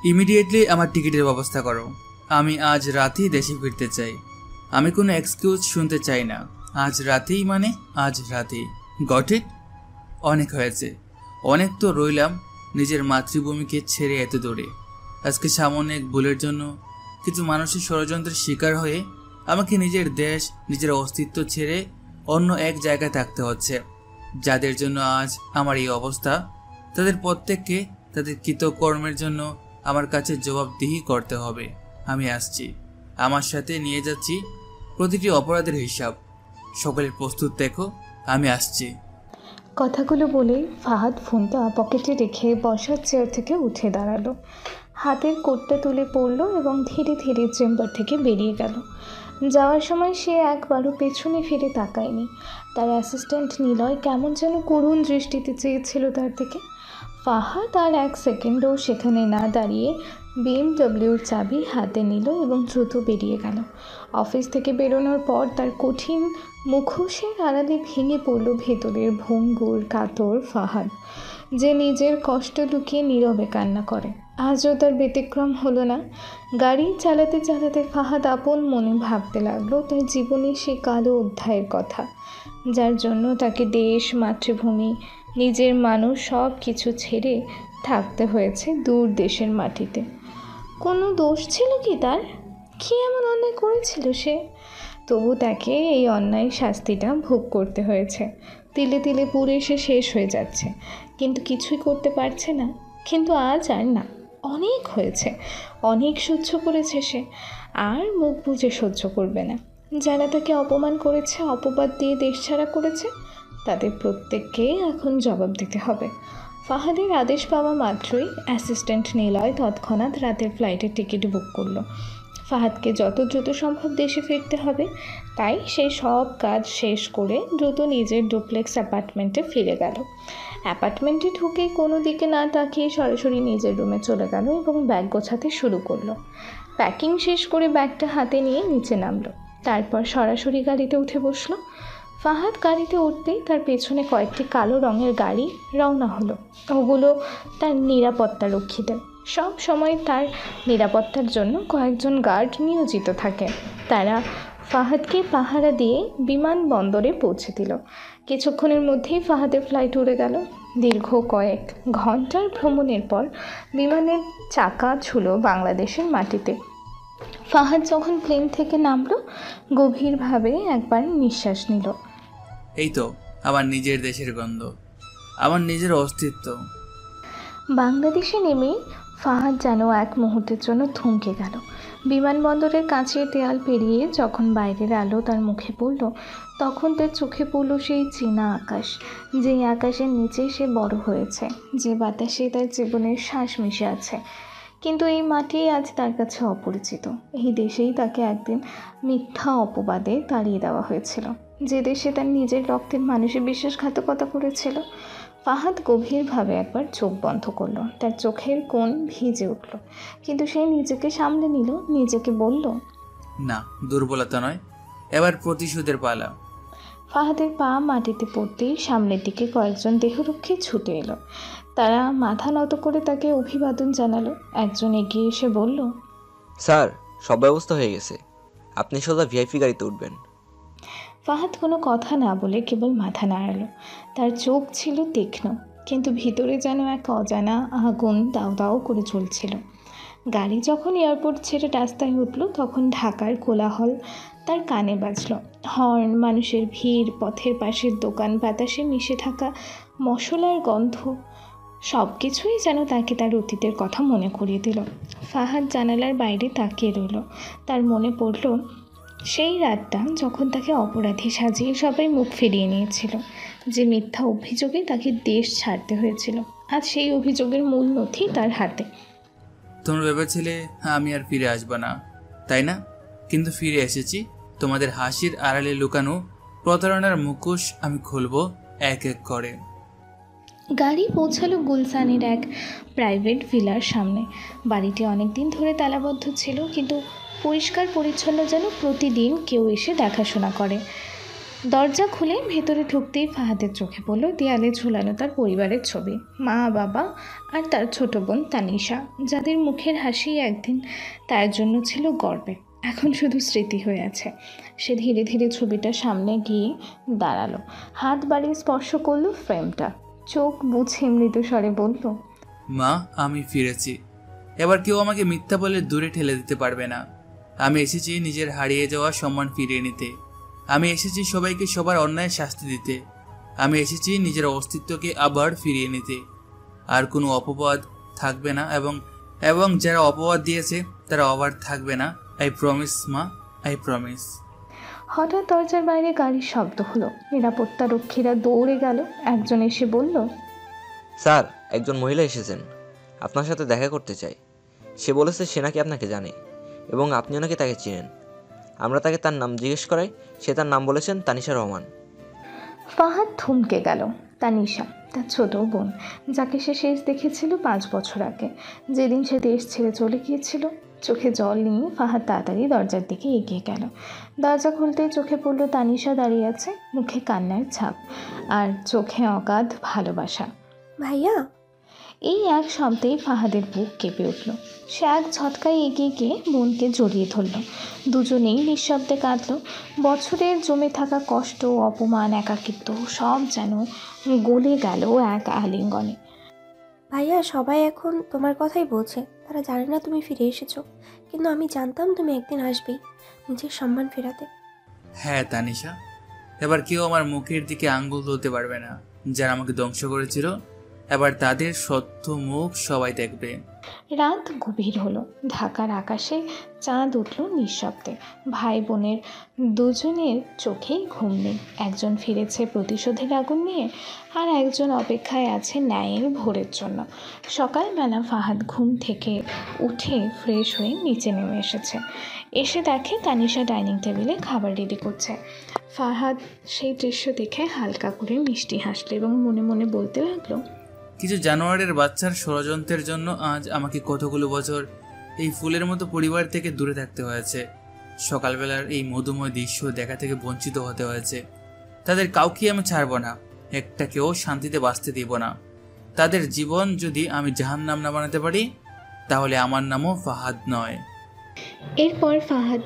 Immediately আমার টিকিটের ব্যবস্থা করো। আমি আজ রাতেই দেশে ফিরতে চাই। আমি কোনো এক্সকিউজ শুনতে চাই না। আজ রাতেই মানে আজ রাতেই। Got it? অনেক হয়েছে। অনেক তো রইলাম নিজের মাতৃভূমিকে ছেড়ে এত দূরে। আজকে সাময়িক ভুলের জন্য কিছু মানুষের ষড়যন্ত্রের শিকার হয়ে আমাকে নিজের দেশ, নিজের অস্তিত্ব ছেড়ে অন্য এক জায়গায় থাকতে হচ্ছে। যাদের জন্য আজ আমার এই অবস্থা, তাদের প্রত্যেককে তাদের কৃতকর্মের জন্য আমার কাছে জবাবদিহি করতে হবে। আমি আসছি, আমার সাথে নিয়ে যাচ্ছি প্রতিটি অপরাধের হিসাব। সকলের প্রস্তুত দেখো, আমি আসছি। কথাগুলো বলেই ফাহাদ ফোনটা পকেটে রেখে বসার চেয়ার থেকে উঠে দাঁড়ালো। হাতের কোটটা তুলে পড়ল এবং ধীরে ধীরে চেম্বার থেকে বেরিয়ে গেল। যাওয়ার সময় সে একবারও পেছনে ফিরে তাকায়নি। তার অ্যাসিস্ট্যান্ট নিলয় কেমন যেন করুণ দৃষ্টিতে চেয়েছিল তার দিকে। ফাহাদ আর এক সেকেন্ডও সেখানে না দাঁড়িয়ে বিএমডব্লিউর চাবি হাতে নিল এবং দ্রুত বেরিয়ে গেল। অফিস থেকে বেরোনোর পর তার কঠিন মুখোশের আড়ালে ভেঙে পড়ল ভেতরের ভঙ্গুর কাতর ফাহাদ, যে নিজের কষ্ট লুকিয়ে নীরবে কান্না করে। আজও তার ব্যতিক্রম হলো না। গাড়ি চালাতে চালাতে ফাহাদ আপন মনে ভাবতে লাগলো তার জীবনে সে কালো অধ্যায়ের কথা, যার জন্য তাকে দেশ, মাতৃভূমি, নিজের মানুষ সব কিছু ছেড়ে থাকতে হয়েছে দূর দেশের মাটিতে। কোনো দোষ ছিল কি তার? কী এমন অন্যায় করেছিল সে? তবু তাকে এই অন্যায় শাস্তিটা ভোগ করতে হয়েছে। তিলে তিলে পুড়ে সে শেষ হয়ে যাচ্ছে, কিন্তু কিছুই করতে পারছে না। কিন্তু আজ আর না, অনেক হয়েছে, অনেক সহ্য করেছে সে, আর মুখ বুজে সহ্য করবে না। যারা তাকে অপমান করেছে, অপবাদ দিয়ে দেশ ছাড়া করেছে, তাদের প্রত্যেককেই এখন জবাব দিতে হবে। ফাহাদের আদেশ পাওয়া মাত্রই অ্যাসিস্ট্যান্ট নিলয় তৎক্ষণাৎ রাতের ফ্লাইটের টিকিট বুক করলো। ফাহাদকে যত দ্রুত সম্ভব দেশে ফিরতে হবে, তাই সে সব কাজ শেষ করে দ্রুত নিজের ডুপ্লেক্স অ্যাপার্টমেন্টে ফিরে গেল। অ্যাপার্টমেন্টে ঢুকে কোনো দিকে না তাকিয়ে সরাসরি নিজের রুমে চলে গেল এবং ব্যাগ গোছাতে শুরু করলো। প্যাকিং শেষ করে ব্যাগটা হাতে নিয়ে নিচে নামলো, তারপর সরাসরি গাড়িতে উঠে বসলো। ফাহাদ গাড়িতে উঠতেই তার পেছনে কয়েকটি কালো রঙের গাড়ি রওনা হলো। ওগুলো তার নিরাপত্তা রক্ষীদের। সব সময় তার নিরাপত্তার জন্য কয়েকজন গার্ড নিয়োজিত থাকে। তারা ফাহাদকে পাহারা দিয়ে বিমানবন্দরে পৌঁছে দিল। কিছুক্ষণের মধ্যেই ফাহাদের ফ্লাইট উড়ে গেল। দীর্ঘ কয়েক ঘন্টার ভ্রমণের পর বিমানের চাকা ছুলো বাংলাদেশের মাটিতে। ফাহাদ যখন প্লেন থেকে নামলো, গভীরভাবে একবার নিঃশ্বাস নিল। এই তো আমার নিজের দেশের গন্ধ, আমার নিজের অস্তিত্ব। বাংলাদেশে নেমে ফাহাদ যেন এক মুহূর্তের জন্য থমকে গেল। বিমানবন্দরের কাছের দেয়াল পেরিয়ে যখন বাইরের আলো তার মুখে পড়ল, তখন তার চোখে পড়ল সেই চেনা আকাশ, যে আকাশের নিচে সে বড় হয়েছে, যে বাতাসে তার জীবনের শ্বাস মিশে আছে। কিন্তু এই মাটি আজ তার কাছে অপরিচিত। এই দেশেই তাকে একদিন মিথ্যা অপবাদে তাড়িয়ে দেওয়া হয়েছিল, যে দেশে তার নিজের রক্তের মানুষে বিশ্বাসঘাতকতা করেছিল। ফাহাদ গভীরভাবে একবার চোখ বন্ধ করলো। তার চোখের কোণ ভিজে উঠল, কিন্তু সে নিজেকে সামলে নিল। নিজেকে বলল, না, দুর্বলতা নয়, এবার প্রতিশোধের পালা। ফাহাদের পা মাটিতে পড়তেই সামনের দিকে কয়েকজন দেহরক্ষী ছুটে এলো। তারা মাথা নত করে তাকে অভিবাদন জানালো। একজন এগিয়ে এসে বলল, স্যার, সব ব্যবস্থা হয়ে গেছে, আপনি সোজা ভিআইপি গাড়িতে উঠবেন। ফাহাদ কোনো কথা না বলে কেবল মাথা নাড়ালো। তার চোখ ছিল তীক্ষ্ণ, কিন্তু ভিতরে যেন এক অজানা আগুন দাউ দাউ করে চলছিল। গাড়ি যখন এয়ারপোর্ট ছেড়ে রাস্তায় উঠল, তখন ঢাকার কোলাহল তার কানে বাজল। হর্ন, মানুষের ভিড়, পথের পাশের দোকান, বাতাসে মিশে থাকা মশলার গন্ধ, সব কিছুই যেন তাকে তার অতীতের কথা মনে করিয়ে দিল। ফাহাদ জানালার বাইরে তাকিয়ে রইল। তার মনে পড়ল সেই রাতটা যখন তাকে অপরাধী সাজিয়ে সবাই মুখ ফিরিয়ে নিয়েছিল, যে মিথ্যা অভিযোগে তাকে দেশ ছাড়তে হয়েছিল। আজ সেই অভিযোগের মূল নথি তার হাতে। তোমরা ভেবেছিলে আমি আর ফিরে আসবো না, তাই না? কিন্তু ফিরে এসেছি। তোমাদের হাসির আড়ালে লুকানো প্রতারণার মুখোশ আমি খুলবো এক এক করে। গাড়ি পৌঁছালো গুলশানের এক প্রাইভেট ভিলার সামনে। বাড়িটি অনেক দিন ধরে তালাবদ্ধ ছিল, কিন্তু পরিষ্কার পরিচ্ছন্ন, যেন প্রতিদিন কেউ এসে দেখাশোনা করে। দরজা খুলে ভেতরে ঢুকতেই ফাহাদের চোখে পড়ল দেয়ালে ঝুলানো তার পরিবারের ছবি, মা বাবা আর তার ছোট বোন তানিশা, যাদের মুখের হাসি একদিন তার জন্য ছিল গর্বে, এখন শুধু স্মৃতি হয়ে আছে। সে ধীরে ধীরে ছবিটার সামনে গিয়ে দাঁড়ালো, হাত বাড়িয়ে স্পর্শ করলো ফ্রেমটা, চোখ বুঝে মৃদু স্বরে বলল, মা, আমি ফিরেছি। এবার কেউ আমাকে মিথ্যা বলে দূরে ঠেলে দিতে পারবে না। আমি এসেছি নিজের হারিয়ে যাওয়া সম্মান ফিরিয়ে নিতে। আমি এসেছি সবাইকে সবার অন্যায় শাস্তি দিতে। আমি এসেছি নিজের অস্তিত্বকে আবার ফিরিয়ে নিতে। আর কোনো অপবাদ থাকবে না, এবং এবং যারা অপবাদ দিয়েছে তারা আবার থাকবে না। আই প্রমিস মা, আই প্রমিস। হঠাৎ দরজার বাইরে গাড়ির শব্দ হলো, নিরাপত্তা রক্ষীরা দৌড়ে গেল। একজন এসে বলল, স্যার, একজন মহিলা এসেছেন, আপনার সাথে দেখা করতে চাই। সে বলেছে সে নাকি আপনাকে জানে এবং আপনিও নাকি তাকে চিনেন। আমরা তাকে তার নাম জিজ্ঞেস করাই, সে তার নাম বলেছেন তানিশা রহমান। ফাহাদ থমকে গেল। তানিশা, তার ছোট বোন, যাকে সে শেষ দেখেছিল 5 বছর আগে, যেদিন সে দেশ ছেড়ে চলে গিয়েছিল। চোখে জল নিয়ে ফাহাদ তাড়াতাড়ি দরজার দিকে এগিয়ে গেল। দরজা খুলতেই চোখে পড়ল তানিশা দাঁড়িয়ে আছে, মুখে কান্নার ছাপ আর চোখে অগাধ ভালোবাসা। ভাইয়া, এই এক শব্দেই ফাহাদের বুক কেঁপে উঠল। সে এক ঝটকায় এগিয়ে গিয়ে বোনকে জড়িয়ে ধরল। দুজনেই নিঃশব্দে কাঁদল। বছরের জমে থাকা কষ্ট, অপমান, একাকিত্ব সব যেন গলে গেল এক আলিঙ্গনে। ভাইয়া, সবাই এখন তোমার কথাই বলছে। তারা জানে না তুমি ফিরে এসেছো, কিন্তু আমি জানতাম তুমি একদিন আসবেই নিজের সম্মান ফেরাতে। হ্যাঁ তানিশা, এবার কেউ আমার মুখের দিকে আঙ্গুল তুলতে পারবে না। যারা আমাকে ধ্বংস করেছিল, এবার তাদের সত্য মুখ সবাই দেখবে। রাত গভীর হলো। ঢাকার আকাশে চাঁদ উঠল নিঃশব্দে। ভাই বোনের দুজনের চোখেই ঘুম নেই। একজন ফিরেছে প্রতিশোধের আগুন নিয়ে, আর একজন অপেক্ষায় আছে ন্যায়ের ভোরের জন্য। সকালবেলা ফাহাদ ঘুম থেকে উঠে ফ্রেশ হয়ে নিচে নেমে এসেছে। এসে দেখে তানিশা ডাইনিং টেবিলে খাবার রেডি করছে। ফাহাদ সেই দৃশ্য দেখে হালকা করে মিষ্টি হাসল এবং মনে মনে বলতে লাগলো, কিছু জানোয়ারের বাচ্চার ষড়যন্ত্রের জন্য আজ আমাকে কতগুলো বছর এই ফুলের মতো পরিবার থেকে দূরে থাকতে হয়েছে। সকালবেলার এই মধুময় দৃশ্য দেখা থেকে বঞ্চিত হতে হয়েছে। তাদের কাউকে আমি ছাড়ব না, একটাকেও শান্তিতে বাঁচতে দিব না। তাদের জীবন যদি আমি জাহান্নাম না বানাতে পারি, তাহলে আমার নামও ফাহাদ নয়। এরপর ফাহাদ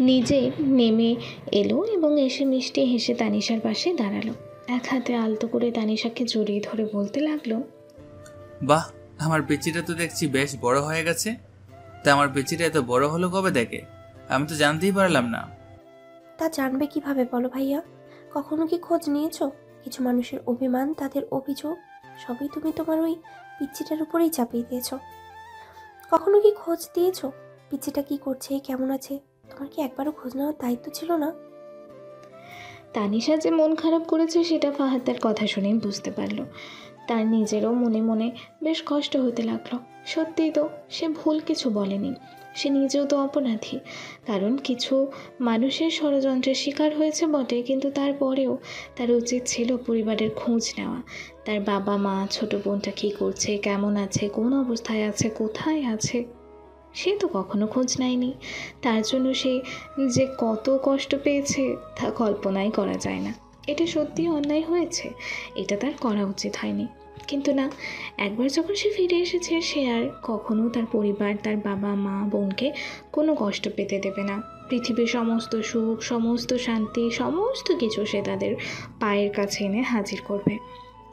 নিজে নেমে এলো এবং এসে মিষ্টি হেসে তানিশার পাশে দাঁড়ালো। এক হাতে আলতো করে তানিশাকে জড়িয়ে ধরে বলতে লাগলো, বাহ, আমার পেচিটা তো দেখছি বেশ বড় হয়ে গেছে। তা আমার পেচিটা এত বড় হলো কবে থেকে? আমি তো জানতেই পারলাম না। তা জানবে কিভাবে বলো ভাইয়া? কখনো কি খোঁজ নিয়েছো? কিছু মানুষের অভিমান, তাদের অভিযোগ সবই তুমি তোমার ওই পিচ্চিটার উপরেই চাপিয়ে দিয়েছো। কখনো কি খোঁজ দিয়েছো পিচ্চিটা কি করছে, কেমন আছে? তোমার কি একবারও খোঁজ নেওয়ার দায়িত্ব ছিল না? তানিশা যে মন খারাপ করেছে সেটা ফাহাদ তার কথা শুনেই বুঝতে পারল। তার নিজেরও মনে মনে বেশ কষ্ট হতে লাগলো। সত্যিই তো, সে ভুল কিছু বলেনি। সে নিজেও তো অপরাধী, কারণ কিছু মানুষের ষড়যন্ত্রের শিকার হয়েছে বটে, কিন্তু তারপরেও তার উচিত ছিল পরিবারের খোঁজ নেওয়া। তার বাবা মা, ছোট বোনটা কী করছে, কেমন আছে, কোন অবস্থায় আছে, কোথায় আছে, সে তো কখনো খোঁজ নেয়নি। তার জন্য সে যে কত কষ্ট পেয়েছে তা কল্পনাই করা যায় না। এটা সত্যিই অন্যায় হয়েছে, এটা তার করা উচিত হয়নি। কিন্তু না, একবার যখন সে ফিরে এসেছে, সে আর কখনো তার পরিবার, তার বাবা মা বোনকে কোনো কষ্ট পেতে দেবে না। পৃথিবীর সমস্ত সুখ, সমস্ত শান্তি, সমস্ত কিছু সে তাদের পায়ের কাছে এনে হাজির করবে।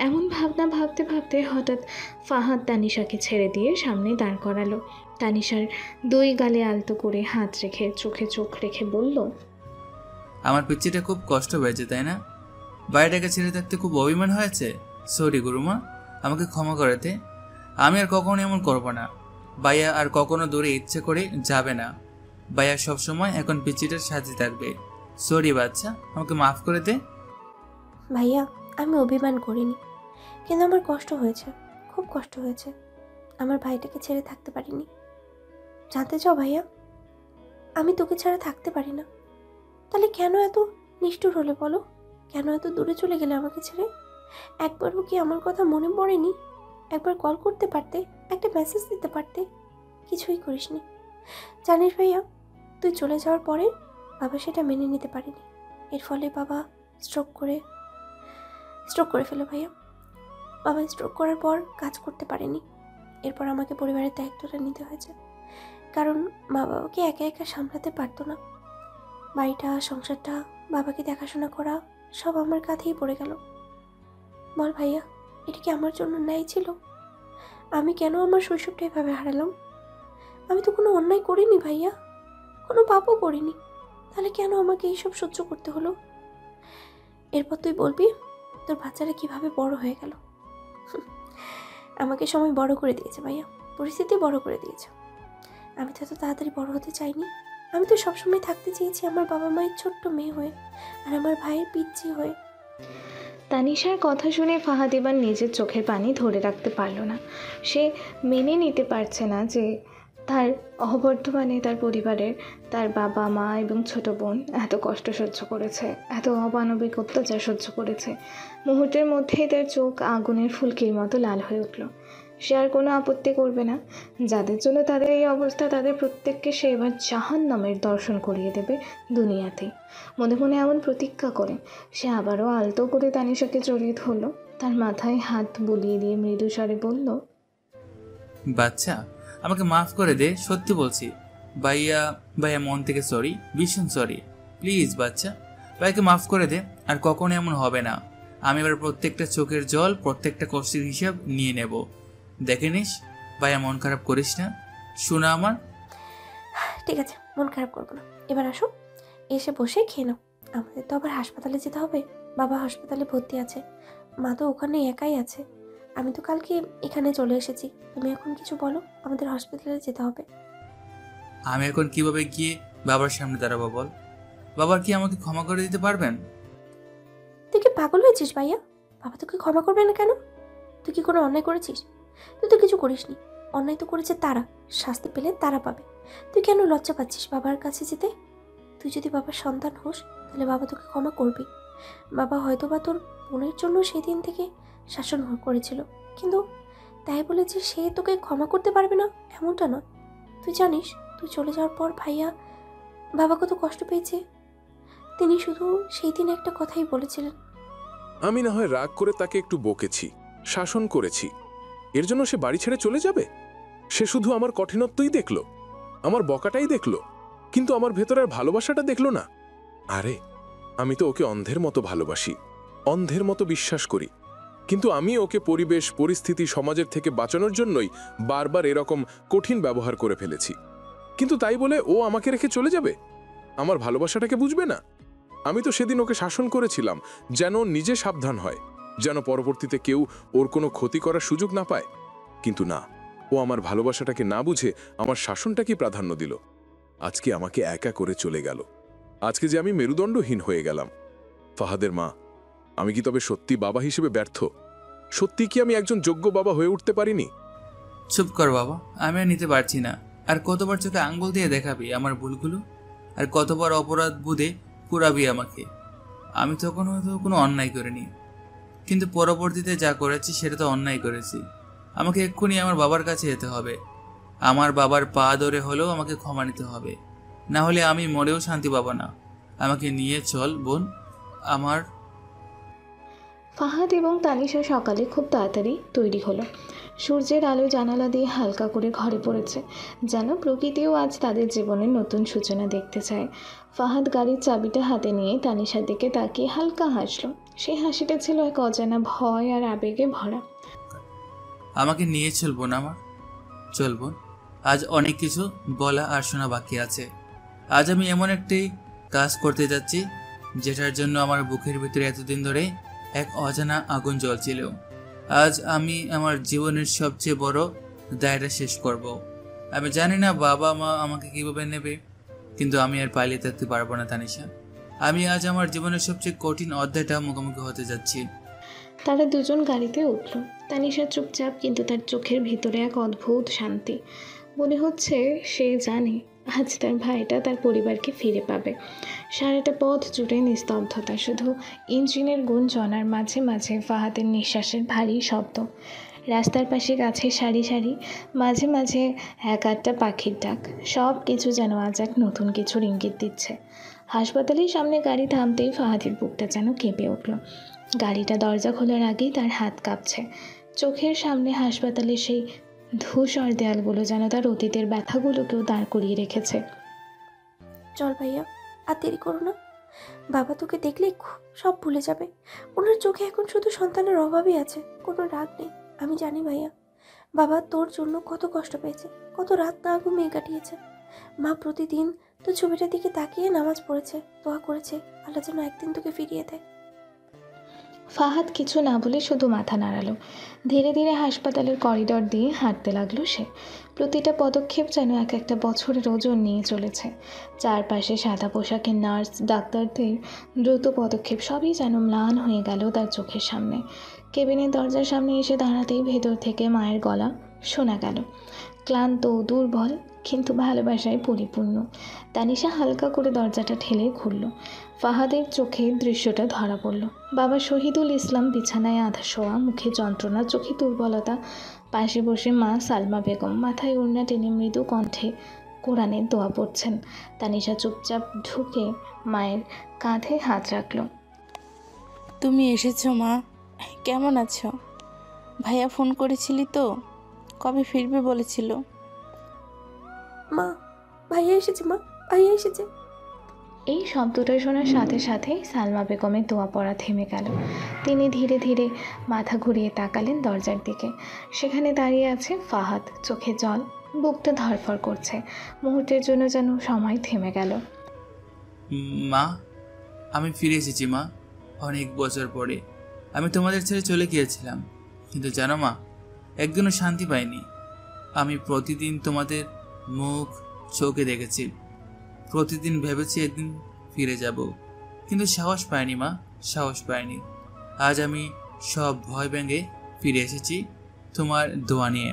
এমন ভাবনা ভাবতে ভাবতে হঠাৎ ফাহাদ তানিশাকে ছেড়ে দিয়ে সামনে দাঁড় করালো। তানিশার 2 গালে আলতো করে হাত রেখে চোখে চোখ রেখে বলল, আমার পিচ্চিটা খুব কষ্ট পেয়েছে, তাই না? বাড়িটাকে ছেড়ে থাকতে খুব অভিমান হয়েছে। সরি গুরুমা, আমাকে ক্ষমা করে দে। আমি আর কখনো এমন করবো না। ভাইয়া আর কখনো দূরে ইচ্ছে করে যাবে না। ভাইয়া সবসময় এখন পিচ্চিটার সাথে থাকবে। সরি বাচ্চা, আমাকে মাফ করে দে। ভাইয়া, আমি অভিমান করিনি, কিন্তু আমার কষ্ট হয়েছে, খুব কষ্ট হয়েছে। আমার ভাইটাকে ছেড়ে থাকতে পারিনি। জানতে চাও ভাইয়া, আমি তোকে ছাড়া থাকতে পারি না। তাহলে কেন এত নিষ্ঠুর হলে বলো? কেন এত দূরে চলে গেলে আমাকে ছেড়ে? একবারও কি আমার কথা মনে পড়েনি? একবার কল করতে পারতে, একটা মেসেজ দিতে পারতে। কিছুই করিসনি। জানিস ভাইয়া, তুই চলে যাওয়ার পরে বাবা সেটা মেনে নিতে পারেনি। এর ফলে বাবা স্ট্রোক করে ফেলো ভাইয়া। বাবা স্ট্রোক করার পর কাজ করতে পারেনি। এরপর আমাকে পরিবারের দায়িত্বটা নিতে হয়েছে, কারণ মা বাবাকে একা একা সামলাতে পারতো না। বাড়িটা, সংসারটা, বাবাকে দেখাশোনা করা সব আমার কাঁধেই পড়ে গেল। বল ভাইয়া, এটা কি আমার জন্য ন্যায় ছিল? আমি কেন আমার শৈশবটা এভাবে হারালাম? আমি তো কোনো অন্যায় করিনি ভাইয়া, কোনো পাপও করিনি, তাহলে কেন আমাকে এইসব সহ্য করতে হলো? এরপর তুই বলবি তোর বাচ্চারা কিভাবে বড় হয়ে গেল। আমাকে সময় বড় করে দিয়েছে ভাইয়া, পরিস্থিতি বড় করে দিয়েছে। আমি তো এত তাড়াতাড়ি বড় হতে চাইনি। আমি তো সবসময় থাকতে চেয়েছি আমার বাবা মায়ের ছোট্ট মেয়ে হয়ে, আর আমার ভাইয়ের পিচ্চি হয়ে। তানিশার কথা শুনে ফাহাদ এবার নিজের চোখের পানি ধরে রাখতে পারল না। সে মেনে নিতে পারছে না যে তার অবর্তমানে তার পরিবারের, তার বাবা মা এবং ছোট বোন এত কষ্ট সহ্য করেছে, এত অমানবিক অত্যাচার সহ্য করেছে। মুহূর্তের মধ্যেই তার চোখ আগুনের ফুলকির মতো লাল হয়ে উঠল। সে আর কোনো আপত্তি করবে না। যাদের জন্য তাদের এই অবস্থা, তাদের প্রত্যেককে সে এবার জাহান্নামের দর্শন করিয়ে দেবে দুনিয়াতেই। মনে মনে এমন প্রতিজ্ঞা করে সে আবারও আলতো করে তানিশাকে জড়িয়ে ধরল। তার মাথায় হাত বুলিয়ে দিয়ে মৃদু স্বরে বলল, বাচ্চা, আমাকে মাফ করে দে, সত্যি বলছি। ভাইয়া ভাইয়া মন থেকে সরি, ভীষণ সরি। প্লিজ বাচ্চা, ভাইকে মাফ করে দে, আর কখনো এমন হবে না। আমি এবার প্রত্যেকটা চোখের জল, প্রত্যেকটা কষ্টের হিসাব নিয়ে নেব। দেখে নিস, ভাইয়া মন খারাপ করিস না, শোনা আমার। ঠিক আছে, মন খারাপ করবো না। এবার আসো, এসে বসে খেয়ে নাও। আমাদের তো আবার হাসপাতালে যেতে হবে। বাবা হাসপাতালে ভর্তি আছে, মা তো ওখানে একাই আছে। আমি তো কালকে এখানে চলে এসেছি। তুমি এখন কিছু বলো, আমাদের হসপিটালে যেতে হবে। আমি এখন কিভাবে গিয়ে বাবার সামনে দাঁড়াবো বল? বাবার কি আমাকে ক্ষমা করে দিতে পারবেন? তুই কি পাগল হয়েছিস ভাইয়া? বাবা তোকে ক্ষমা করবে না কেন? তুই কি কোনো অন্যায় করেছিস? তুই তো কিছু করিসনি। অন্যায় তো করেছে তারা, শাস্তি পেলে তারা পাবে। তুই কেন লজ্জা পাচ্ছিস বাবার কাছে যেতে? তুই যদি বাবার সন্তান হোস, তাহলে বাবা তোকে ক্ষমা করবে। বাবা হয়তো বা তোর বোনের জন্য সেদিন থেকে শাসন করেছিল, কিন্তু তাই বলে যে সে তোকে ক্ষমা করতে পারবে না এমনটা নয়। তুই জানিস, তুই চলে যাওয়ার পর ভাইয়া বাবা কত কষ্ট পেয়েছে। তিনি শুধু সেই দিন একটা কথাই বলেছিলেন, আমি না হয় রাগ করে তাকে একটু বকেছি, শাসন করেছি, এর জন্য সে বাড়ি ছেড়ে চলে যাবে? সে শুধু আমার কঠিনত্বই দেখল, আমার বকাটাই দেখল, কিন্তু আমার ভেতরের ভালোবাসাটা দেখল না। আরে আমি তো ওকে অন্ধের মতো ভালোবাসি, অন্ধের মতো বিশ্বাস করি, কিন্তু আমি ওকে পরিবেশ, পরিস্থিতি, সমাজের থেকে বাঁচানোর জন্যই বারবার এরকম কঠিন ব্যবহার করে ফেলেছি। কিন্তু তাই বলে ও আমাকে রেখে চলে যাবে? আমার ভালোবাসাটাকে বুঝবে না? আমি তো সেদিন ওকে শাসন করেছিলাম যেন নিজে সাবধান হয়, যেন পরবর্তীতে কেউ ওর কোনো ক্ষতি করার সুযোগ না পায়। কিন্তু না, ও আমার ভালোবাসাটাকে না বুঝে আমার শাসনটাকে প্রাধান্য দিল। আজকে আমাকে একা করে চলে গেল। আজকে যে আমি মেরুদণ্ডহীন হয়ে গেলাম। ফাহাদের মা, আমি কি তবে সত্যি বাবা হিসেবে ব্যর্থ? সত্যি কি আমি একজন যোগ্য বাবা হয়ে উঠতে পারিনি? চুপ কর বাবা, আমি আর নিতে পারছি না। আর কতবার চোখে আঙ্গুল দিয়ে দেখাবি আমার ভুলগুলো? আর কতবার অপরাধ বোধে পুরাবি আমাকে? আমি তখন হয়তো কোনো অন্যায় করিনি, কিন্তু পরবর্তীতে যা করেছি সেটা তো অন্যায় করেছি। আমাকে এক্ষুনি আমার বাবার কাছে যেতে হবে। আমার বাবার পা ধরে হলেও আমাকে ক্ষমা নিতে হবে, না হলে আমি মরেও শান্তি পাবো না। আমাকে নিয়ে চল বোন আমার। ফাহাদ এবং তানিশা সকালে খুব তাড়াতাড়ি তৈরি হলো। সূর্যের আলো জানালা দিয়ে হালকা করে ঘরে পড়েছে, যেন প্রকৃতিও আজ তাদের জীবনের নতুন সূচনা দেখতে চায়। ফাহাদ গাড়ির চাবিটা হাতে নিয়ে তানিশার দিকে তাকিয়ে হালকা হাসল। সেই হাসিটা ছিল এক অজানা ভয় আর আবেগে ভরা। আমাকে নিয়ে চল বোন আমার, চল বোন। আজ অনেক কিছু বলা আর শোনা বাকি আছে। আজ আমি এমন একটি কাজ করতে যাচ্ছি যেটার জন্য আমার বুকের ভিতরে এতদিন ধরে এক অজানা আগুন জ্বলছিল। আজ আমি আমার জীবনের সবচেয়ে বড় দায়টা শেষ করব। আমি জানি না বাবা মা আমাকে কিভাবে নেবে, কিন্তু আমি আর পালিয়ে থাকতে পারবো না তানিশা। আমি আজ আমার জীবনের সবচেয়ে কঠিন অধ্যায়টা মুখোমুখি হতে যাচ্ছি। তারা দুজন গাড়িতে উঠল। তানিশা চুপচাপ, কিন্তু তার চোখের ভিতরে এক অদ্ভুত শান্তি। মনে হচ্ছে সে জানে আজ তার ভাইটা তার পরিবারকে ফিরে পাবে। সারাটা পথ জুড়ে নিস্তব্ধতা, শুধু ইঞ্জিনের গুঞ্জন আর মাঝে মাঝে ফাহাদের নিঃশ্বাসের ভারী শব্দ। রাস্তার পাশে গাছের সারি সারি, মাঝে মাঝে এক আধটা পাখির ডাক, সব কিছু যেন আজ এক নতুন কিছুর ইঙ্গিত দিচ্ছে। হাসপাতালের সামনে গাড়ি থামতেই ফাহাদের বুকটা যেন কেঁপে উঠল। গাড়িটা দরজা খোলার আগেই তার হাত কাঁপছে। চোখের সামনে হাসপাতালের সেই ধূসর দেয়ালগুলো যেন তার অতীতের ব্যথাগুলোকেও দাঁড় করিয়ে রেখেছে। চল ভাইয়া, আর দেরি করো না। বাবা তোকে দেখলেই সব ভুলে যাবে। ওনার চোখে এখন শুধু সন্তানের অভাবই আছে, কোনো রাগ নেই। আমি জানি ভাইয়া, বাবা তোর জন্য কত কষ্ট পেয়েছে, কত রাত না ঘুমিয়ে কাটিয়েছে। মা প্রতিদিন তোর ছবিটার দিকে তাকিয়ে নামাজ পড়েছে, দোয়া করেছে আল্লাহ যেন একদিন তোকে ফিরিয়ে দেয়। ফাহাদ কিছু না বলে শুধু মাথা নাড়ালো। ধীরে ধীরে হাসপাতালের করিডর দিয়ে হাঁটতে লাগলো সে। প্রতিটা পদক্ষেপ যেন এক একটা বছরের ওজন নিয়ে চলেছে। চারপাশে সাদা পোশাকের নার্স, ডাক্তারদের দ্রুত পদক্ষেপ সবই যেন ম্লান হয়ে গেল তার চোখের সামনে। কেবিনের দরজার সামনে এসে দাঁড়াতেই ভেতর থেকে মায়ের গলা শোনা গেল, ক্লান্ত, দুর্বল কিন্তু ভালোবাসায় পরিপূর্ণ। তানিশা হালকা করে দরজাটা ঠেলে খুলল। ফাহাদের চোখে দৃশ্যটা ধরা পড়ল। বাবা শহীদুল ইসলাম বিছানায় আধা শোয়া, মুখে যন্ত্রণা, চোখে দুর্বলতা। পাশে বসে মা সালমা বেগম মাথায় ওড়না টেনে মৃদু কণ্ঠে কোরআনের দোয়া পড়ছেন। তানিশা চুপচাপ ঢুকে মায়ের কাঁধে হাত রাখল। তুমি এসেছো মা, কেমন আছো? ভাইয়া ফোন করেছিলি তো? কবে ফিরবে বলেছিল? মা, ভাইয়া এসেছে, মা ভাইয়া এসেছে। এই শব্দটা শোনার সাথে সাথেই সালমা বেগমের দোয়া পড়া থেমে গেল। তিনি ধীরে ধীরে মাথা ঘুরিয়ে তাকালেন দরজার দিকে। সেখানে দাঁড়িয়ে আছে ফাহাদ, চোখে জল, বুকটা ধড়ফড় করছে। মুহূর্তের জন্য যেন সময় থেমে গেল। মা, আমি ফিরে এসেছি মা, অনেক বছর পরে। আমি তোমাদের ছেড়ে চলে গিয়েছিলাম, কিন্তু জানো মা, একদিনও শান্তি পাইনি। আমি প্রতিদিন তোমাদের মুখ চোখে দেখেছি, প্রতিদিন ভেবেছি একদিন ফিরে যাব, কিন্তু সাহস পাইনি মা, সাহস পাইনি। আজ আমি সব ভয় ভেঙে ফিরে এসেছি তোমার দোয়া নিয়ে।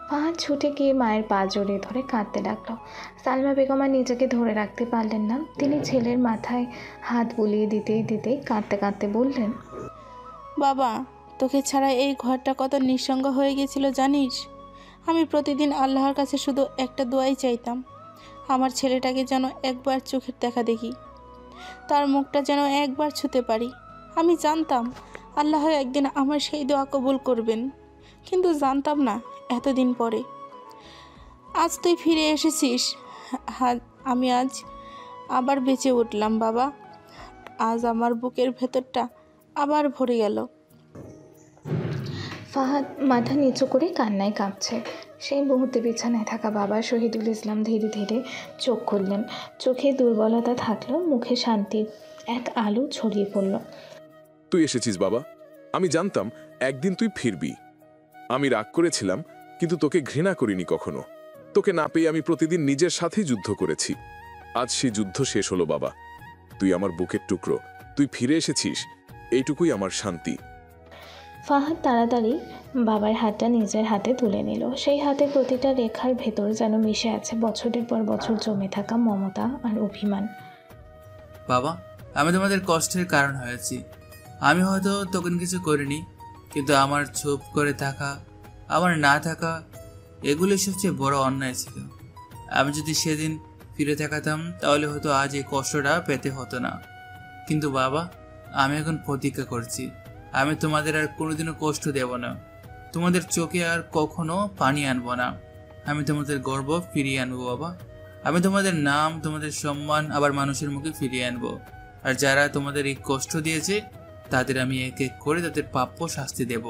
ফাহাদ ছুটে গিয়ে মায়ের পা জড়িয়ে ধরে কাঁদতে লাগলো। সালমা বেগম আর নিজেকে ধরে রাখতে পারলেন না। তিনি ছেলের মাথায় হাত বুলিয়ে দিতেই দিতেই কাঁদতে কাঁদতে বললেন, বাবা, তোকে ছাড়া এই ঘরটা কত নিঃসঙ্গ হয়ে গেছিল জানিস? আমি প্রতিদিন আল্লাহর কাছে শুধু একটা দোয়াই চাইতাম, আমার ছেলেটাকে যেন একবার চোখের দেখা দেখি, তার মুখটা যেন একবার ছুঁতে পারি। আমি জানতাম আল্লাহ একদিন আমার সেই দোয়া কবুল করবেন, কিন্তু জানতাম না এতদিন পরে। আজ তুই ফিরে এসেছিস, আমি আজ আবার বেঁচে উঠলাম বাবা। আজ আমার বুকের ভেতরটা আবার ভরে গেল। ফাহাদ মাথা নিচু করে কান্নায় কাঁপছে। সেই মুহূর্তে বিছানায় থাকা বাবা শহীদুল ইসলাম ধীরে ধীরে চোখ খুললেন। চোখে দুর্বলতা থাকলেও মুখে শান্তির এক আলো ছড়িয়ে পড়ল। তুই এসেছিস বাবা, আমি জানতাম একদিন তুই ফিরবি। আমি রাগ করেছিলাম, কিন্তু তোকে ঘৃণা করিনি কখনো। তোকে না পেয়ে আমি প্রতিদিন নিজের সাথেই যুদ্ধ করেছি। আজ সেই যুদ্ধ শেষ হলো বাবা। তুই আমার বুকের টুকরো, তুই ফিরে এসেছিস, এইটুকুই আমার শান্তি। ফাহাদ তাড়াতাড়ি বাবার হাতটা নিজের হাতে তুলে নিল। সেই হাতে প্রতিটা রেখার ভেতর যেন মিশে আছে বছরের পর বছর জমে থাকা মমতা আর অভিমান। বাবা, আমি তোমাদের কষ্টের কারণ হয়েছি। আমি হয়তো তখন কিছু করিনি, কিন্তু আমার চুপ করে থাকা, আমার না থাকা, এগুলো সবচেয়ে বড় অন্যায় ছিল। আমি যদি সেদিন ফিরে থাকতাম তাহলে হয়তো আজ এই কষ্টটা পেতে হতো না। কিন্তু বাবা, আমি এখন প্রতিজ্ঞা করছি, আমি তোমাদের আর কোনোদিনও কষ্ট দেব না, তোমাদের চোখে আর কখনো পানি আনবো না। আমি তোমাদের গর্ব ফিরিয়ে আনবো বাবা। আমি তোমাদের নাম, তোমাদের সম্মান আবার মানুষের মুখে ফিরিয়ে আনবো। আর যারা তোমাদের এই কষ্ট দিয়েছে তাদের আমি এক এক করে তাদের প্রাপ্য শাস্তি দেব।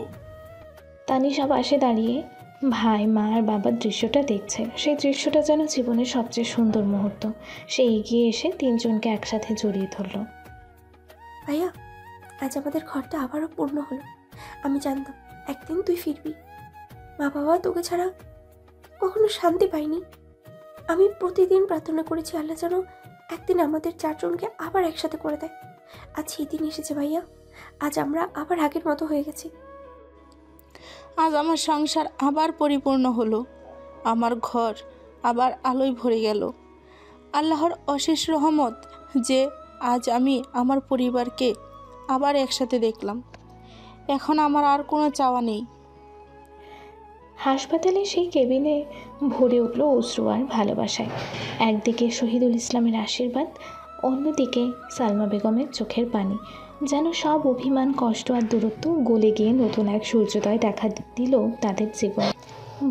তানিশা পাশে দাঁড়িয়ে ভাই, মা আর বাবার দৃশ্যটা দেখছে। সেই দৃশ্যটা যেন জীবনের সবচেয়ে সুন্দর মুহূর্ত। সে এগিয়ে এসে তিনজনকে একসাথে জড়িয়ে ধরল। ভাইয়া, আজ আমাদের ঘরটা আবারও পূর্ণ হলো। আমি জানতাম একদিন তুই ফিরবি। মা বাবা তোকে ছাড়া কখনো শান্তি পাইনি। আমি প্রতিদিন প্রার্থনা করেছি আল্লাহ যেন একদিন আমাদের চারজনকে আবার একসাথে করে দেয়। আজ সেই দিন এসেছে ভাইয়া। আজ আমরা আবার আগের মতো হয়ে গেছি। আজ আমার সংসার আবার পরিপূর্ণ হলো, আমার ঘর আবার আলোয় ভরে গেল। আল্লাহর অশেষ রহমত যে আজ আমি আমার পরিবারকে আবার একসাথে দেখলাম। এখন আমার আর কোনো চাওয়া নেই। হাসপাতালে সেই কেবিনে ভরে উঠল অশ্রু আর ভালোবাসায়। একদিকে শহীদুল ইসলামের আশীর্বাদ, অন্যদিকে সালমা বেগমের চোখের পানি, যেন সব অভিমান, কষ্ট আর দূরত্ব গলে গিয়ে নতুন এক সূর্যোদয় দেখা দিল তাদের জীবনে।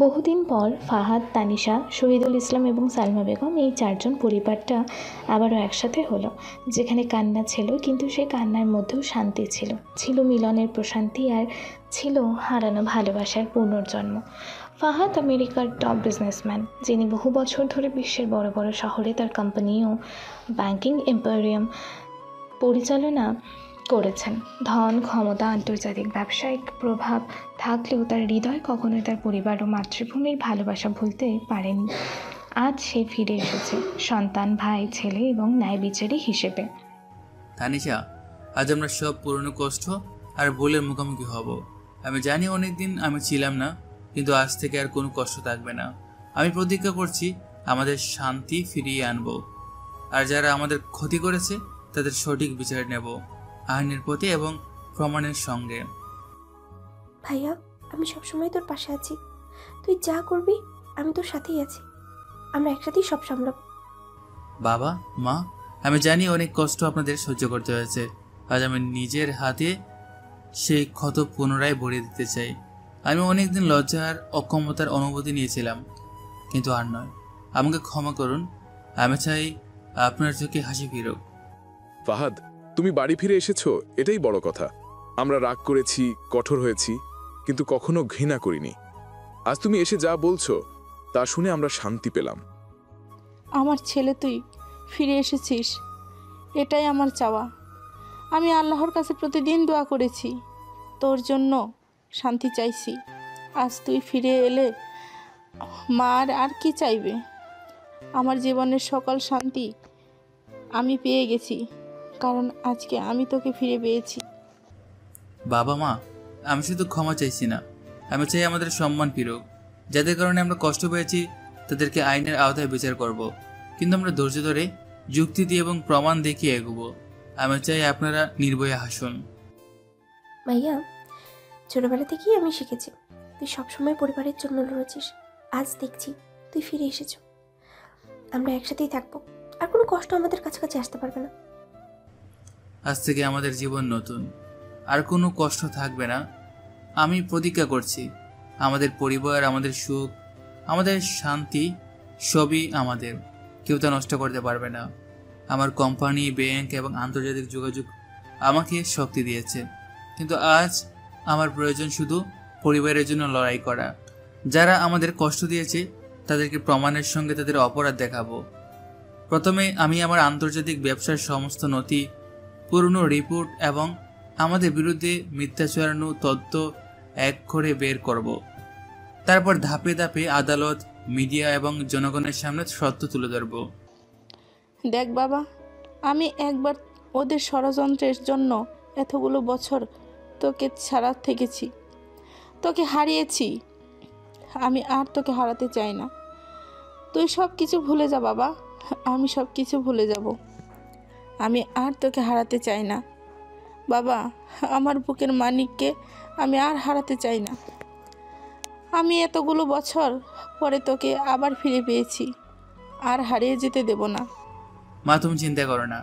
বহুদিন পর ফাহাদ, তানিশা, শহীদুল ইসলাম এবং সালমা বেগম, এই চারজন পরিবারটা আবারও একসাথে হলো। যেখানে কান্না ছিল, কিন্তু সেই কান্নার মধ্যেও শান্তি ছিল, ছিল মিলনের প্রশান্তি, আর ছিল হারানো ভালোবাসার পুনর্জন্ম। ফাহাদ আমেরিকার টপ বিজনেসম্যান, যিনি বহু বছর ধরে বিশ্বের বড় বড় শহরে তার কোম্পানি ও ব্যাংকিং এম্পোরিয়াম পরিচালনা করেছেন। ধন, ক্ষমতা, আন্তর্জাতিক ব্যবসায়িক প্রভাব থাকলেও তার হৃদয় কখনোই তার পরিবার ও মাতৃভূমির ভালোবাসা ভুলতে পারেনি। আজ সে ফিরে এসেছে সন্তান, ভাই, ছেলে এবং ন্যায় বিচারী হিসেবে। তানিশা, আজ আমরা সব পুরনো কষ্ট আর ভুলের মুখোমুখি হব। আমি জানি অনেকদিন আমি ছিলাম না, কিন্তু আজ থেকে আর কোনো কষ্ট থাকবে না। আমি প্রতিজ্ঞা করছি আমাদের শান্তি ফিরিয়ে আনব, আর যারা আমাদের ক্ষতি করেছে তাদের সঠিক বিচার নেব, আইনের পথে এবং প্রমাণের সঙ্গে। ভাইয়া, আমি সবসময় তোর পাশে আছি। তুই যা করবি আমি তোর সাথেই আছি। আমরা একসাথেই সব সামলাব। বাবা, মা, আমি জানি অনেক কষ্ট আপনাদের সহ্য করতে হয়েছে। আজ আমি নিজের হাতে সেই ক্ষত পুনরায় ভরিয়ে দিতে চাই। আমি অনেকদিন লজ্জা আর অক্ষমতার অনুভূতি নিয়েছিলাম, কিন্তু আর নয়। আমাকে ক্ষমা করুন। আমি চাই আপনার চোখে হাসি ফিরুক। ফাহাদ, তুমি বাড়ি ফিরে এসেছো, এটাই বড় কথা। আমরা রাগ করেছি, কঠোর হয়েছি, কিন্তু কখনো ঘৃণা করিনি। আজ তুমি এসে যা বলছো তা শুনে আমরা শান্তি পেলাম। আমার ছেলে, তুই ফিরে এসেছিস, এটাই আমার চাওয়া। আমি আল্লাহর কাছে প্রতিদিন দোয়া করেছি, তোর জন্য শান্তি চাইছি। আজ তুই ফিরে এলে মা আর কি চাইবে? আমার জীবনের সকল শান্তি আমি পেয়ে গেছি, কারণ আজকে আমি তোকে ফিরে পেয়েছি। বাবা, মা, আমি শুধু ক্ষমা চাইছি না, আমি চাই আমাদের সম্মান ফিরুক। যাদের কারণে আমরা কষ্ট পেয়েছি তাদেরকে আইনের আওতায় বিচার করব, কিন্তু আমরা ধৈর্য ধরে যুক্তি দিয়ে এবং প্রমাণ দেখিয়ে এগোবো। আমি চাই আপনারা নির্ভয়ে হাসুন। ভাইয়া, ছোটবেলা থেকেই আমি শিখেছি তুই সবসময় পরিবারের জন্য লড়েছিস। আজ দেখছি তুই ফিরে এসেছ। আমরা একসাথেই থাকবো, আর কোনো কষ্ট আমাদের কাছাকাছি আসতে পারবে না। আজ থেকে আমাদের জীবন নতুন, আর কোনো কষ্ট থাকবে না। আমি প্রতিজ্ঞা করছি আমাদের পরিবার, আমাদের সুখ, আমাদের শান্তি সবই আমাদের, কেউ তা নষ্ট করতে পারবে না। আমার কোম্পানি, ব্যাংক এবং আন্তর্জাতিক যোগাযোগ আমাকে শক্তি দিয়েছে, কিন্তু আজ আমার প্রয়োজন শুধু পরিবারের জন্য লড়াই করা। যারা আমাদের কষ্ট দিয়েছে তাদেরকে প্রমাণের সঙ্গে তাদের অপরাধ দেখাবো। প্রথমে আমি আমার আন্তর্জাতিক ব্যবসার সমস্ত নথি, পুরনো রিপোর্ট এবং আমাদের বিরুদ্ধে মিথ্যাচারানো তথ্য এক করে বের করব। তারপর ধাপে ধাপে আদালত, মিডিয়া এবং জনগণের সামনে সত্য তুলে ধরব। দেখ বাবা, আমি একবার ওদের ষড়যন্ত্রের জন্য এতগুলো বছর তোকে ছাড়া থেকেছি, তোকে হারিয়েছি। আমি আর তোকে হারাতে চাই না। তুই সব কিছু ভুলে যা বাবা, আমি সব কিছু ভুলে যাব। আমি আর তোকে হারাতে চাই না বাবা। আমার বুকের মানিককে আমি আর হারাতে চাই না। আমি এতগুলো বছর পরে তোকে আবার ফিরে পেয়েছি, আর হারিয়ে যেতে দেব না। মা, তুমি চিন্তা করো না,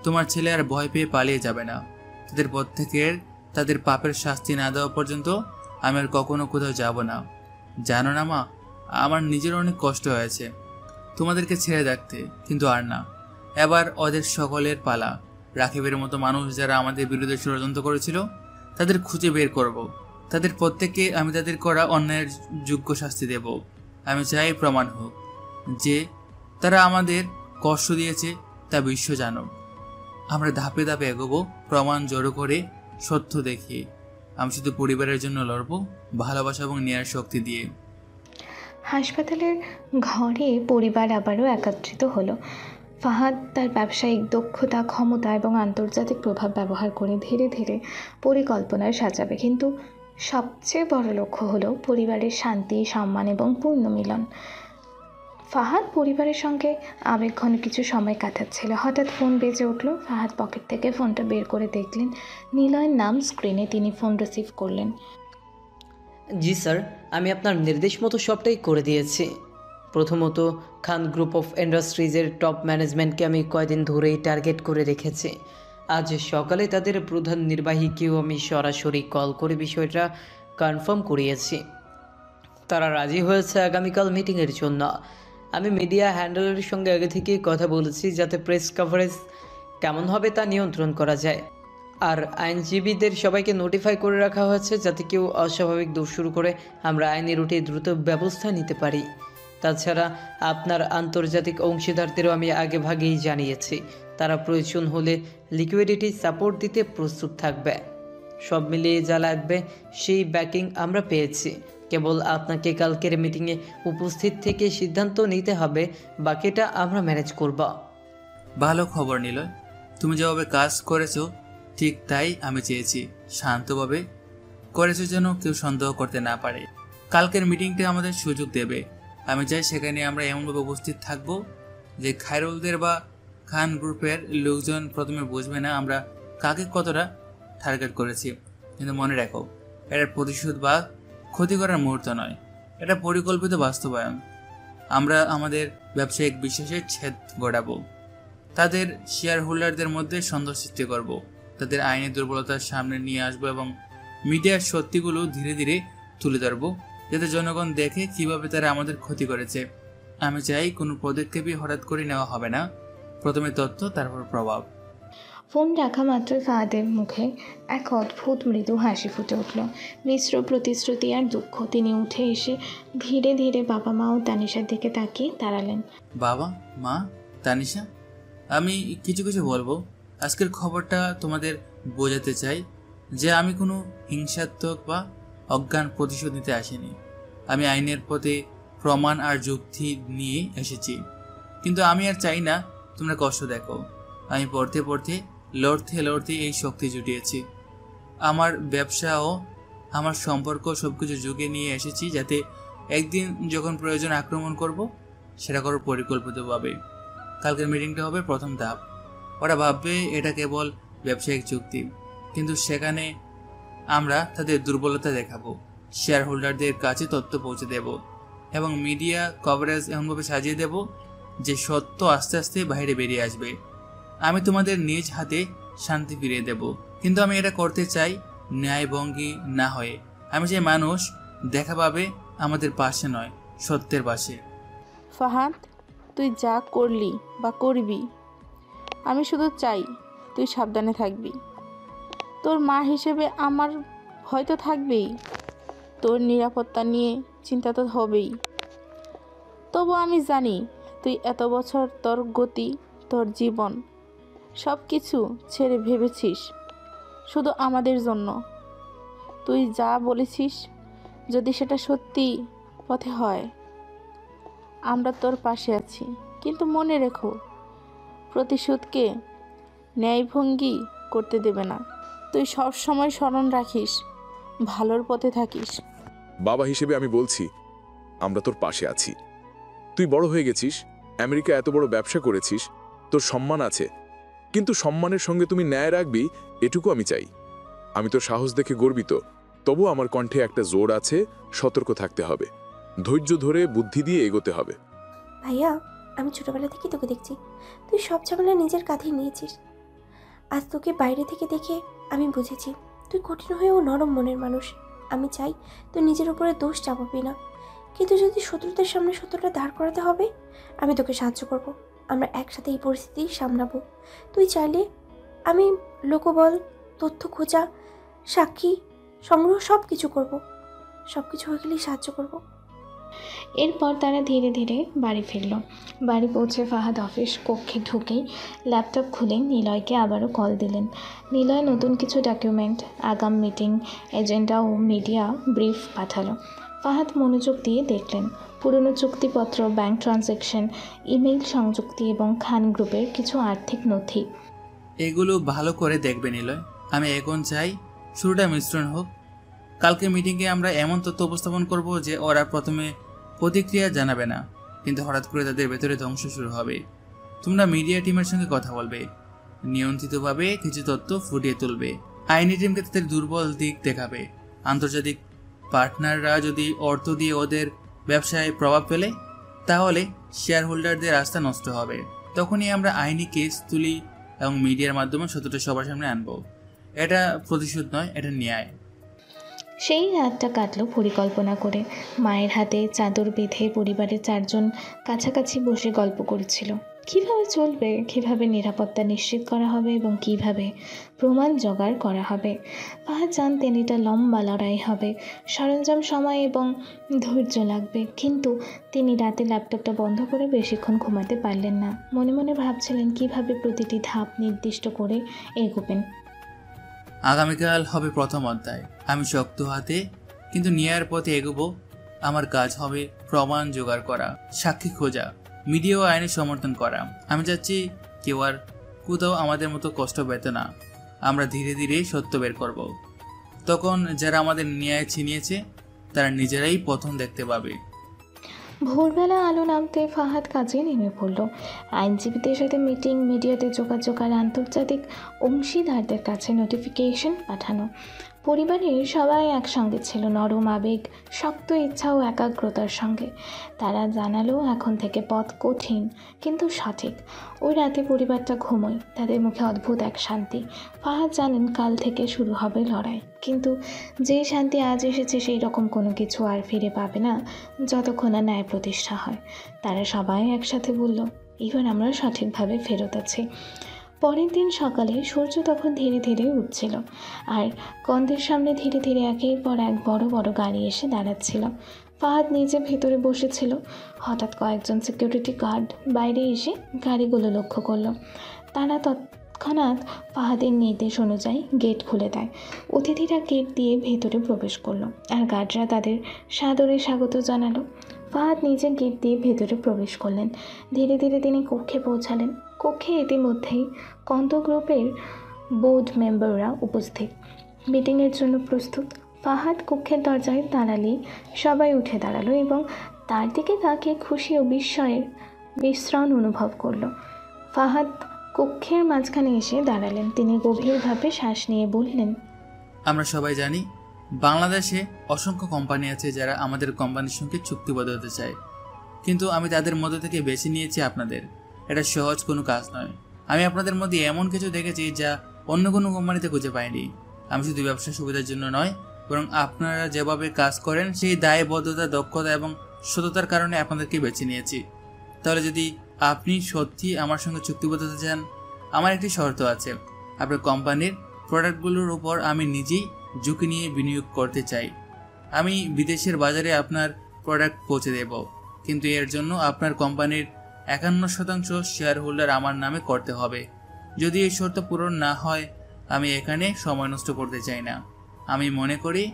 তোমার ছেলে আর ভয় পেয়ে পালিয়ে যাবে না। তাদের প্রত্যেকের তাদের পাপের শাস্তি না দেওয়া পর্যন্ত আমি আর কখনো কোথাও যাব না। জানো না মা, আমার নিজের অনেক কষ্ট হয়েছে তোমাদেরকে ছেড়ে থাকতে, কিন্তু আর না। এবার ওদের সকলের পালা। রাকিবের মতো মানুষ যারা আমাদের বিরুদ্ধে ষড়যন্ত্র করেছিল তাদের খুঁজে বের করব। তাদের প্রত্যেককে আমি তাদের করা অন্যায়ের যোগ্য শাস্তি দেব। আমি চাই প্রমাণ হোক যে তারা আমাদের কষ্ট দিয়েছে, তা বিশ্ব জানুক। আমরা ধাপে ধাপে এগোবো, প্রমাণ জড়ো করে, সত্য দেখিয়ে। আমি শুধু পরিবারের জন্য লড়ব, ভালোবাসা এবং ন্যায়ের শক্তি দিয়ে। হাসপাতালের ঘরে পরিবার আবারও একত্রিত হলো। ফাহাদ তার ব্যবসায়িক দক্ষতা, ক্ষমতা এবং আন্তর্জাতিক প্রভাব ব্যবহার করে ধীরে ধীরে পরিকল্পনায় সাজাবে, কিন্তু সবচেয়ে বড় লক্ষ্য হলো পরিবারের শান্তি, সম্মান এবং পূর্ণ মিলন। ফাহাদ পরিবারের সঙ্গে আবেগঘন কিছু সময় কাটাচ্ছিল। হঠাৎ ফোন বেজে উঠল। ফাহাদ পকেট থেকে ফোনটা বের করে দেখলেন নিলয়ের নাম স্ক্রিনে। তিনি ফোন রিসিভ করলেন। জি স্যার, আমি আপনার নির্দেশ মতো সবটাই করে দিয়েছি। প্রথমত, খান গ্রুপ অফ ইন্ডাস্ট্রিজের টপ ম্যানেজমেন্টকে আমি কয়দিন ধরেই টার্গেট করে রেখেছি। আজ সকালে তাদের প্রধান নির্বাহীকেও আমি সরাসরি কল করে বিষয়টা কনফার্ম করিয়েছি। তারা রাজি হয়েছে আগামীকাল মিটিংয়ের জন্য। আমি মিডিয়া হ্যান্ডেলের সঙ্গে আগে থেকেই কথা বলেছি যাতে প্রেস কভারেজ কেমন হবে তা নিয়ন্ত্রণ করা যায়। আর আইনজীবীদের সবাইকে নোটিফাই করে রাখা হয়েছে যাতে কেউ অস্বাভাবিক দোষ শুরু করে আমরা আইনি রুটে দ্রুত ব্যবস্থা নিতে পারি। তাছাড়া আপনার আন্তর্জাতিক অংশীদারদেরও আমি আগে ভাগেই জানিয়েছি, তারা প্রয়োজন হলে লিকুইডিটি সাপোর্ট দিতে প্রস্তুত থাকবে। সব মিলিয়ে যা লাগবে সেই ব্যাকিং আমরা পেয়েছি। কেবল আপনাকে কালকের মিটিংয়ে উপস্থিত থেকে সিদ্ধান্ত নিতে হবে, বাকিটা আমরা ম্যানেজ করব। ভালো খবর নিলয়, তুমি যেভাবে কাজ করেছো ঠিক তাই আমি চেয়েছি। শান্তভাবে করেছো যেন কেউ সন্দেহ করতে না পারে। কালকের মিটিংটা আমাদের সুযোগ দেবে। আমি চাই সেখানে আমরা এমনভাবে উপস্থিত থাকবো যে খায়রুলদের বা খান গ্রুপের লোকজন প্রথমে বুঝবে না আমরা কাকে কতটা টার্গেট করেছি। কিন্তু মনে রাখো, এটা প্রতিশোধ বা ক্ষতি করার মুহূর্ত নয়, এটা পরিকল্পিত বাস্তবায়ন। আমরা আমাদের ব্যবসায়িক বিশ্বাসের ছেদ ঘটাবো, তাদের শেয়ার হোল্ডারদের মধ্যে সন্দেহ সৃষ্টি করব, তাদের আইনি দুর্বলতার সামনে নিয়ে আসবো এবং মিডিয়ার সত্যিগুলো ধীরে ধীরে তুলে ধরবো যাতে জনগণ দেখে কিভাবে তারা আমাদের ক্ষতি করেছে। আমি চাই কোনো পদক্ষেপই হঠাৎ করে নেওয়া হবে না, প্রথমে তথ্য তারপর প্রভাব। ফোন রাখা মাত্রই ফাহাদের মুখে এক অদ্ভুত মৃদু হাসি ফুটে উঠল, মিশ্র প্রতিশ্রুতি আর দুঃখ। তিনি উঠে এসে ধীরে ধীরে বাবা মা ও তানিশার দিকে তাকিয়ে দাঁড়ালেন। বাবা, মা, তানিশা, আমি কিছু কিছু বলবো। আজকের খবরটা তোমাদের বোঝাতে চাই যে আমি কোনো হিংসাত্মক বা অজ্ঞান প্রতিশোধ নিতে আসিনি। আমি আইনের পথে প্রমাণ আর যুক্তি নিয়ে এসেছি। কিন্তু আমি আর চাই না তোমরা কষ্ট দেখো। আমি পড়তে পড়তে লড়তে লড়তে এই শক্তি জুটিয়েছি। আমার ব্যবসা ও আমার সম্পর্ক সবকিছু যুগে নিয়ে এসেছি যাতে একদিন যখন প্রয়োজন আক্রমণ করব সেটা করো পরিকল্পিতভাবে। কালকের মিটিংটা হবে প্রথম ধাপ। ওরা ভাববে এটা কেবল ব্যবসায়িক চুক্তি, কিন্তু সেখানে আমরা তাদের দুর্বলতা দেখাবো, শেয়ার হোল্ডারদের কাছে তথ্য পৌঁছে দেব এবং মিডিয়া কভারেজ এমনভাবে সাজিয়ে দেব যে সত্য আস্তে আস্তে বাইরে বেরিয়ে আসবে। আমি তোমাদের নিজ হাতে শান্তি ফিরিয়ে দেব, কিন্তু আমি এটা করতে চাই ন্যায়ভঙ্গী না হয়ে। আমি চাই মানুষ দেখা পাবে আমাদের পাশে নয়, সত্যের পাশে। ফাহাদ, তুই যা করলি বা করবি, আমি শুধু চাই তুই সাবধানে থাকবি। তোর মা হিসেবে আমার ভয় তো থাকবেই, তোর নিরাপত্তা নিয়ে চিন্তা তো হবেই। তবু আমি জানি তুই এত বছর তোর গতি, তোর জীবন সব কিছু ছেড়ে ভেবেছিস শুধু আমাদের জন্য। তুই যা বলেছিস যদি সেটা সত্যি পথে হয়, আমরা তোর পাশে আছি। কিন্তু মনে রেখো, প্রতিশোধকে ন্যায়ভঙ্গী করতে দেবে না। তুই সব সময় স্মরণ রাখিস, ভালোর পথে থাকিস। বাবা হিসেবে আমি বলছি, আমরা তোর পাশে আছি। তুই বড় হয়ে গেছিস, আমেরিকা এত বড় ব্যবসা করেছিস, তোর সম্মান আছে, কিন্তু সম্মানের সঙ্গে তুমি ন্যায় রাখবি এটুকু আমি চাই। আমি তোর সাহস দেখে গর্বিত, তবু আমার কণ্ঠে একটা জোর আছে, সতর্ক থাকতে হবে, ধৈর্য ধরে বুদ্ধি দিয়ে এগোতে হবে। ভাইয়া, আমি ছোটবেলা থেকে তোকে দেখছি, তুই সব ঝামেলা নিজের কাঁধে নিয়েছিস। আজ তোকে বাইরে থেকে দেখে আমি বুঝেছি তুই কঠিন হয়েও নরম মনের মানুষ। আমি চাই তুই নিজের উপরে দোষ চাপাবি না, কিন্তু যদি শত্রুদের সামনে সত্যটা দাঁড় করাতে হবে আমি তোকে সাহায্য করব। আমরা একসাথে এই পরিস্থিতি সামলাবো। তুই চাইলে আমি লোকবল, তথ্য খোঁজা, সাক্ষী সংগ্রহ সব কিছু করবো। সব কিছু হয়ে গেলেই সাহায্য করবো। এরপর তারা ধীরে ধীরে বাড়ি ফিরল। বাড়ি পৌঁছে ফাহাদ অফিস কক্ষে ঢুকেই ল্যাপটপ খুলে নিলয়কে আবারও কল দিলেন। নিলয় নতুন কিছু ডকুমেন্ট, আগাম মিটিং এজেন্ডা ও মিডিয়া ব্রিফ পাঠালো। ফাহাদ মনোযোগ দিয়ে দেখলেন পুরনো চুক্তিপত্র, ব্যাংক ট্রানজ্যাকশন, ইমেইল সংযুক্তি এবং খান গ্রুপের কিছু আর্থিক নথি। এগুলো ভালো করে দেখবে নিলয়। আমি এখন চাই শুরুটা মিশ্রণ হোক। কালকে মিটিংয়ে আমরা এমন তথ্য উপস্থাপন করব যে ওরা প্রথমে প্রতিক্রিয়া জানাবে না, কিন্তু হঠাৎ করে তাদের ভেতরে ধ্বংস শুরু হবে। তোমরা মিডিয়া টিমের সঙ্গে কথা বলবে, নিয়ন্ত্রিতভাবে কিছু তথ্য ফুটিয়ে তুলবে, আইনি টিমকে তাদের দুর্বল দিক দেখাবে। আন্তর্জাতিক পার্টনাররা যদি অর্থ দিয়ে ওদের ব্যবসায় প্রভাব ফেলে তাহলে শেয়ার হোল্ডারদের রাস্তা নষ্ট হবে। তখনই আমরা আইনি কেস তুলি এবং মিডিয়ার মাধ্যমে সত্যটা সবার সামনে আনবো। এটা প্রতিশোধ নয়, এটা ন্যায়। সেই রাতটা কাটলো পরিকল্পনা করে। মায়ের হাতে চাদর বেঁধে পরিবারের 4 জন কাছাকাছি বসে গল্প করেছিল। কিভাবে চলবে, কিভাবে নিরাপত্তা নিশ্চিত করা হবে এবং কিভাবে প্রমাণ জোগাড় করা হবে। ফাহাদ জানতেন এটা লম্বা লড়াই হবে, সরঞ্জাম, সময় এবং ধৈর্য লাগবে। কিন্তু তিনি রাতে ল্যাপটপটা বন্ধ করে বেশিক্ষণ ঘুমাতে পারলেন না। মনে মনে ভাবছিলেন কিভাবে প্রতিটি ধাপ নির্দিষ্ট করে এগোবেন। আগামীকাল হবে প্রথম অধ্যায়। আমি শক্ত হাতে কিন্তু ন্যায়ের পথে এগোবো। আমার কাজ হবে প্রমাণ জোগাড় করা, সাক্ষী খোঁজা, মিডিয়া ও আইনের সমর্থন করা। আমি চাচ্ছি কেউ আর কোথাও আমাদের মতো কষ্ট পেতে না। আমরা ধীরে ধীরে সত্য বের করব। তখন যারা আমাদের ন্যায় ছিনিয়েছে তারা নিজেরাই প্রথম দেখতে পাবে। ভোরবেলা আলো নামতে ফাহাদ কাজে নেমে পড়ল। আইনজীবীদের সাথে মিটিং, মিডিয়াতে যোগাযোগ আর আন্তর্জাতিক অংশীদারদের কাছে নোটিফিকেশন পাঠানো। পরিবারের সবাই একসঙ্গে ছিল, নরম আবেগ, শক্ত ইচ্ছা ও একাগ্রতার সঙ্গে। তারা জানালো এখন থেকে পথ কঠিন কিন্তু সঠিক। ওই রাতে পরিবারটা ঘুমোয়, তাদের মুখে অদ্ভুত এক শান্তি। ফাহাদ জানেন কাল থেকে শুরু হবে লড়াই, কিন্তু যে শান্তি আজ এসেছে সেই রকম কোনো কিছু আর ফিরে পাবে না যতক্ষণ না ন্যায় প্রতিষ্ঠা হয়। তারা সবাই একসাথে বলল, এবার আমরা সঠিকভাবে ফেরত আছি। পরের দিন সকালে সূর্য তখন ধীরে ধীরে উঠছিল, আর কন্ধের সামনে ধীরে ধীরে একের পর এক বড় বড় গাড়ি এসে দাঁড়াচ্ছিল। ফাহাদ নিজে ভেতরে বসেছিল। হঠাৎ কয়েকজন সিকিউরিটি গার্ড বাইরে এসে গাড়িগুলো লক্ষ্য করলো। তারা তৎক্ষণাৎ ফাহাদের নির্দেশ অনুযায়ী গেট খুলে দেয়। অতিথিরা গেট দিয়ে ভেতরে প্রবেশ করলো, আর গার্ডরা তাদের সাদরে স্বাগত জানালো। ফাহাদ নিজে গেট দিয়ে ভেতরে প্রবেশ করলেন। ধীরে ধীরে তিনি কক্ষে পৌঁছালেন। কক্ষে ইতিমধ্যেই কন্দ গ্রুপের বোর্ড মেম্বাররা উপস্থিত, মিটিংয়ের জন্য প্রস্তুত। ফাহাদ কক্ষের দরজায় দাঁড়ালেই সবাই উঠে দাঁড়ালো এবং তার দিকে তাকিয়ে খুশি ও বিস্ময়ের মিশ্রণ অনুভব করলো। ফাহাদ কক্ষের মাঝখানে এসে দাঁড়ালেন। তিনি গভীরভাবে শ্বাস নিয়ে বললেন, আমরা সবাই জানি বাংলাদেশে অসংখ্য কোম্পানি আছে যারা আমাদের কোম্পানির সঙ্গে চুক্তিবদ্ধ হতে চায়, কিন্তু আমি তাদের মধ্যে থেকে বেছে নিয়েছি আপনাদের। এটা সহজ কোনো কাজ নয়। আমি আপনাদের মধ্যে এমন কিছু দেখেছি যা অন্য কোনো কোম্পানিতে খুঁজে পাইনি। আমি শুধু ব্যবসা সুবিধার জন্য নয়, বরং আপনারা যেভাবে কাজ করেন সেই দায়বদ্ধতা, দক্ষতা এবং সততার কারণে আপনাদেরকে বেছে নিয়েছি। তাহলে যদি আপনি সত্যি আমার সঙ্গে চুক্তিবদ্ধ হতে চান, আমার একটি শর্ত আছে। আপনার কোম্পানির প্রোডাক্টগুলোর উপর আমি নিজেই ঝুঁকি নিয়ে বিনিয়োগ করতে চাই। আমি বিদেশের বাজারে আপনার প্রোডাক্ট পৌঁছে দেব, কিন্তু এর জন্য আপনার কোম্পানির 51% শেয়ার হোল্ডার আমার নামে করতে হবে। যদি এই শর্ত পূরণ না হয়, আমি এখানে সময় নষ্ট করতে চাই না। আমি মনে করি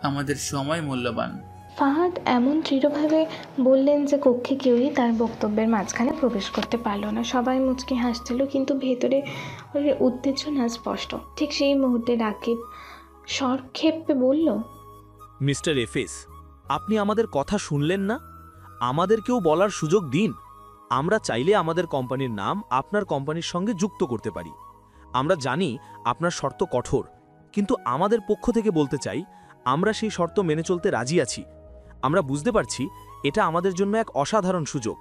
আমাদের সময় মূল্যবান। ফাহাদ এমন দৃঢ়ভাবে বললেন যে কক্ষে কেউই তার বক্তব্যের মাঝখানে প্রবেশ করতে পারল না। সবাই মুচকি হাসছিল, কিন্তু ভেতরে উত্তেজনা স্পষ্ট। ঠিক সেই মুহূর্তে রাকিব সংক্ষেপে বলল, মিস্টার এফএস, আপনি আমাদের কথা শুনলেন না? আমাদেরকেও বলার সুযোগ দিন। আমরা চাইলে আমাদের কোম্পানির নাম আপনার কোম্পানির সঙ্গে যুক্ত করতে পারি। আমরা জানি আপনার শর্ত কঠোর, কিন্তু আমাদের পক্ষ থেকে বলতে চাই আমরা সেই শর্ত মেনে চলতে রাজি আছি। আমরা বুঝতে পারছি এটা আমাদের জন্য এক অসাধারণ সুযোগ।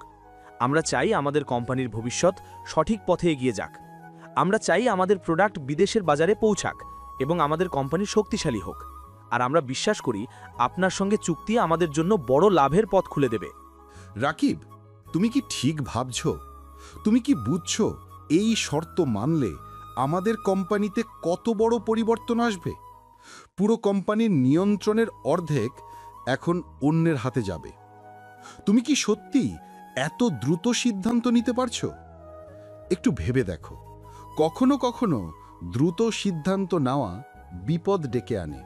আমরা চাই আমাদের কোম্পানির ভবিষ্যৎ সঠিক পথে এগিয়ে যাক। আমরা চাই আমাদের প্রোডাক্ট বিদেশের বাজারে পৌঁছাক এবং আমাদের কোম্পানি শক্তিশালী হোক। আর আমরা বিশ্বাস করি আপনার সঙ্গে চুক্তি আমাদের জন্য বড় লাভের পথ খুলে দেবে। রাকিব, তুমি কি ঠিক ভাবছ? তুমি কি বুঝছো এই শর্ত মানলে আমাদের কোম্পানিতে কত বড় পরিবর্তন আসবে? পুরো কোম্পানির নিয়ন্ত্রণের অর্ধেক এখন অন্যের হাতে যাবে। তুমি কি সত্যি এত দ্রুত সিদ্ধান্ত নিতে পারছো? একটু ভেবে দেখো, কখনো কখনো দ্রুত সিদ্ধান্ত নেওয়া বিপদ ডেকে আনে।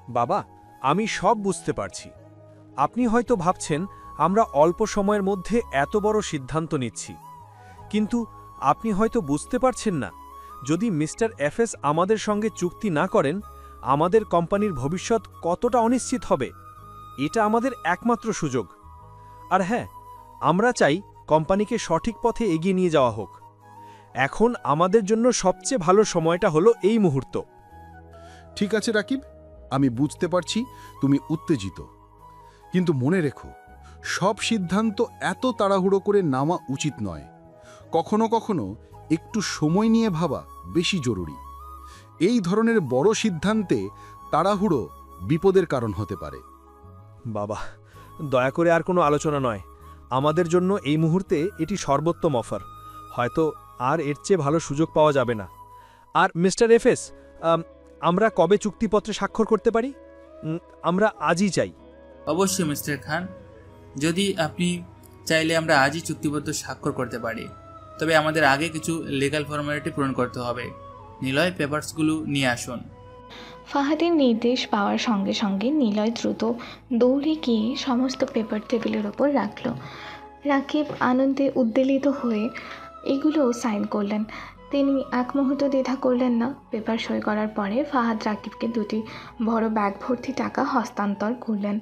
বাবা, আমি সব বুঝতে পারছি। আপনি হয়তো ভাবছেন আমরা অল্প সময়ের মধ্যে এত বড় সিদ্ধান্ত নিচ্ছি, কিন্তু আপনি হয়তো বুঝতে পারছেন না যদি মিস্টার এফএস আমাদের সঙ্গে চুক্তি না করেন, আমাদের কোম্পানির ভবিষ্যৎ কতটা অনিশ্চিত হবে। এটা আমাদের একমাত্র সুযোগ। আর হ্যাঁ, আমরা চাই কোম্পানিকে সঠিক পথে এগিয়ে নিয়ে যাওয়া হোক। এখন আমাদের জন্য সবচেয়ে ভালো সময়টা হলো এই মুহূর্ত। ঠিক আছে রাকিব, আমি বুঝতে পারছি তুমি উত্তেজিত, কিন্তু মনে রেখো, সব সিদ্ধান্ত এত তাড়াহুড়ো করে নেওয়া উচিত নয়। কখনো কখনো একটু সময় নিয়ে ভাবা বেশি জরুরি। এই ধরনের বড় সিদ্ধান্তে তাড়াহুড়ো বিপদের কারণ হতে পারে। বাবা, দয়া করে আর কোনো আলোচনা নয়। আমাদের জন্য এই মুহূর্তে এটি সর্বোত্তম অফার। হয়তো আর এর চেয়ে ভালো সুযোগ পাওয়া যাবে না। আর মিস্টার এফএস, আমরা কবে চুক্তিপত্রে স্বাক্ষর করতে পারি? আমরা আজই চাই। অবশ্যই মিস্টার খান, যদি আপনি চাইলে আমরা আজই চুক্তিবদ্ধ স্বাক্ষর করতে পারি, তবে আমাদের আগে কিছু লিগ্যাল ফর্মালিটি পূরণ করতে হবে। নিলয়, পেপারসগুলো নিয়ে আসুন। ফাহাদের নির্দেশ পাওয়ার সঙ্গে সঙ্গে নিলয় দ্রুত দৌড়ে গিয়ে সমস্ত পেপার টেবিলের ওপর রাখল। রাকিব আনন্দে উদ্বেলিত হয়ে এগুলো সাইন করলেন। তিনি এক মুহূর্ত দ্বিধা করলেন না। পেপার সই করার পরে ফাহাদ রাকিবকে দুটি বড় ব্যাগ ভর্তি টাকা হস্তান্তর করলেন।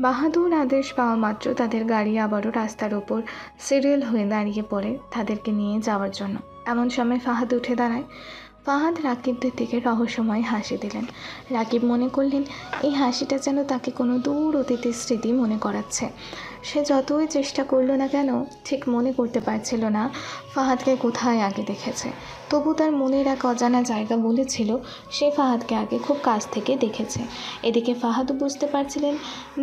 বাহাদুর আদেশ পাওয়া মাত্র তাদের গাড়ি আবারও রাস্তার ওপর সিরিয়াল হয়ে দাঁড়িয়ে পড়ে তাদেরকে নিয়ে যাওয়ার জন্য। এমন সময় ফাহাদ উঠে দাঁড়ায়। ফাহাদ রাকিবদের দিকে রহস্যময় হাসি দিলেন। রাকিব মনে করলেন এই হাসিটা যেন তাকে কোনো দূর অতীতের স্মৃতি মনে করাচ্ছে। সে যতই চেষ্টা করলো না কেন ঠিক মনে করতে পারছিল না ফাহাদকে কোথায় আগে দেখেছে। তবু তার মনের এক অজানা জায়গা বলেছিল সে ফাহাদকে আগে খুব কাছ থেকে দেখেছে। এদিকে ফাহাদও বুঝতে পারছিলেন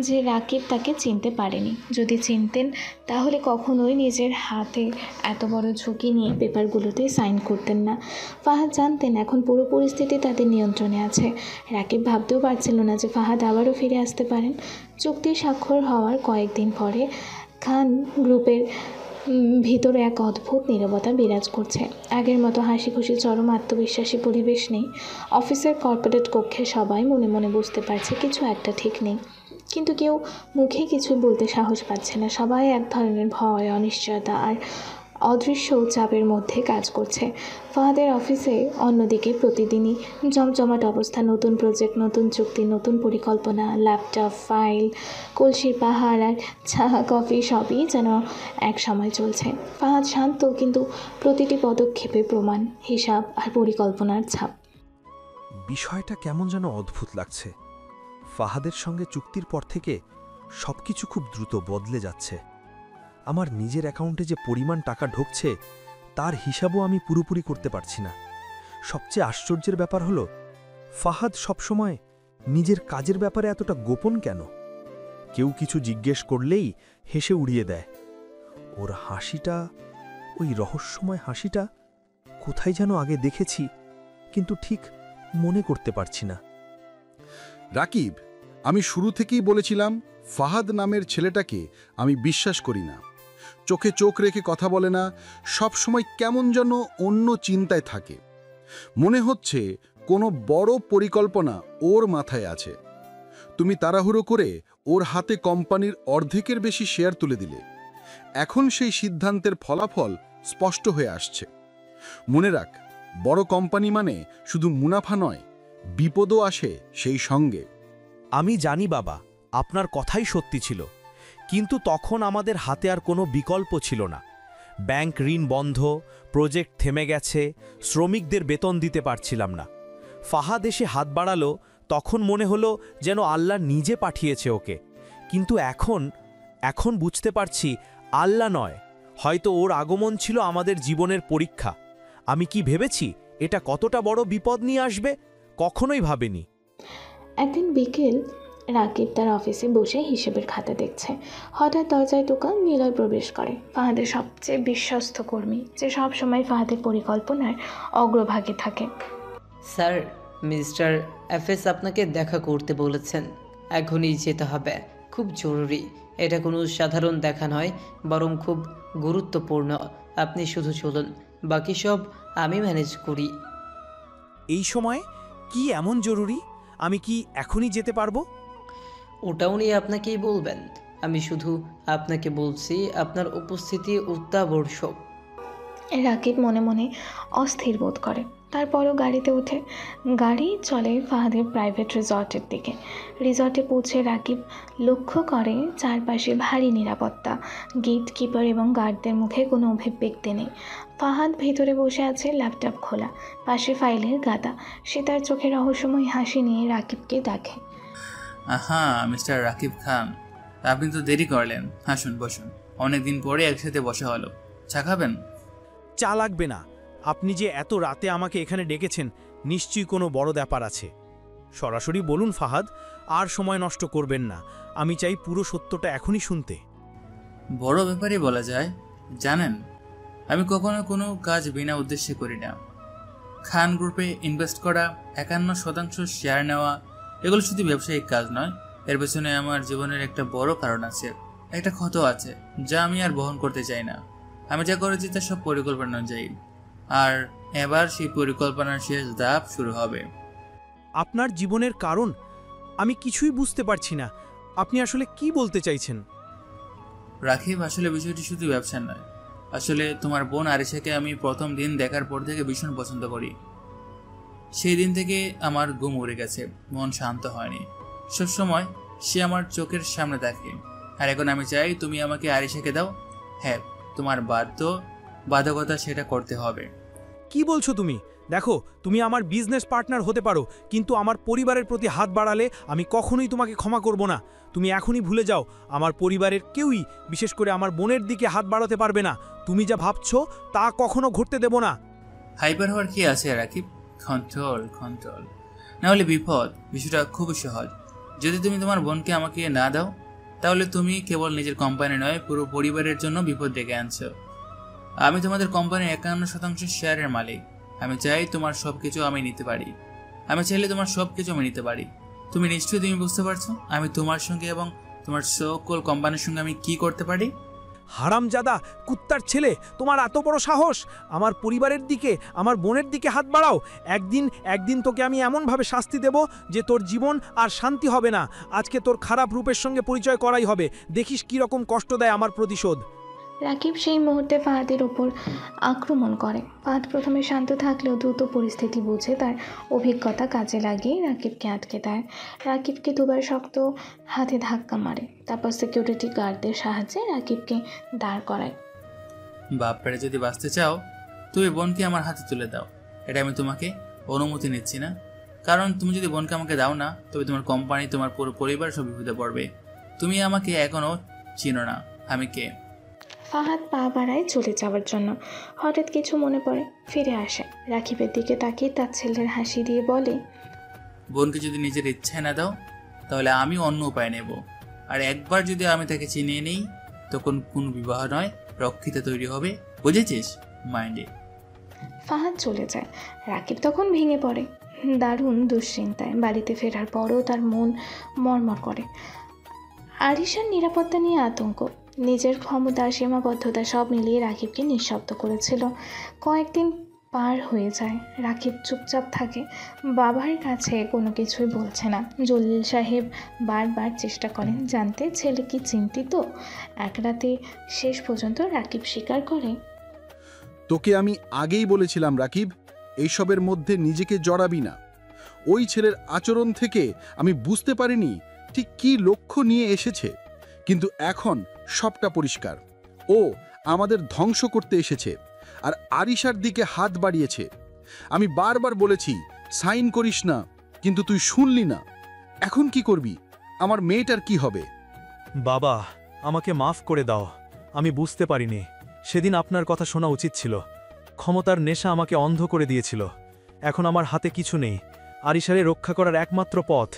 যে রাকিব তাকে চিনতে পারেনি। যদি চিনতেন তাহলে কখনোই নিজের হাতে এত বড় ঝুঁকি নিয়ে পেপারগুলোতে সাইন করতেন না। ফাহাদ জানতেন এখন পুরো পরিস্থিতি তাদের নিয়ন্ত্রণে আছে। রাকিব ভাবতেও পারছিল না যে ফাহাদ আবারও ফিরে আসতে পারেন। চুক্তি স্বাক্ষর হওয়ার কয়েকদিন পরে খান গ্রুপের ভিতরে এক অদ্ভুত নীরবতা বিরাজ করছে। আগের মতো হাসি খুশি চরম আত্মবিশ্বাসী পরিবেশ নেই। অফিসের কর্পোরেট কক্ষে সবাই মনে মনে বুঝতে পারছে কিছু একটা ঠিক নেই, কিন্তু কেউ মুখে কিছু বলতে সাহস পাচ্ছে না। সবাই এক ধরনের ভয়, অনিশ্চয়তা আর অদৃশ্য চাপের মধ্যে কাজ করছে। ফাহাদের অফিসে অন্যদিকে প্রতিদিনই জমজমাট অবস্থা। নতুন প্রজেক্ট, নতুন চুক্তি, নতুন পরিকল্পনা, ল্যাপটপ, ফাইল, কলসির পাহাড় আর চা কফি সবই যেন এক সময় চলছে। ফাহাদ শান্ত, কিন্তু প্রতিটি পদক্ষেপে প্রমাণ, হিসাব আর পরিকল্পনার ছাপ। বিষয়টা কেমন যেন অদ্ভুত লাগছে। ফাহাদের সঙ্গে চুক্তির পর থেকে সবকিছু খুব দ্রুত বদলে যাচ্ছে। আমার নিজের অ্যাকাউন্টে যে পরিমাণ টাকা ঢুকছে তার হিসাবও আমি পুরোপুরি করতে পারছি না। সবচেয়ে আশ্চর্যের ব্যাপার হলো ফাহাদ সবসময় নিজের কাজের ব্যাপারে এতটা গোপন কেন? কেউ কিছু জিজ্ঞেস করলেই হেসে উড়িয়ে দেয়। ওর হাসিটা, ওই রহস্যময় হাসিটা কোথায় যেন আগে দেখেছি, কিন্তু ঠিক মনে করতে পারছি না। রাকিব, আমি শুরু থেকেই বলেছিলাম ফাহাদ নামের ছেলেটাকে আমি বিশ্বাস করি না। চোখে চোখ রেখে কথা বলে না, সব সময় কেমন যেন অন্য চিন্তায় থাকে। মনে হচ্ছে কোনো বড় পরিকল্পনা ওর মাথায় আছে। তুমি তাড়াহুড়ো করে ওর হাতে কোম্পানির অর্ধেকের বেশি শেয়ার তুলে দিলে। এখন সেই সিদ্ধান্তের ফলাফল স্পষ্ট হয়ে আসছে। মনে রাখ, বড় কোম্পানি মানে শুধু মুনাফা নয়, বিপদও আসে সেই সঙ্গে। আমি জানি বাবা, আপনার কথাই সত্যি ছিল, কিন্তু তখন আমাদের হাতে আর কোনো বিকল্প ছিল না। ব্যাংক ঋণ বন্ধ, প্রজেক্ট থেমে গেছে, শ্রমিকদের বেতন দিতে পারছিলাম না। ফাহাদ এসে হাত বাড়ালো, তখন মনে হলো যেন আল্লাহ নিজে পাঠিয়েছে ওকে। কিন্তু এখন বুঝতে পারছি আল্লাহ নয়, হয়তো ওর আগমন ছিল আমাদের জীবনের পরীক্ষা। আমি কি ভেবেছি এটা কতটা বড় বিপদ নিয়ে আসবে? কখনোই ভাবিনি। একদিন বিকেল, রাকিব তার অফিসে বসে হিসেবের খাতা দেখছে। হঠাৎ দরজায় টোকা নিলয় প্রবেশ করে। ফাহাদের সবচেয়ে বিশ্বস্ত কর্মী, যে সব সময় ফাহাদের পরিকল্পনার অগ্রভাগে থাকে। স্যার, মিস্টার এফএস আপনাকে দেখা করতে বলেছেন। এখনই যেতে হবে, খুব জরুরি। এটা কোনো সাধারণ দেখা নয়, বরং খুব গুরুত্বপূর্ণ। আপনি শুধু চলুন, বাকি সব আমি ম্যানেজ করি। এই সময় কি এমন জরুরি? আমি কি এখনই যেতে পারবো? ওটাও নিয়ে আপনাকেই বলবেন। আমি শুধু আপনাকে বলছি, আপনার উপস্থিতি অত্যাবশ্যক। রাকিব মনে মনে অস্থির বোধ করে। তারপরও গাড়িতে উঠে গাড়ি চলে ফাহাদের প্রাইভেট রিসর্টের দিকে। রিসর্টে পৌঁছে রাকিব লক্ষ্য করে চারপাশে ভারী নিরাপত্তা, গেট কিপার এবং গার্ডদের মুখে কোনো অভিব্যক্তি নেই। ফাহাদ ভেতরে বসে আছে, ল্যাপটপ খোলা, পাশে ফাইলের গাদা। সে তার চোখে রহস্যময় হাসি নিয়ে রাকিবকে দেখে। আহা, মিস্টার রাকিব খান, আপনি তো দেরি করলেন, আসুন বসুন। অনেকদিন পরে একসাথে বসা হলো, চা খাবেন? চা লাগবে না। আপনি যে এত রাতে আমাকে এখানে ডেকেছেন, নিশ্চয়ই কোনো বড় ব্যাপার আছে। সরাসরি বলুন ফাহাদ, আর সময় নষ্ট করবেন না। আমি চাই পুরো সত্যটা এখনই শুনতে। বড় ব্যাপারই বলা যায়। জানেন, আমি কখনো কোনো কাজ বিনা উদ্দেশ্যে করি না। খান গ্রুপে ইনভেস্ট করা, 51% শেয়ার নেওয়া, এগুলো শুধু ব্যবসায়িক কাজ নয়। এর পেছনে আমার জীবনের একটা বড় কারণ আছে, একটা ক্ষত আছে যা আমি আর বহন করতে চাই না। আমি যা করেছি তা সব পরিকল্পনা অনুযায়ী, আর এবার সেই পরিকল্পনার শেষ ধাপ শুরু হবে। আপনার জীবনের কারণ আমি কিছুই বুঝতে পারছি না। আপনি আসলে কি বলতে চাইছেন? রাকিব, আসলে বিষয়টি শুধু ব্যবসা নয়। আসলে তোমার বোন আরিশাকে আমি প্রথম দিন দেখার পর থেকে ভীষণ পছন্দ করি। সেই দিন থেকে আমার ঘুম উড়ে গেছে, মন শান্ত হয়নি। সবসময় সে আমার চোখের সামনে থাকে। আর এখন আমি চাই তুমি আমাকে আরিশাকে দাও। হ্যাঁ, তোমার বাধ্যকতা সেটা করতে হবে। কি বলছো তুমি? দেখো, তুমি আমার বিজনেস পার্টনার হতে পারো, কিন্তু আমার পরিবারের প্রতি হাত বাড়ালে আমি কখনোই তোমাকে ক্ষমা করব না। তুমি এখনই ভুলে যাও, আমার পরিবারের কেউই, বিশেষ করে আমার বোনের দিকে হাত বাড়াতে পারবে না। তুমি যা ভাবছো তা কখনো ঘটতে দেব না। হাইপার হওয়ার কি আছে রাকিব? কন্ট্রোল, না হলে বিপদ। বিষয়টা খুবই সহজ। যদি তুমি তোমার বোনকে আমাকে না দাও, তাহলে তুমি কেবল নিজের কোম্পানি নয়, পুরো পরিবারের জন্য বিপদ ডেকে আনছো। আমি তোমাদের কোম্পানির 51% শেয়ারের মালিক। আমি চাই তোমার সবকিছু আমি নিতে পারি। আমি চাইলে তোমার সবকিছু আমি নিতে পারি। তুমি নিশ্চয়ই তুমি বুঝতে পারছো আমি তোমার সঙ্গে এবং তোমার সকল কোম্পানির সঙ্গে আমি কি করতে পারি। হারামজাদা কুত্তার ছেলে, তোমার এত বড় সাহস! আমার পরিবারের দিকে, আমার বোনের দিকে হাত বাড়াও। একদিন তোকে আমি এমনভাবে শাস্তি দেব যে তোর জীবন আর শান্তি হবে না। আজকে তোর খারাপ রূপের সঙ্গে পরিচয় করাই হবে। দেখিস কি রকম কষ্ট দেয় আমার প্রতিশোধ। রাকিব সেই মুহূর্তে ফাহাদের ওপর আক্রমণ করে। ফাহাদ প্রথমে শান্ত থাকলেও দ্রুত পরিস্থিতি বুঝে তার অভিজ্ঞতা কাজে লাগিয়ে রাকিবকে আটকে দেয়। রাকিবকে দুবার শক্ত হাতে ধাক্কা মারে, তারপর সিকিউরিটি গার্ডদের সাহায্যে রাকিবকে দাঁড় করায়। বাপরে, যদি বাঁচতে চাও তুমি বোনকে আমার হাতে তুলে দাও। এটা আমি তোমাকে অনুমতি নিচ্ছি না, কারণ তুমি যদি বোনকে আমাকে দাও না, তবে তোমার কোম্পানি, তোমার পুরো পরিবার সব বিপদে পড়বে। তুমি আমাকে এখনও চিনো না, আমি কে। ফাহাদ পা বাড়ায় চলে যাওয়ার জন্য। হঠাৎ কিছু মনে পড়ে, ফিরে আসে। রাকিবের দিকে তাকিয়ে তার ছেলের হাসি দিয়ে বলে, বোনকে যদি নিজের ইচ্ছায় না দাও, তাহলে আমি অন্য উপায় নেব। আর একবার যদি আমি তাকে চিনিয়ে নিই, তখন কোনো বিবাহ নয়, রক্ষিতা তৈরি হবে। বুঝেছিস? মাইন্ডে। ফাহাদ চলে যায়। রাকিব তখন ভেঙে পড়ে, দারুণ দুশ্চিন্তায়। বাড়িতে ফেরার পরও তার মন মরমর করে। আরিশার নিরাপত্তা নিয়ে আতঙ্ক, নিজের ক্ষমতা, সীমাবদ্ধতা সব মিলিয়ে রাকিবকে নিঃশব্দ করেছিল। কয়েকদিন পার হয়ে যায়, রাকিব চুপচাপ থাকে, বাবার কাছে কোনো কিছুই বলছে না। জলিল সাহেব বারবার চেষ্টা করেন জানতে ছেলে কি চিন্তিত। এক রাতে শেষ পর্যন্ত রাকিব স্বীকার করে, তোকে আমি আগেই বলেছিলাম রাকিব, এইসবের মধ্যে নিজেকে জড়াবি না। ওই ছেলের আচরণ থেকে আমি বুঝতে পারিনি ঠিক কী লক্ষ্য নিয়ে এসেছে, কিন্তু এখন সবটা পরিষ্কার। ও আমাদের ধ্বংস করতে এসেছে আর আরিশার দিকে হাত বাড়িয়েছে। আমি বারবার বলেছি সাইন করিস না, কিন্তু তুই শুনলি না। এখন কি করবি? আমার মেয়েটার কি হবে? বাবা, আমাকে মাফ করে দাও। আমি বুঝতে পারিনি। সেদিন আপনার কথা শোনা উচিত ছিল। ক্ষমতার নেশা আমাকে অন্ধ করে দিয়েছিল। এখন আমার হাতে কিছু নেই। আরিশারে রক্ষা করার একমাত্র পথ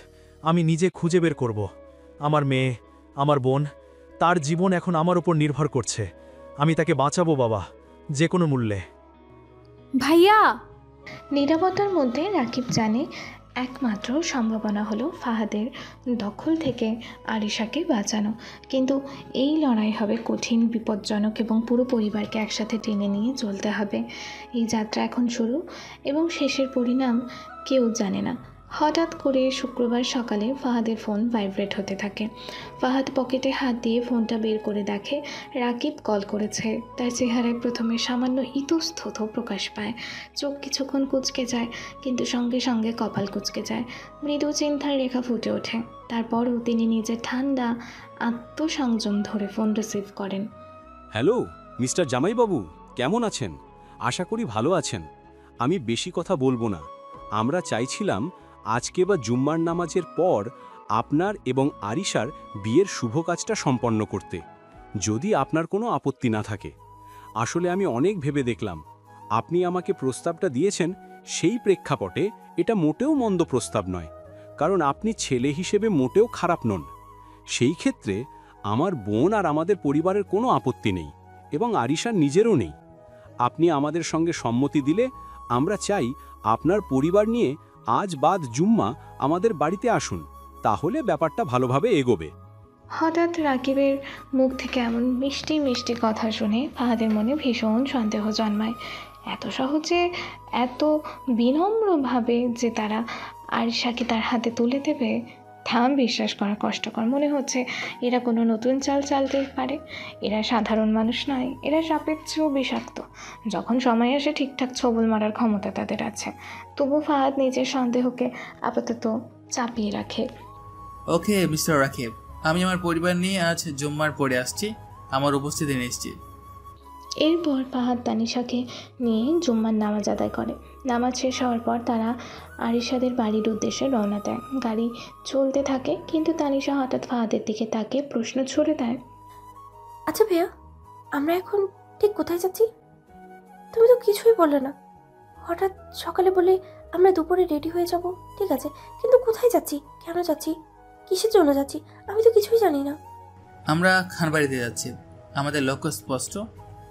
আমি নিজে খুঁজে বের করব। আমার মেয়ে, আমার বোন, তার জীবন এখন আমার উপর নির্ভর করছে। আমি তাকে বাঁচাবো বাবা, যে কোনো মূল্যে। ভাইয়া! নীরবতার মধ্যে রাকিব জানে একমাত্র সম্ভাবনা হলো ফাহাদের দখল থেকে আরিশাকে বাঁচানো। কিন্তু এই লড়াই হবে কঠিন, বিপজ্জনক এবং পুরো পরিবারকে একসাথে টেনে নিয়ে চলতে হবে। এই যাত্রা এখন শুরু এবং শেষের পরিণাম কেউ জানে না। হঠাৎ করে শুক্রবার সকালে ফাহাদের ফোন ভাইব্রেট হতে থাকে। ফাহাদ পকেটে হাত দিয়ে ফোনটা বের করে দেখে রাকিব কল করেছে। তার চেহারায় প্রথমে সামান্য ইতস্তত প্রকাশ পায়, চোখ কিছুক্ষণ কুঁচকে যায়, কিন্তু সঙ্গে সঙ্গে কপাল কুঁচকে যায়, মৃদু চিন্তার রেখা ফুটে ওঠে। তারপরও তিনি নিজের ঠান্ডা আত্মসংযম ধরে ফোন রিসিভ করেন। হ্যালো মিস্টার জামাইবাবু, কেমন আছেন? আশা করি ভালো আছেন। আমি বেশি কথা বলবো না। আমরা চাইছিলাম আজকে বা জুম্মার নামাজের পর আপনার এবং আরিশার বিয়ের শুভ কাজটা সম্পন্ন করতে, যদি আপনার কোনো আপত্তি না থাকে। আসলে আমি অনেক ভেবে দেখলাম, আপনি আমাকে প্রস্তাবটা দিয়েছেন সেই প্রেক্ষাপটে এটা মোটেও মন্দ প্রস্তাব নয়, কারণ আপনি ছেলে হিসেবে মোটেও খারাপ নন। সেই ক্ষেত্রে আমার বোন আর আমাদের পরিবারের কোনো আপত্তি নেই এবং আরিশার নিজেরও নেই। আপনি আমাদের সঙ্গে সম্মতি দিলে আমরা চাই আপনার পরিবার নিয়ে আজ বাদ জুম্মা আমাদের বাড়িতে আসুন, তাহলে ব্যাপারটা ভালোভাবে এগোবে। হঠাৎ রাকিবের মুখ থেকে এমন মিষ্টি মিষ্টি কথা শুনে ফাহাদের মনে ভীষণ সন্দেহ জন্মায়। এত সহজে, এত বিনম্রভাবে যে তারা আরিশাকে তার হাতে তুলে দেবে, তা বিশ্বাস করা কষ্টকর। মনে হচ্ছে এরা কোনো নতুন চাল চালতে পারে। এরা সাধারণ মানুষ নয়, এরা সাপের চেয়েও বিষাক্ত। যখন সময় আসে ঠিকঠাক ছবল মারার ক্ষমতা তাদের আছে। তবু ফাহাদ নিজের সন্দেহকে আপাতত চাপিয়ে রাখে। ওকে মিস্টার রাকিব, আমি আমার পরিবার নিয়ে আজ জুম্মার পরে আসছি, আমার উপস্থিতি নিশ্চিত। এরপর ফাহাদ তানিশাকে নিয়ে জুম্মার নামাজ আদায় করে। নামাজ শেষ হওয়ার পর তারা আরিশাদের বাড়ির উদ্দেশ্যে রওনা দেয়। গাড়ি চলতে থাকে, কিন্তু তানিশা হঠাৎ ফাহাদের দিকে তাকে প্রশ্ন ছুড়ে দেয়, আচ্ছা ভাইয়া, আমরা এখন ঠিক কোথায় যাচ্ছি? তুমি তো কিছুই বললে না। হঠাৎ সকালে বলে আমরা দুপুরে রেডি হয়ে যাব, ঠিক আছে, কিন্তু কোথায় যাচ্ছি, কেন যাচ্ছি, কিসের জন্য যাচ্ছি, আমি তো কিছুই জানি না। আমরা খানবাড়িতে যাচ্ছি। আমাদের লক্ষ্য স্পষ্ট,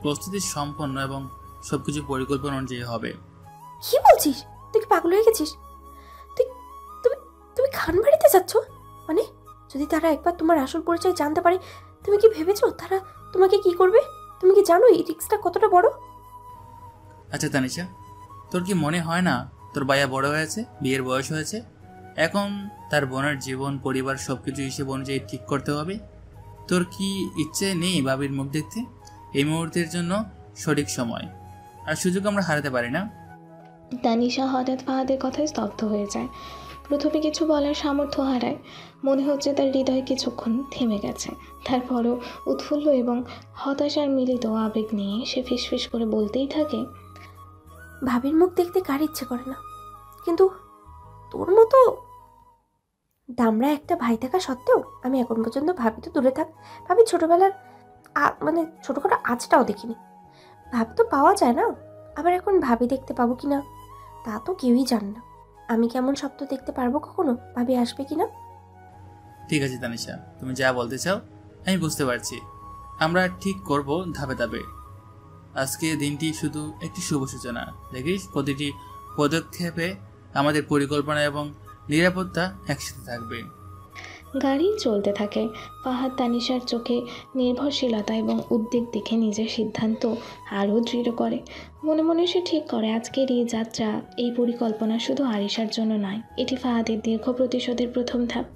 প্রস্তুতি সম্পন্ন এবং সবকিছু পরিকল্পনা অনুযায়ী হবে। কি বলছিস? তুই কি পাগল হয়ে গেছিস? তুমি খানবাড়িতে যাচ্ছ? মানে যদি তারা একবার তোমার আসল পরিচয় জানতে পারে, তুমি কি ভেবেছো তারা তোমাকে কি করবে? তুমি কি জানো এই রিস্কটা কতটা বড়? আচ্ছা তানিশা, তোর কি মনে হয় না তোর ভাইয়া বড় হয়েছে, বিয়ের বয়স হয়েছে, এখন তার বোনের জীবন, পরিবার সবকিছু হিসেব অনুযায়ী ঠিক করতে হবে? তোর কি ইচ্ছে নেই ভাবির মুখ দেখতে? এই মুহূর্তের জন্য সঠিক সময় আর সুযোগ আমরা হারাতে পারি না। তানিশা হঠাৎ ফাহাদের কথায় স্তব্ধ হয়ে যায়। প্রথমে কিছু বলার সামর্থ্য হারায়। মনে হচ্ছে তার হৃদয় কিছুক্ষণ থেমে গেছে। তারপরও উৎফুল্ল এবং হতাশার মিলিত আবেগ নিয়ে সে ফিসফিস করে বলতেই থাকে, ভাবির মুখ দেখতে কার ইচ্ছে করে না, কিন্তু তোর মতো দামড়া একটা ভাই থাকা সত্ত্বেও আমি এখন পর্যন্ত ভাবি তো দূরে থাক, ভাবি ছোটোবেলার মানে ছোটোখাটো আঁচটাও দেখিনি। ভাবি তো পাওয়া যায় না, আবার এখন ভাবি দেখতে পাবো কি না তা তো কেউই জানে না। আমি কেমন স্বপ্ন দেখতে পারবো কখনো, ভাবি আসবে কি না? ঠিক আছে তানিশা, তুমি যা বলতে চাও আমি বুঝতে পারছি। আমরা ঠিক করব ধাপে ধাপে। আজকে দিনটি শুধু একটি শুভ সূচনা। দেখিস প্রতিটি পদক্ষেপে আমাদের পরিকল্পনা এবং নিরাপত্তা একসাথে থাকবে। গাড়ি চলতে থাকে। ফাহাদ তানিশার চোখে নির্ভরশীলতা এবং উদ্বেগ দেখে নিজের সিদ্ধান্ত আরও দৃঢ় করে। মনে মনে সে ঠিক করে আজকের এই যাত্রা, এই পরিকল্পনা শুধু আরিশার জন্য নয়, এটি ফাহাদের দীর্ঘ প্রতিশোধের প্রথম ধাপ।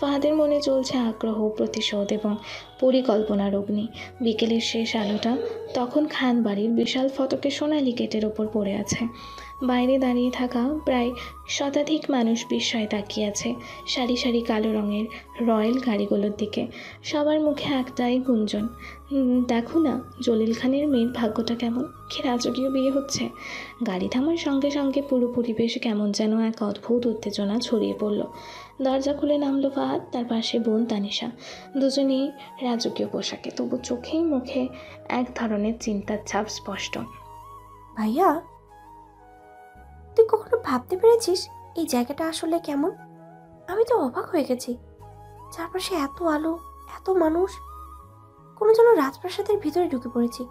ফাহাদের মনে চলছে আগ্রহ, প্রতিশোধ এবং পরিকল্পনার অগ্নি। বিকেলের শেষ আলোটা তখন খানবাড়ির বিশাল ফটকে সোনালি গেটের ওপর পড়ে আছে। বাইরে দাঁড়িয়ে থাকা প্রায় শতাধিক মানুষ বিস্ময়ে তাকিয়ে আছে সারি সারি কালো রঙের রয়্যাল গাড়িগুলোর দিকে। সবার মুখে একটাই গুঞ্জন, দেখো না জলিল খানের মেয়ের ভাগ্যটা কেমন, কি রাজকীয় বিয়ে হচ্ছে। গাড়ি থামার সঙ্গে সঙ্গে পুরো পরিবেশে কেমন যেন এক অদ্ভুত উত্তেজনা ছড়িয়ে পড়ল। দরজা খুলে নামলো ফাহাদ, তার পাশে বোন তানিশা। দুজনেই রাজকীয় পোশাকে, তবু চোখেই মুখে এক ধরনের চিন্তার ছাপ স্পষ্ট। ভাইয়া, তুই কখনো ভাবতে পেরেছিস এই জায়গাটা আসলে কেমন? আমি তো অবাক হয়ে গেছি। চারপাশে এত আলো, এত মানুষ, কোনো যেন রাজপ্রাসাদের ভিতরে ঢুকে পড়েছি।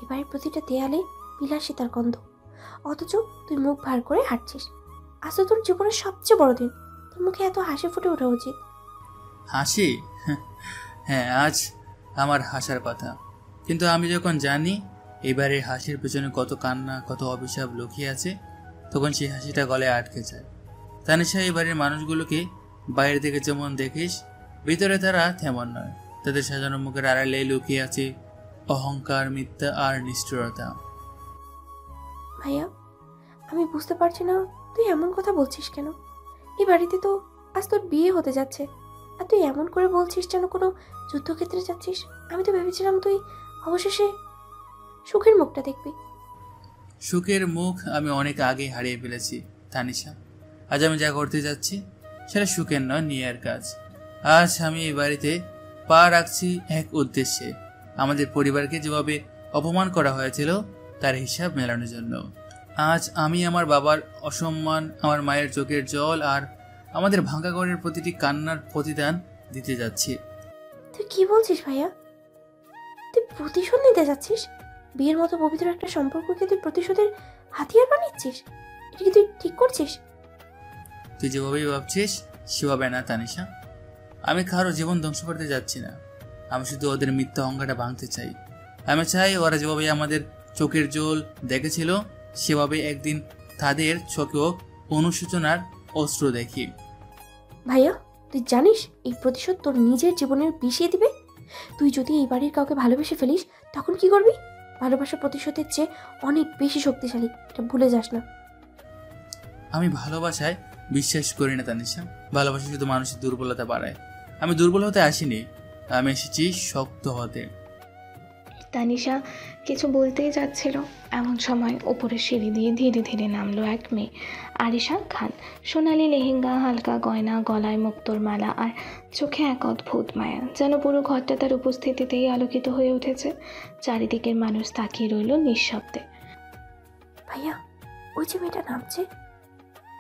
এবারে প্রতিটা দেয়ালে বিলাসিতার গন্ধ, অথচ তুই মুখ ভার করে হাঁটছিস। আজ তো তোর জীবনের সবচেয়ে বড় দিন, তোর মুখে এত হাসি ফুটে ওঠা উচিত। হাসি? হ্যাঁ, আজ আমার হাসার কথা, কিন্তু আমি যখন জানি এবারে হাসির পেছনে কত কান্না, কত অভিশাপ লুকিয়ে আছে, তখন সেই হাসিটা গলায় আটকে যায়। তানিশা, এবারের মানুষগুলোকে বাইরে থেকে যেমন দেখিস, ভিতরে তারা তেমন নয়। তাদের সাজানো মুখের আড়ালে লুকিয়ে আছে অহংকার, মিথ্যা আর নিষ্ঠুরতা। ভাইয়া, আমি বুঝতে পারছি না তুই এমন কথা বলছিস কেন। এই বাড়িতে তো আজ তোর বিয়ে হতে যাচ্ছে, আর তুই এমন করে বলছিস যেন কোনো যুদ্ধক্ষেত্রে যাচ্ছিস। আমি তো ভেবেছিলাম তুই অবশেষে সুখের মুখটা দেখবি। সুখের মুখ আমি অনেক আগে হারিয়ে ফেলেছি তানিশা। আজ আমি যা করতে যাচ্ছি সেটা সুখের নয়, নিয়ার কাজ। আজ আমি এই বাড়িতে পা রাখছি এক উদ্দেশ্যে, আমাদের পরিবারকে যেভাবে অপমান করা হয়েছিল তার হিসাব মেলানোর জন্য। আজ আমি আমার বাবার অসম্মান, আমার মায়ের চোখের জল আর আমাদের ভাঙা ঘরের প্রতিটি কান্নার প্রতিদান দিতে যাচ্ছি। তুই কি বলছিস ভাইয়া? তুই প্রতিশোধ নিতে যাচ্ছিস? বিয়ের মতো পবিত্র একটা সম্পর্ককে তুই প্রতিশোধের হাতিয়ার বানাচ্ছিস? এটা কি তুই ঠিক করছিস? তুই যেভাবেই ভাবছিস সেভাবে না তানিশা। আমি কারো জীবন ধ্বংস করতে যাচ্ছি না, আমি শুধু ওদের মিথ্যা অহংকারটা ভাঙতে চাই। আমি চাই ওরা যেভাবে আমাদের চোখের জল দেখেছিল সেভাবে একদিন তাদের চোখেও অনুশোচনার অস্ত্র দেখি। ভাইয়া, তুই জানিস এই প্রতিশোধ তোর নিজের জীবনের বিষিয়ে দিবে। তুই যদি এই বাড়ির কাউকে ভালোবেসে ফেলিস তখন কি করবি? ভালোবাসা প্রতিশোধের চেয়ে অনেক বেশি শক্তিশালী, এটা ভুলে যাস না। আমি ভালোবাসায় বিশ্বাস করি না তানিশা। ভালোবাসা শুধু মানুষের দুর্বলতা বাড়ায়। আমি দুর্বল হতে আসিনি, আমি এসেছি শক্ত হতে। তানিশা কিছু বলতেই যাচ্ছিল, এমন সময় ওপরে সিঁড়ি দিয়ে ধীরে ধীরে নামলো এক মেয়ে, আরিশা খান। সোনালি লেহেঙ্গা, হালকা গয়না, গলায় মুক্তোর মালা আর চোখে এক অদ্ভুত মায়া, যেন পুরো ঘরটা তার উপস্থিতিতেই আলোকিত হয়ে উঠেছে। চারিদিকের মানুষ তাকিয়ে রইল নিঃশব্দে। ভাইয়া, ওই যে মেয়েটা নামছে,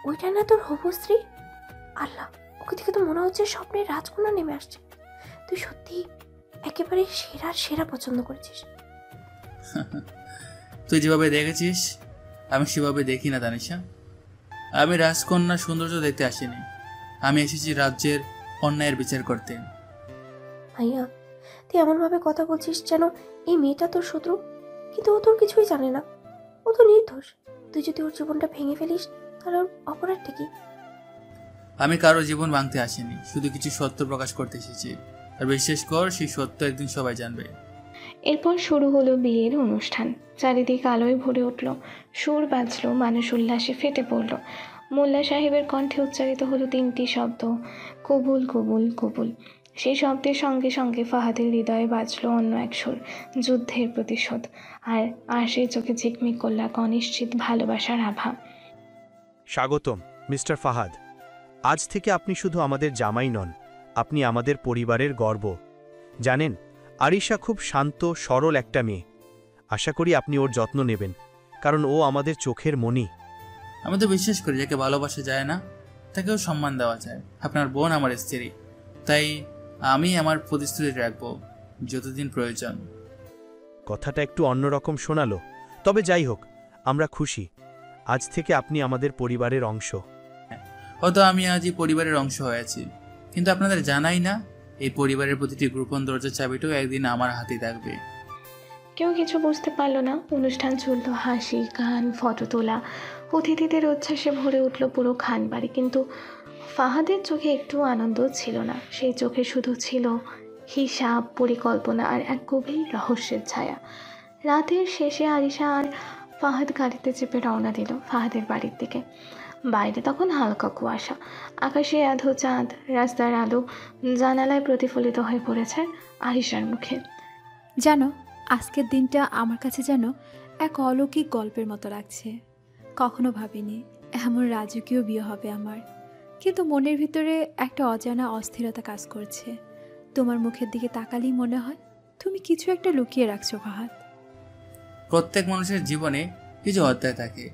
ওইটা না তোর হবু স্ত্রী? আল্লাহ, ওকে দেখে তো মনে হচ্ছে স্বপ্নের রাজকন্যা নেমে আসছে। তুই সত্যি একেবারে সেরা সেরা পছন্দ করেছিস। তুই যেভাবে দেখেছিস আমি সেভাবে দেখি না তানিশা। আমি রাজকন্যার সৌন্দর্য দেখতে আসিনি, আমি এসেছি রাজ্যের অন্যায়ের বিচার করতে। ভাইয়া, তুই এমনভাবে কথা বলছিস যেন এই মেয়েটা তোর শত্রু, কিন্তু ও তোর কিছুই জানে না, ও তো নির্দোষ। তুই যদি ওর জীবনটা ভেঙে ফেলিস তাহলে ওর অপরাধটা কি? আমি কারো জীবন ভাঙতে আসিনি, শুধু কিছু সত্য প্রকাশ করতে এসেছি। আর বিশ্বাস কর, সেই সত্য একদিন সবাই জানবে। এরপর শুরু হলো বিয়ের অনুষ্ঠান। চারিদিক আলোয় ভরে উঠল, সুর বাজলো, মানুষ উল্লাসে ফেটে পড়ল। মোল্লা সাহেবের কণ্ঠে উচ্চারিত হলো 3টি শব্দ, কবুল কবুল কবুল। সেই শব্দের সঙ্গে সঙ্গে ফাহাদের হৃদয়ে বাজলো অন্য এক সুর, যুদ্ধের প্রতিশোধ। আর সেই চোখে ঝিকমিক করল এক অনিশ্চিত ভালোবাসার আভা। স্বাগতম মিস্টার ফাহাদ। আজ থেকে আপনি শুধু আমাদের জামাই নন, আপনি আমাদের পরিবারের গর্ব। জানেন, আরিশা খুব শান্ত সরল একটা মেয়ে। আশা করি আপনি ওর যত্ন নেবেন, কারণ ও আমাদের চোখের মণি। আমি তো বিশ্বাস করি যাকে ভালোবাসা যায় না তাকেও সম্মান দেওয়া যায়। আপনার বোন আমার স্ত্রী, তাই আমি আমার প্রতিশ্রুতি রাখবো যতদিন প্রয়োজন। কথাটা একটু অন্যরকম শোনালো, তবে যাই হোক, আমরা খুশি। আজ থেকে আপনি আমাদের পরিবারের অংশ। হয়তো আমি আজ এই পরিবারের অংশ হয়েছি, কিন্তু আপনাদের জানাই না এই পরিবারের প্রতিটি গোপন দরজার চাবিটাও একদিন আমার হাতে থাকবে। কেউ কিছু বুঝতে পারলো না। অনুষ্ঠান চলল, হাসি, গান, ফটো তোলা, অতিথিদের উচ্ছ্বাসে ভরে উঠল পুরো খান বাড়ি। কিন্তু ফাহাদের চোখে একটু আনন্দ ছিল না, সেই চোখে শুধু ছিল হিসাব, পরিকল্পনা আর এক গভীর রহস্যের ছায়া। রাতের শেষে আরিশা আর ফাহাদ গাড়িতে চেপে রওনা দিল ফাহাদের বাড়ির দিকে। বাইরে তখন হালকা কুয়াশা, আকাশে আধো চাঁদ, রাস্তার আলো জানালায় প্রতিফলিত হয়ে পড়েছে আরিশার মুখে। জানো, আজকের দিনটা আমার কাছে যেন এক অলৌকিক গল্পের মতো লাগছে। কখনো ভাবিনি এমন রাজকীয় বিয়ে হবে আমার, কিন্তু মনের ভিতরে একটা অজানা অস্থিরতা কাজ করছে। তোমার মুখের দিকে তাকালেই মনে হয় তুমি কিছু একটা লুকিয়ে রাখছো ফাহাদ। প্রত্যেক মানুষের জীবনে কিছু অধ্যায় থাকে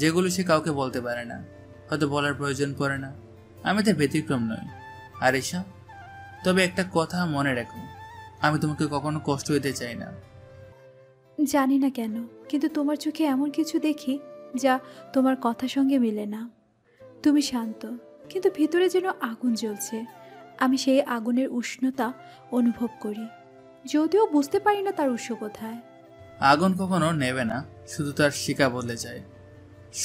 যেগুলো সে কাউকে বলতে পারে না, হয়তো বলার প্রয়োজন পড়ে না। আমি তার ব্যতিক্রম নই আরিশা। তবে একটা কথা মনে রাখো, আমি তোমাকে কখনো কষ্ট দিতে চাই না। জানি না কেন, কিন্তু তোমার চোখে এমন কিছু দেখি যা তোমার কথার সঙ্গে মেলে না। তুমি শান্ত, কিন্তু ভিতরে যেন আগুন জ্বলছে। আমি সেই আগুনের উষ্ণতা অনুভব করি, যদিও বুঝতে পারি না তার উৎস কোথায়। আগুন কখনো নেবে না, শুধু তার শিকা বদলে যায়।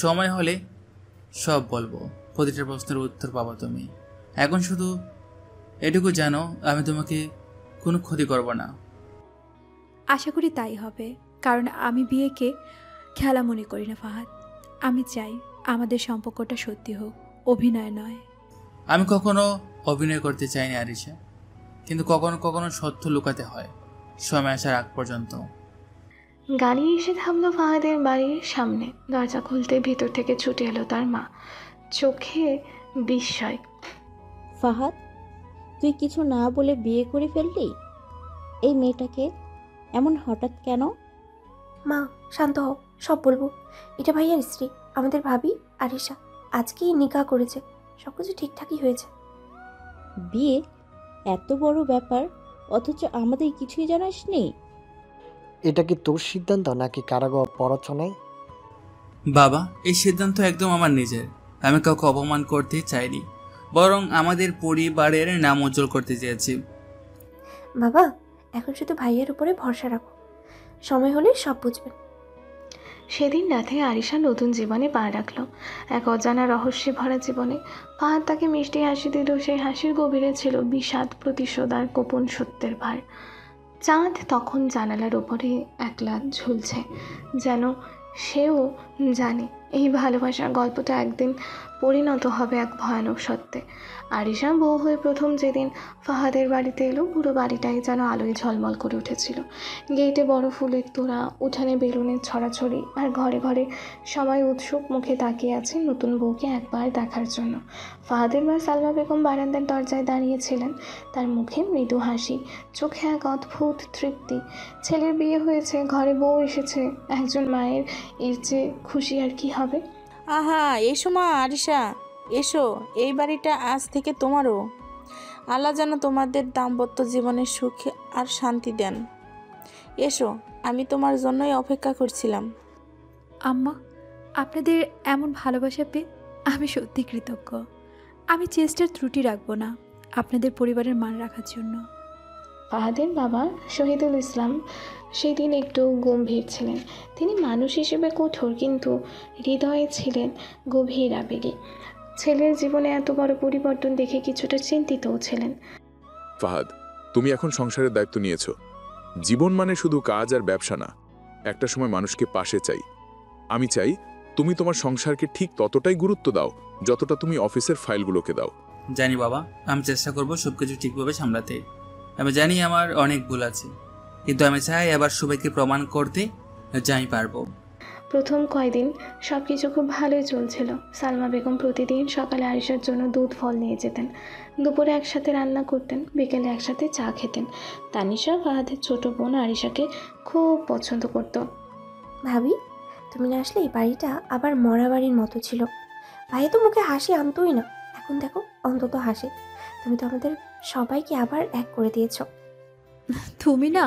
সময় হলে সব বলবো, প্রতিটা প্রশ্নের উত্তর পাবো তুমি। এখন শুধু এটুকু জানো, আমি তোমাকে কোনো ক্ষতি করব না। আশা করি তাই হবে, কারণ আমি বিয়েকে খেলা মনে করি না ফাহাদ। আমি চাই আমাদের সম্পর্কটা সত্যি হোক, অভিনয় নয়। আমি কখনো অভিনয় করতে চাইনি আরিশা, কিন্তু কখনো কখনো সত্য লুকাতে হয় সময় আসার আগ পর্যন্ত। গাড়ি এসে থামলো ফাহাদের বাড়ির সামনে। দরজা খুলতে ভিতর থেকে ছুটে এলো তার মা, চোখে বিস্ময়। ফাহাদ, তুই কিছু না বলে বিয়ে করে ফেললি এই মেয়েটাকে, এমন হঠাৎ কেন? মা শান্ত হও, সব বলবো। এটা ভাইয়ার স্ত্রী, আমাদের ভাবি আরিশা। আজকেই নিকাহ করেছে, সব কিছু ঠিকঠাকই হয়েছে। বিয়ে এত বড় ব্যাপার, অথচ আমাদের কিছুই জানাসনি? এটা কি তোর সিদ্ধান্ত নাকি কারাগার পরচনায়? বাবা, এই সিদ্ধান্ত একদম আমার নিজের। আমি কাউকে অপমান করতে চাইনি, বরং আমাদের পরিবারের নাম উজ্জ্বল করতে চেয়েছি। বাবা, এখন শুধু ভাইয়ের উপরে ভরসা রাখো, সময় হলে সব বুঝবেন। সেদিন রাতে আরিশা নতুন জীবনে পা রাখল, এক অজানা রহস্যে ভরা জীবনে। ফাহাদ তাকে মিষ্টি হাসি দিল, সেই হাসির গভীরে ছিল বিষাদ, প্রতিশোধ আর গোপন সত্যের ভার। চাঁদ তখন জানালার ওপরে একলা ঝুলছে, যেন সেও জানে এই ভালোবাসার গল্পটা একদিন পরিণত হবে এক ভয়ানক সত্যে। আরিশা বউ হয়ে প্রথম যেদিন ফাহাদের বাড়িতে এলো, পুরো বাড়িটাই যেন আলোয় ঝলমল করে উঠেছিল। গেটে বড় ফুলের তোড়া, উঠানে বেলুনের ছড়াছড়ি, আর ঘরে ঘরে সবাই উৎসুক মুখে তাকিয়ে আছে নতুন বউকে একবার দেখার জন্য। ফাহাদের মা সালমা বেগম বারান্দার দরজায় দাঁড়িয়েছিলেন, তার মুখে মৃদু হাসি, চোখে এক অদ্ভুত তৃপ্তি। ছেলের বিয়ে হয়েছে, ঘরে বউ এসেছে, একজন মায়ের এর চেয়ে খুশি আর কি হবে? আহা, এসো মা আরিশা, এসো। এই বাড়িটা আজ থেকে তোমারও। আল্লাহ যেন তোমাদের দাম্পত্য জীবনের সুখ আর শান্তি দেন। এসো, আমি তোমার জন্যই অপেক্ষা করছিলাম। আম্মা, আপনাদের এমন ভালোবাসা পেয়ে আমি সত্যি কৃতজ্ঞ। আমি চেষ্টার ত্রুটি রাখবো না আপনাদের পরিবারের মান রাখার জন্য। ফাহাদের বাবা শহীদুল ইসলাম সেদিন একটু গম্ভীর ছিলেন। তিনি মানুষ হিসেবে কঠোর, কিন্তু হৃদয়ে ছিলেন গভীর আবেগী। ছেলের জীবনে এত বড় পরিবর্তন দেখে কিছুটা চিন্তিতও ছিলেন। ফাহাদ, তুমি এখন সংসারের দায়িত্ব নিয়েছো। জীবন মানে শুধু কাজ আর ব্যবসা না, একটা সময় মানুষকে পাশে চাই। আমি চাই তুমি তোমার সংসারকে ঠিক ততটাই গুরুত্ব দাও যতটা তুমি অফিসের ফাইলগুলোকে দাও। জানি বাবা, আমি চেষ্টা করবো সবকিছু ঠিকভাবে সামলাতে। আমি জানি আমার অনেক ভুল আছে, কিন্তু আমি চাই আবার সবাইকে প্রমাণ করতে যে আমি পারবো। প্রথম কয়দিন সব কিছু খুব ভালোই চলছিল। সালমা বেগম প্রতিদিন সকালে আরিশার জন্য দুধ ফল নিয়ে যেতেন, দুপুরে একসাথে রান্না করতেন, বিকেলে একসাথে চা খেতেন। তানিশা, ফাহাদের ছোট বোন, আরিশাকে খুব পছন্দ করত। ভাবি, তুমি না আসলে এই বাড়িটা আবার মরা বাড়ির মতো ছিল। ভাইয়া তো মুখে হাসি আনতোই না, এখন দেখো অন্তত হাসে। তুমি তো আমাদের সবাইকে আবার এক করে দিয়েছো। তুমি না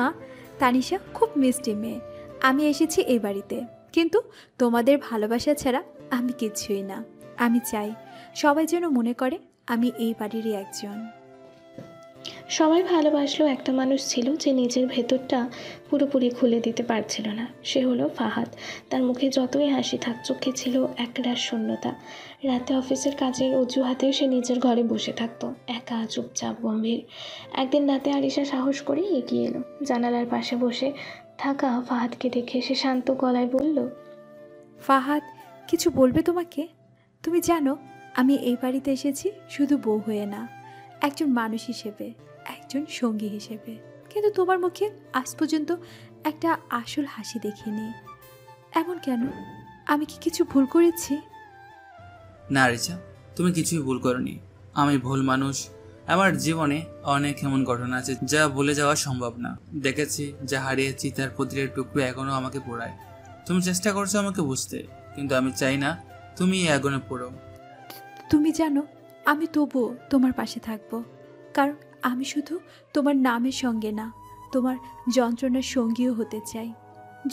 তানিশা খুব মিষ্টি মেয়ে। আমি এসেছি এই বাড়িতে, কিন্তু তোমাদের ভালোবাসা ছাড়া আমি কিছুই না। আমি চাই সবাই যেন মনে করে আমি এই বাড়িরই একজন। সবাই ভালোবাসলো একটা মানুষ ছিল যে নিজের ভেতরটা পুরোপুরি খুলে দিতে পারছিল না। সে হলো ফাহাদ। তার মুখে যতই হাসি থাক, চোখে ছিল একরাশ শূন্যতা। রাতে অফিসের কাজের অজুহাতে সে নিজের ঘরে বসে থাকতো, একা, চুপচাপ, গম্ভীর। একদিন রাতে আরিশা সাহস করে এগিয়ে এলো। জানালার পাশে বসে থাকা ফাহাদকে দেখে সে শান্ত গলায় বলল, ফাহাদ, কিছু বলবে তোমাকে? তুমি জানো আমি এই বাড়িতে এসেছি শুধু বউ হয়ে না, একজন মানুষ হিসেবে, একজন সঙ্গী হিসেবে। কিন্তু তোমার মুখে আজ পর্যন্ত একটা আসল হাসি দেখিনি। এমন কেন? আমি কি কিছু ভুল করেছি? না রিচা, তুমি কিছুই ভুল করনি। আমি ভুল মানুষ। আমার জীবনে অনেক এমন ঘটনা আছে যা ভুলে যাওয়া সম্ভব না। দেখেছি যা হারিয়েছি তার প্রতিটা টুকরো এখনো আমাকে পোড়ায়। তুমি চেষ্টা করছো আমাকে বুঝতে, কিন্তু আমি চাই না তুমি এই আগুনে পোড়ো। তুমি জানো আমি তবুও তোমার পাশে থাকবো, কারণ আমি শুধু তোমার নামের সঙ্গে না, তোমার যন্ত্রণার সঙ্গীও হতে চাই।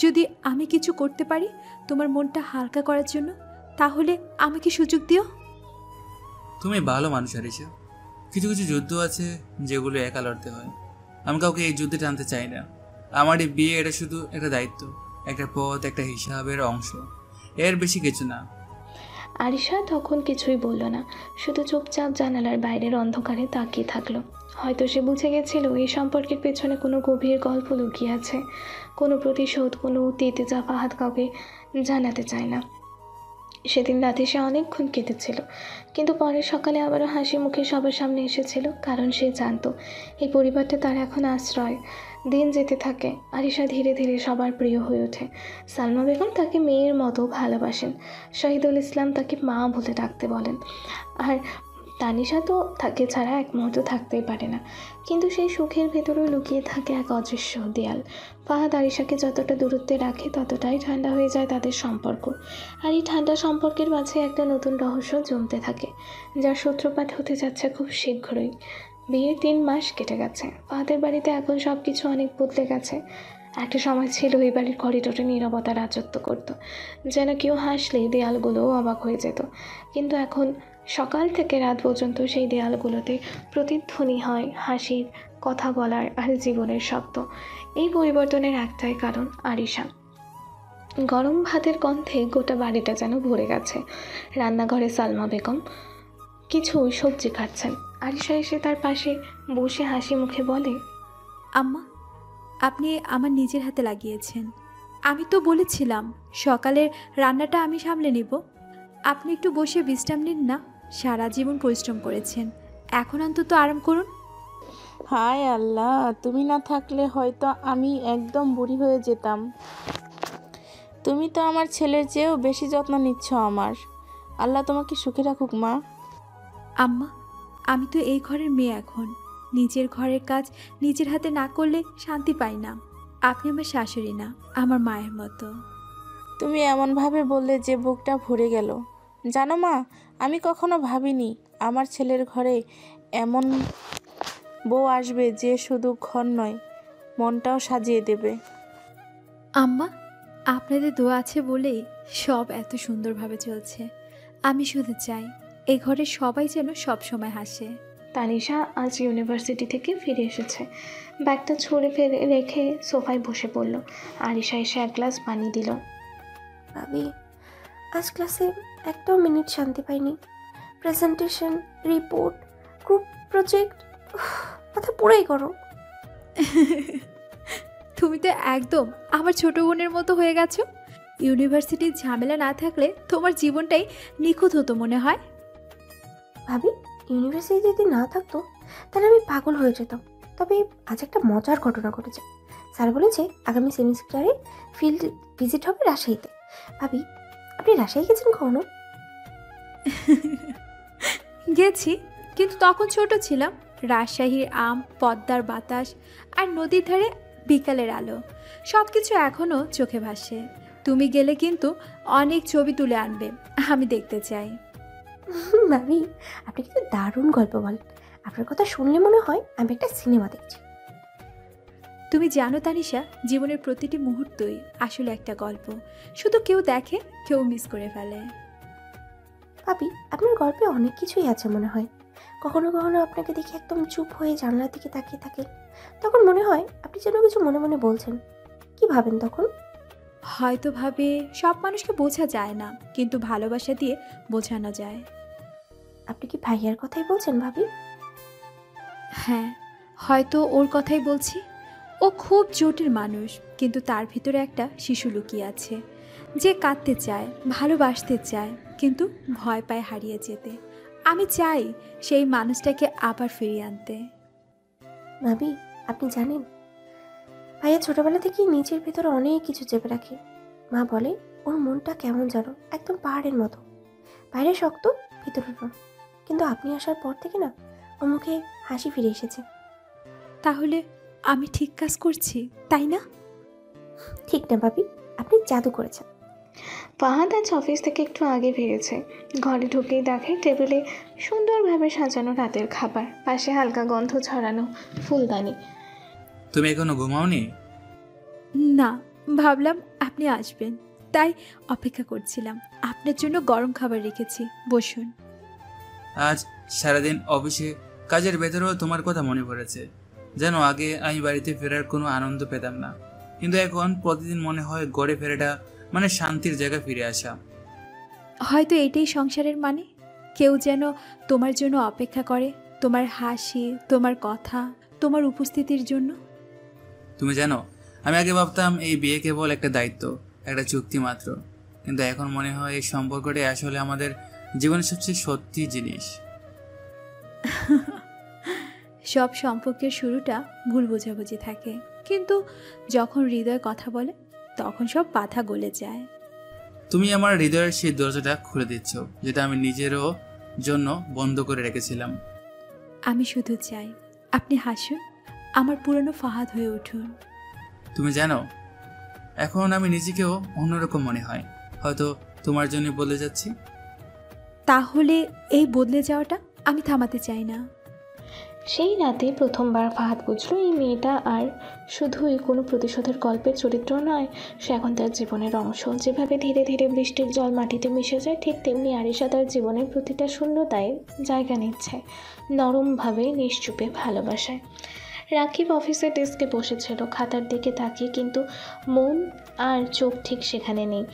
যদি আমি কিছু করতে পারি তোমার মনটা হালকা করার জন্য, তাহলে আমাকে সুযোগ দিও। তুমি ভালো মানুষ আরিশা। কিছু কিছু যুদ্ধ আছে যেগুলো একা লড়তে হয়। আমি কাউকে এই যুদ্ধে টানতে চাই না। আমার এই বিয়ে এটা শুধু একটা দায়িত্ব, একটা পথ, একটা হিসাবের অংশ, এর বেশি কিছু না। আরিশা তখন কিছুই বলল না, শুধু চুপচাপ জানালার বাইরের অন্ধকারে তাকিয়ে থাকলো। হয়তো সে বুঝে গেছিল এই সম্পর্কের পেছনে কোনো গভীর গল্প লুকিয়ে আছে, কোনো প্রতিশোধ, কোনো অতীত যা ফাহাদ কাউকে জানাতে চায় না। সেদিন রাতে সে অনেকক্ষণ কেঁদেছিল, কিন্তু পরের সকালে আবারও হাসি মুখে সবার সামনে এসেছিল, কারণ সে জানতো এই পরিবারটা তার এখন আশ্রয়। দিন যেতে থাকে, আরিশা ধীরে ধীরে সবার প্রিয় হয়ে ওঠে। সালমা বেগম তাকে মেয়ের মতো ভালোবাসেন, শহীদুল ইসলাম তাকে মা বলে ডাকতে বলেন, আর তানিশা তো তাকে ছাড়া এক মুহূর্ত থাকতেই পারে না, কিন্তু সেই সুখের ভেতরেও লুকিয়ে থাকে এক অদৃশ্য দেয়াল। ফাহাদ আরিশাকে যতটা দূরত্বে রাখে ততটাই ঠান্ডা হয়ে যায় তাদের সম্পর্ক। আর এই ঠান্ডা সম্পর্কের মাঝে একটা নতুন রহস্য জমতে থাকে, যার সূত্রপাত হতে যাচ্ছে খুব শীঘ্রই। বিয়ের 3 মাস কেটে গেছে। ফাহাদের বাড়িতে এখন সব কিছু অনেক বদলে গেছে। একটা সময় ছিল এই বাড়ির করিডোরে নীরবতা রাজত্ব করত, যেন কেউ হাসলেই দেয়ালগুলোও অবাক হয়ে যেত। কিন্তু এখন সকাল থেকে রাত পর্যন্ত সেই দেয়ালগুলোতে প্রতিধ্বনি হয় হাসির, কথা বলার আর জীবনের শব্দ। এই পরিবর্তনের একটাই কারণ, আরিশা। গরম ভাতের গন্ধে গোটা বাড়িটা যেন ভরে গেছে। রান্নাঘরে সালমা বেগম কিছু সবজি খাচ্ছেন। আরিশা এসে তার পাশে বসে হাসি মুখে বলে, আম্মা, আপনি আমার নিজের হাতে লাগিয়েছেন। আমি তো বলেছিলাম সকালের রান্নাটা আমি সামলে নিব। আপনি একটু বসে বিশ্রাম নিন না, সারা জীবন পরিশ্রম করেছেন, এখন অন্তত আরাম করুন। হায় আল্লাহ, তুমি না থাকলে হয়তো আমি একদম বুড়ি হয়ে যেতাম। তুমি তো আমার ছেলের চেয়েও বেশি যত্ন নিচ্ছ আমার। আল্লাহ তোমাকে সুখে রাখুক মা। আম্মা, আমি তো এই ঘরের মেয়ে এখন। নিজের ঘরের কাজ নিজের হাতে না করলে শান্তি পাই না। আপনি আমার শাশুড়ি না, আমার মায়ের মতো। তুমি এমনভাবে বললে যে বুকটা ভরে গেল। জানো মা, আমি কখনো ভাবিনি আমার ছেলের ঘরে এমন বউ আসবে যে শুধু ঘর নয়, মনটাও সাজিয়ে দেবে। আম্মা, আপনাদের দোয়া আছে বলেই সব এত সুন্দরভাবে চলছে। আমি শুধু চাই এই ঘরের সবাই যেন সব সময় হাসে। তানিশা আজ ইউনিভার্সিটি থেকে ফিরে এসেছে। ব্যাগটা ছুঁড়ে ফেলে রেখে সোফায় বসে পড়ল। আরিশা এসে এক গ্লাস পানি দিল। ভাবি, আজ ক্লাসে একটাও মিনিট শান্তি পাইনি। প্রেজেন্টেশন, রিপোর্ট, গ্রুপ প্রজেক্ট, মাথা পুরাই করো। তুমি তো একদম আমার ছোট বোনের মতো হয়ে গেছো। ইউনিভার্সিটির ঝামেলা না থাকলে তোমার জীবনটাই নিখুঁত হতো মনে হয়। ভাবি, ইউনিভার্সিটি যদি না থাকতো তাহলে আমি পাগল হয়ে যেতাম। তবে আজ একটা মজার ঘটনা ঘটেছে। স্যার বলেছে আগামী সেমিস্টারে ফিল্ড ভিজিট হবে রাজশাহীতে। ভাবি, আপনি রাজশাহী গেছেন কখনো? গেছি, কিন্তু তখন ছোট ছিলাম। রাজশাহীর আম, পদ্মার বাতাস আর নদীর ধারে বিকালের আলো, সব কিছু এখনও চোখে ভাসে। তুমি গেলে কিন্তু অনেক ছবি তুলে আনবে, আমি দেখতে চাই। ভাবি, আপনি কিন্তু দারুণ গল্প বলেন। আপনার কথা শুনলে মনে হয় আমি একটা সিনেমা দেখছি। তুমি জানো তানিশা, জীবনের প্রতিটি মুহূর্তই আসলে একটা গল্প, শুধু কেউ দেখে, কেউ মিস করে ফেলে। ভাবি, আপনার গল্পে অনেক কিছুই আছে মনে হয়। কখনো কখনো আপনাকে দেখে একদম চুপ হয়ে জানলার দিকে তাকিয়ে থাকেন, তখন মনে হয় আপনি যেন কিছু মনে মনে বলছেন। কি ভাবেন তখন? হয়তো ভাবে সব মানুষকে বোঝা যায় না, কিন্তু ভালোবাসা দিয়ে বোঝানো যায়। আপনি কি ভাইয়ার কথাই বলছেন ভাবি? হ্যাঁ, হয়তো ওর কথাই বলছি। ও খুব জটিল মানুষ, কিন্তু তার ভিতরে একটা শিশু লুকিয়ে আছে, যে কাঁদতে চায়, ভালোবাসতে চায়, কিন্তু ভয় পায় হারিয়ে যেতে। আমি চাই সেই মানুষটাকে আবার ফিরিয়ে আনতে। ভাবি, আপনি জানেন ভাইয়া ছোটবেলা থেকেই নিজের ভিতরে অনেক কিছু চেপে রাখে। মা বলে ওর মনটা কেমন যেন একদম পাহাড়ের মতো, বাইরে শক্ত, ভিতরে নরম। কিন্তু আপনি আসার পর থেকে না, ওর মুখে হাসি ফিরে এসেছে। তাহলে আমি ঠিক কাজ করছি, তাই না? ঠিক না ভাবি, আপনি জাদু করেছেন। ফাহাদ আজ অফিস থেকে একটু আগে ফিরেছে। ঘরে ঢুকেই দেখে টেবিলে সুন্দরভাবে সাজানো রাতের খাবার, পাশে হালকা গন্ধ ছড়ানো ফুলদানি। তুমি এখনো ঘুমাওনি? না, ভাবলাম আপনি আসবেন, তাই অপেক্ষা করছিলাম। আপনার জন্য গরম খাবার রেখেছি, বসুন। আজ সারাদিন অফিসে কাজের ভেতরেও তোমার কথা মনে পড়েছে। যেন আগে আমি বাড়িতে ফেরার কোনো আনন্দ পেতাম না, কিন্তু এখন প্রতিদিন মনে হয় গড়ে ফেরাটা মানে শান্তির জায়গা ফিরে আসা। হয়তো এটাই সংসারের মানে, কেউ যেন তোমার জন্য অপেক্ষা করে, তোমার হাসি, তোমার কথা, তোমার উপস্থিতির জন্য। তুমি জানো, আমি আগে ভাবতাম এই বিয়ে কেবল একটা দায়িত্ব, একটা চুক্তি মাত্র, কিন্তু এখন মনে হয় এই সম্পর্কটাই আসলে আমাদের জীবনের সবচেয়ে সত্যি জিনিস। সব সম্পর্কের শুরুটা ভুল বোঝাবুঝি থাকে, কিন্তু যখন হৃদয় কথা বলে তখন সব বাধা গলে যায়। তুমি আমার হৃদয়ের সেই দরজাটা খুলে দিচ্ছ, যেটা আমি নিজেরও জন্য বন্ধ করে রেখেছিলাম। আমি শুধু চাই আপনি হাসুন, আমার পুরনো ফাহাদ হয়ে উঠুন। তুমি জানো, এখন আমি নিজেকেও অন্যরকম মনে হয়। হয়তো তোমার জন্য বলে যাচ্ছি। তাহলে এই বদলে যাওয়াটা আমি থামাতে চাই না। সেই রাতে প্রথমবার ফাহাদ বুঝলো এই মেয়েটা আর শুধুই কোনো প্রতিশোধের গল্পের চরিত্র নয়, সে এখন তার জীবনের অংশ। যেভাবে ধীরে ধীরে বৃষ্টির জল মাটিতে মিশে যায়, ঠিক তেমনি আরিশা তার জীবনের প্রতিটা শূন্যতায় জায়গা নিচ্ছে, নরমভাবে নিশ্চুপে ভালোবাসায়। রাকিব অফিসের ডেস্কে বসেছিল, খাতার দিকে তাকিয়ে, কিন্তু মন আর চোখ ঠিক সেখানে নেই।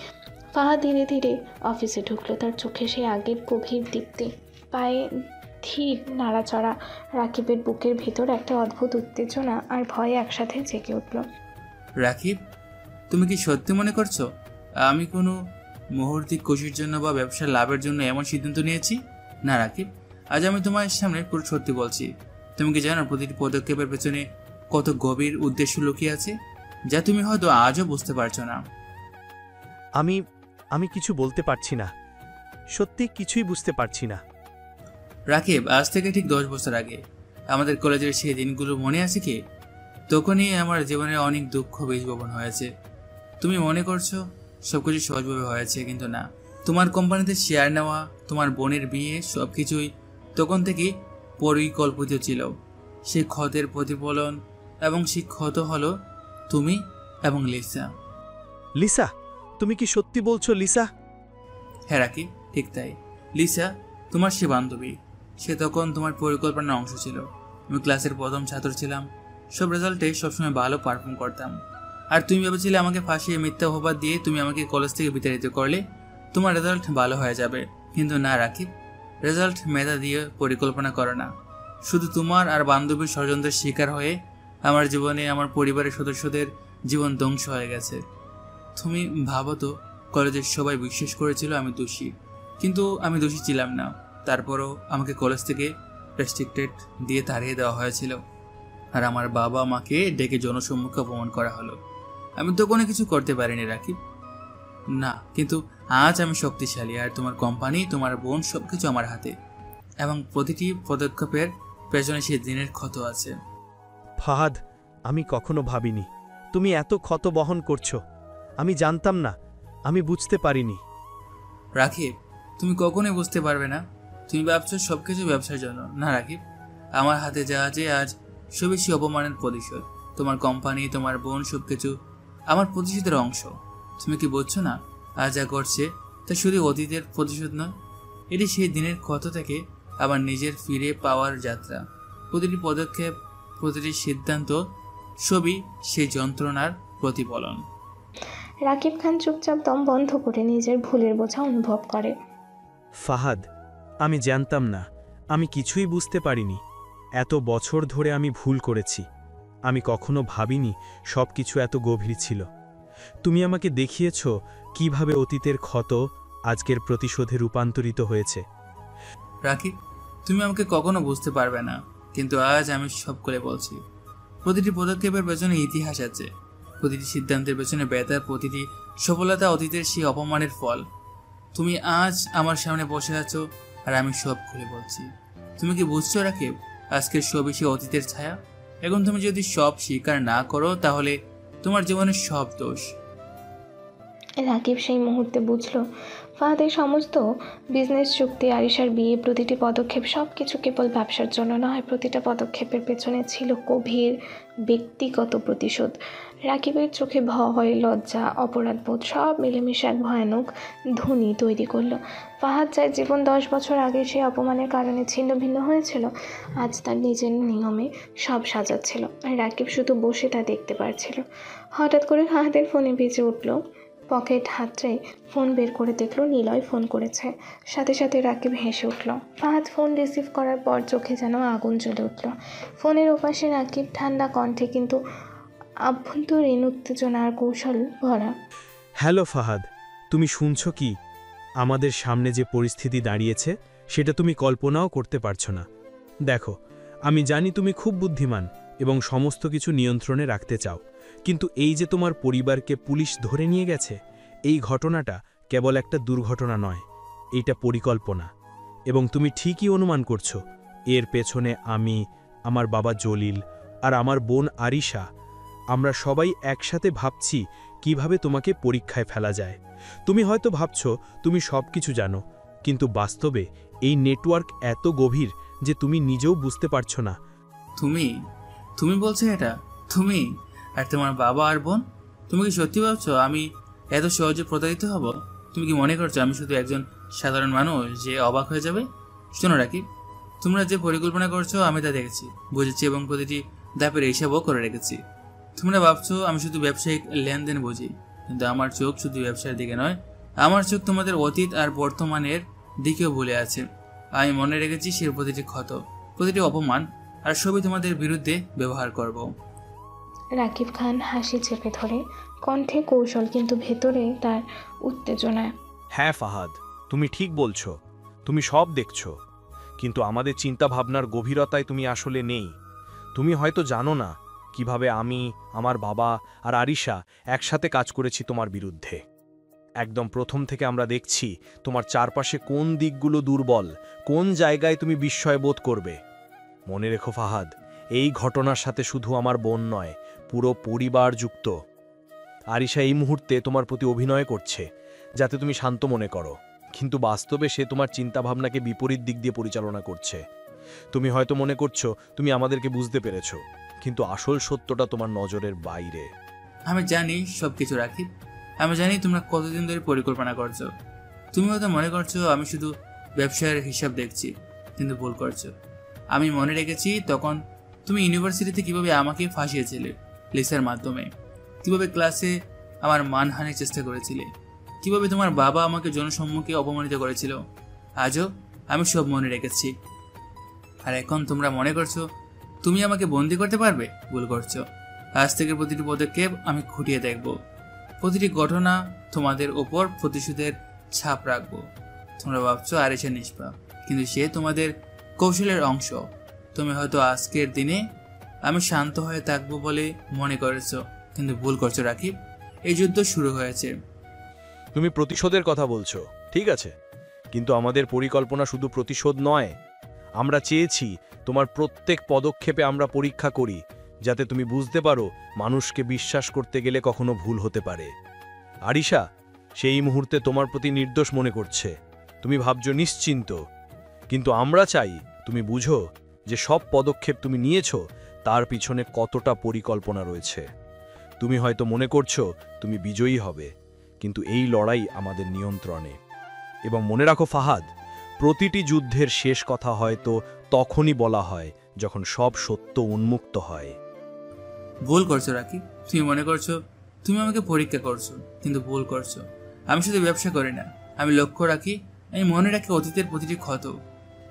ফাহাদ ধীরে ধীরে অফিসে ঢুকলো, তার চোখে সেই আগের গভীর দীপ্তি, পায়ে ধীর নাড়াচড়া। রাকিবের বুকের ভিতর একটা অদ্ভুত উত্তেজনা আর ভয় একসাথে জেগে উঠল। রাকিব, তুমি কি সত্যি মনে করছো আমি কোনো মুহূর্তিক খুশির জন্য বা ব্যবসার লাভের জন্য এমন সিদ্ধান্ত নিয়েছি? না রাকিব, আজ আমি তোমার সামনে পুরো সত্যি বলছি। তুমি কি জানো প্রতিটি পদক্ষেপের পেছনে কত গভীর উদ্দেশ্য লুকিয়ে আছে, যা তুমি হয়তো আজও বুঝতে পারছো না। আমি কিছু বলতে পারছি না, সত্যি কিছুই বুঝতে পারছি না। রাকিব, আজ থেকে ঠিক 10 বছর আগে আমাদের কলেজের সেই দিনগুলো মনে আছে কি? তখনই আমার জীবনে অনেক দুঃখ বীজবপন হয়েছে। তুমি মনে করছো সবকিছু সহজভাবে হয়েছে, কিন্তু না। তোমার কোম্পানিতে শেয়ার নেওয়া, তোমার বোনের বিয়ে, সবকিছুই তখন থেকেই পরিকল্পিত ছিল। সেই ক্ষতের প্রতিফলন, এবং সেই ক্ষত হলো তুমি এবং লিসা। লিসা, তুমি কি সত্যি বলছো লিসা? হ্যাঁ রাকিব, ঠিক তাই। লিসা তোমার সে বান্ধবী, সে তখন তোমার পরিকল্পনার অংশ ছিল। আমি ক্লাসের প্রথম ছাত্র ছিলাম, সব রেজাল্টে সবসময় ভালো পারফর্ম করতাম। আর তুমি ভেবেছিলে আমাকে ফাঁসিয়ে মিথ্যা অপবাদ দিয়ে তুমি আমাকে কলেজ থেকে বিতাড়িত করলে তোমার রেজাল্ট ভালো হয়ে যাবে। কিন্তু না রাকিব, রেজাল্ট মেধা দিয়ে পরিকল্পনা করো না। শুধু তোমার আর বান্ধবীর ষড়যন্ত্রের শিকার হয়ে আমার জীবনে আমার পরিবারের সদস্যদের জীবন ধ্বংস হয়ে গেছে। তুমি ভাবো তো, কলেজের সবাই বিশ্বাস করেছিল আমি দোষী, কিন্তু আমি দোষী ছিলাম না। তারপরও আমাকে কলেজ থেকে রেস্ট্রিক্টেড দিয়ে তাড়িয়ে দেওয়া হয়েছিল, আর আমার বাবা মাকে ডেকে জনসম্মুখে অপমান করা হলো। আমি তো কোনো কিছু করতে পারিনি রাকিব, না। কিন্তু আজ আমি শক্তিশালী, আর তোমার কোম্পানি, তোমার বোন, সবকিছু আমার হাতে, এবং প্রতিটি পদক্ষেপের পেছনে সেই দিনের ক্ষত আছে। ফাহাদ, আমি কখনো ভাবিনি তুমি এত ক্ষত বহন করছো। আমি জানতাম না, আমি বুঝতে পারিনি। রাকিব, তুমি কখনোই বুঝতে পারবে না। তুমি ভাবছো সবকিছু ব্যবসার জন্য। না রাকিব, আমার হাতে যা আছে আজ সবই সে অপমানের প্রতিশোধ। তোমার কোম্পানি, তোমার বোন, সবকিছু আমার প্রতিশোধের অংশ। তুমি কি বুঝছো না? আজ যা করছে তা শুধু অতীতের প্রতিশোধ নয়, এটি সেই দিনের ক্ষত থেকে আবার নিজের ফিরে পাওয়ার যাত্রা। প্রতিটি পদক্ষেপ, প্রতিটি সিদ্ধান্ত, সবই সেই যন্ত্রণার প্রতিফলন। রাকিব খান চুপচাপ দম বন্ধ করে নিজের ভুলের বোঝা অনুভব করে। ফাহাদ, আমি জানতাম না, আমি কিছুই বুঝতে পারিনি। এত বছর ধরে আমি ভুল করেছি। আমি কখনো ভাবিনি সবকিছু এত গভীর ছিল। তুমি আমাকে দেখিয়েছ কিভাবে অতীতের ক্ষত আজকের প্রতিশোধে রূপান্তরিত হয়েছে। রাকিব, তুমি আমাকে কখনো বুঝতে পারবে না, কিন্তু আজ আমি সব করে বলছি। প্রতিটি পদক্ষেপের পেছনে ইতিহাস আছে, প্রতিটি সিদ্ধান্তের পেছনে ব্যথা, প্রতিটি সফলতা অতীতের সেই অপমানের ফল। তুমি আজ আমার সামনে বসে আছো, আর আমি সব খুলে বলছি। তুমি কি বুঝছো রাকিব, আজকের সবই সে অতীতের ছায়া। এখন তুমি যদি সব স্বীকার না করো, তাহলে তোমার জীবনের সব দোষ। রাকিব সেই মুহূর্তে বুঝলো ফাহাদের সমস্ত বিজনেস চুক্তি, আরিশার বিয়ে, প্রতিটি পদক্ষেপ সব কিছু কেবল ব্যবসার জন্য নয়। প্রতিটা পদক্ষেপের পেছনে ছিল গভীর ব্যক্তিগত প্রতিশোধ। রাকিবের চোখে ভয়, লজ্জা, অপরাধবোধ সব মিলেমিশে এক ভয়ানক ধ্বনি তৈরি করলো। ফাহাদ যার জীবন 10 বছর আগে সেই অপমানের কারণে ছিন্ন ভিন্ন হয়েছিল, আজ তার নিজের নিয়মে সব সাজাচ্ছিল, আর রাকিব শুধু বসে তা দেখতে পারছিল। হঠাৎ করে ফাহাদের ফোনে বেজে উঠল। পকেট হাতড়ে ফোন বের করে দেখলো নিলয় ফোন করেছে। সাথে সাথে রাকিব হেসে উঠল। ফাহাদ ফোন রিসিভ করার পর চোখে যেন আগুন জ্বলে উঠল। ফোনের ওপাশে রাকিব ঠান্ডা কণ্ঠে কিন্তু আভ্যন্তরীণ উত্তেজনা আর কৌশল ভরা। হ্যালো ফাহাদ, তুমি শুনছো কি? আমাদের সামনে যে পরিস্থিতি দাঁড়িয়েছে সেটা তুমি কল্পনাও করতে পারছো না। দেখো, আমি জানি তুমি খুব বুদ্ধিমান এবং সমস্ত কিছু নিয়ন্ত্রণে রাখতে চাও, কিন্তু এই যে তোমার পরিবারকে পুলিশ ধরে নিয়ে গেছে, এই ঘটনাটা কেবল একটা দুর্ঘটনা নয়, এইটা পরিকল্পনা। এবং তুমি ঠিকই অনুমান করছো এর পেছনে আমি, আমার বাবা জলিল আর আমার বোন আরিশা, আমরা সবাই একসাথে ভাবছি কিভাবে তোমাকে পরীক্ষায় ফেলা যায়। তুমি হয়তো ভাবছো তুমি সব কিছু জানো, কিন্তু বাস্তবে এই নেটওয়ার্ক এত গভীর যে তুমি নিজেও বুঝতে পারছো না। তুমি তুমি বলছো এটা? তুমি আর তোমার বাবা আর বোন? তুমি কি সত্যি ভাবছো আমি এত সহজে প্রতারিত হব? তুমি কি মনে করছো আমি শুধু একজন সাধারণ মানুষ যে অবাক হয়ে যাবে? শোনো রাকিব, তোমরা যে পরিকল্পনা করছো আমি তা দেখেছি, বুঝেছি এবং প্রতিটি ধাপের হিসাবও করে রেখেছি। তোমরা ভাবছো আমি শুধু ব্যবসায়িক লেনদেন বুঝি, কিন্তু আমার চোখ শুধু ব্যবসার দিকে নয়, আমার চোখ তোমাদের অতীত আর বর্তমানের দিকেও ভুলে আছে। আমি মনে রেখেছি সে প্রতিটি ক্ষত, প্রতিটি অপমান আর সবই তোমাদের বিরুদ্ধে ব্যবহার করব। রাকিব খান হাসি চেপে ধরে, কণ্ঠে কৌশল কিন্তু ভেতরে তার উত্তেজনা। হ্যাঁ ফাহাদ, তুমি ঠিক বলছো, তুমি সব দেখছো, কিন্তু আমাদের চিন্তা ভাবনার গভীরতায় তুমি আসলে নেই। তুমি হয়তো জানো না কিভাবে আমি, আমার বাবা আর আরিশা একসাথে কাজ করেছি তোমার বিরুদ্ধে। একদম প্রথম থেকে আমরা দেখছি তোমার চারপাশে কোন দিকগুলো দুর্বল, কোন জায়গায় তুমি বিস্ময় বোধ করবে। মনে রেখো ফাহাদ, এই ঘটনার সাথে শুধু আমার বোন নয়, পুরো পরিবার যুক্ত। আরিশা এই মুহূর্তে তোমার প্রতি অভিনয় করছে যাতে তুমি শান্ত মনে করো, কিন্তু বাস্তবে সে তোমার চিন্তাভাবনাকে বিপরীত দিক দিয়ে পরিচালনা করছে। তুমি হয়তো মনে করছো তুমি আমাদেরকে বুঝতে পেরেছ, কিন্তু আসল সত্যটা তোমার নজরের বাইরে। আমি জানি সবকিছু রাকিব, আমি জানি তোমরা কতদিন ধরে পরিকল্পনা করছো। তুমি হয়তো মনে করছো আমি শুধু ব্যবসার হিসাব দেখছি, কিন্তু ভুল করছো। আমি মনে রেখেছি তখন তুমি ইউনিভার্সিটিতে কিভাবে আমাকে ফাঁসিয়েছিলে লিসার মাধ্যমে, কিভাবে ক্লাসে আমার মানহানির চেষ্টা করেছিলে, কিভাবে তোমার বাবা আমাকে জনসম্মুখে অপমানিত করেছিল। আজও আমি সব মনে রেখেছি। আর এখন তোমরা মনে করছো তুমি আমাকে বন্দি করতে পারবে? ভুল করছো। আজ থেকে প্রতিটি পদক্ষেপ আমি খুঁটিয়ে দেখব, প্রতিটি ঘটনা তোমাদের ওপর প্রতিশোধের ছাপ রাখবো। তোমরা ভাবছো আরিশা নিষ্পাপ, কিন্তু সে তোমাদের কৌশলের অংশ। তুমি হয়তো আজকের দিনে আমি শান্ত হয়ে থাকবো বলে মনে করেছো, কিন্তু ভুল করছো রাকিব। এই যুদ্ধ শুরু হয়েছে। তুমি প্রতিশোধের কথা বলছো, ঠিক আছে, কিন্তু আমাদের পরিকল্পনা শুধু প্রতিশোধ নয়। আমরা চেয়েছি তোমার প্রত্যেক পদক্ষেপে আমরা পরীক্ষা করি, যাতে তুমি বুঝতে পারো মানুষকে বিশ্বাস করতে গেলে কখনো ভুল হতে পারে। আরিশা সেই মুহূর্তে তোমার প্রতি নির্দোষ মনে করছে, তুমি ভাবছো নিশ্চিন্ত, কিন্তু আমরা চাই তুমি বুঝো যে সব পদক্ষেপ তুমি নিয়েছো তার পিছনে কতটা পরিকল্পনা রয়েছে। তুমি হয়তো মনে করছো তুমি বিজয়ী হবে, কিন্তু এই লড়াই আমাদের নিয়ন্ত্রণে। এবং মনে রাখো ফাহাদ, প্রতিটি যুদ্ধের শেষ কথা হয়তো তখনই বলা হয় যখন সব সত্য উন্মুক্ত হয়। ভুল করছো রাকিব, তুমি মনে করছো তুমি আমাকে পরীক্ষা করছো, কিন্তু ভুল করছো। আমি শুধু ব্যবসা করি না, আমি লক্ষ্য রাখি, আমি মনে রাখি অতীতের প্রতিটি ক্ষত।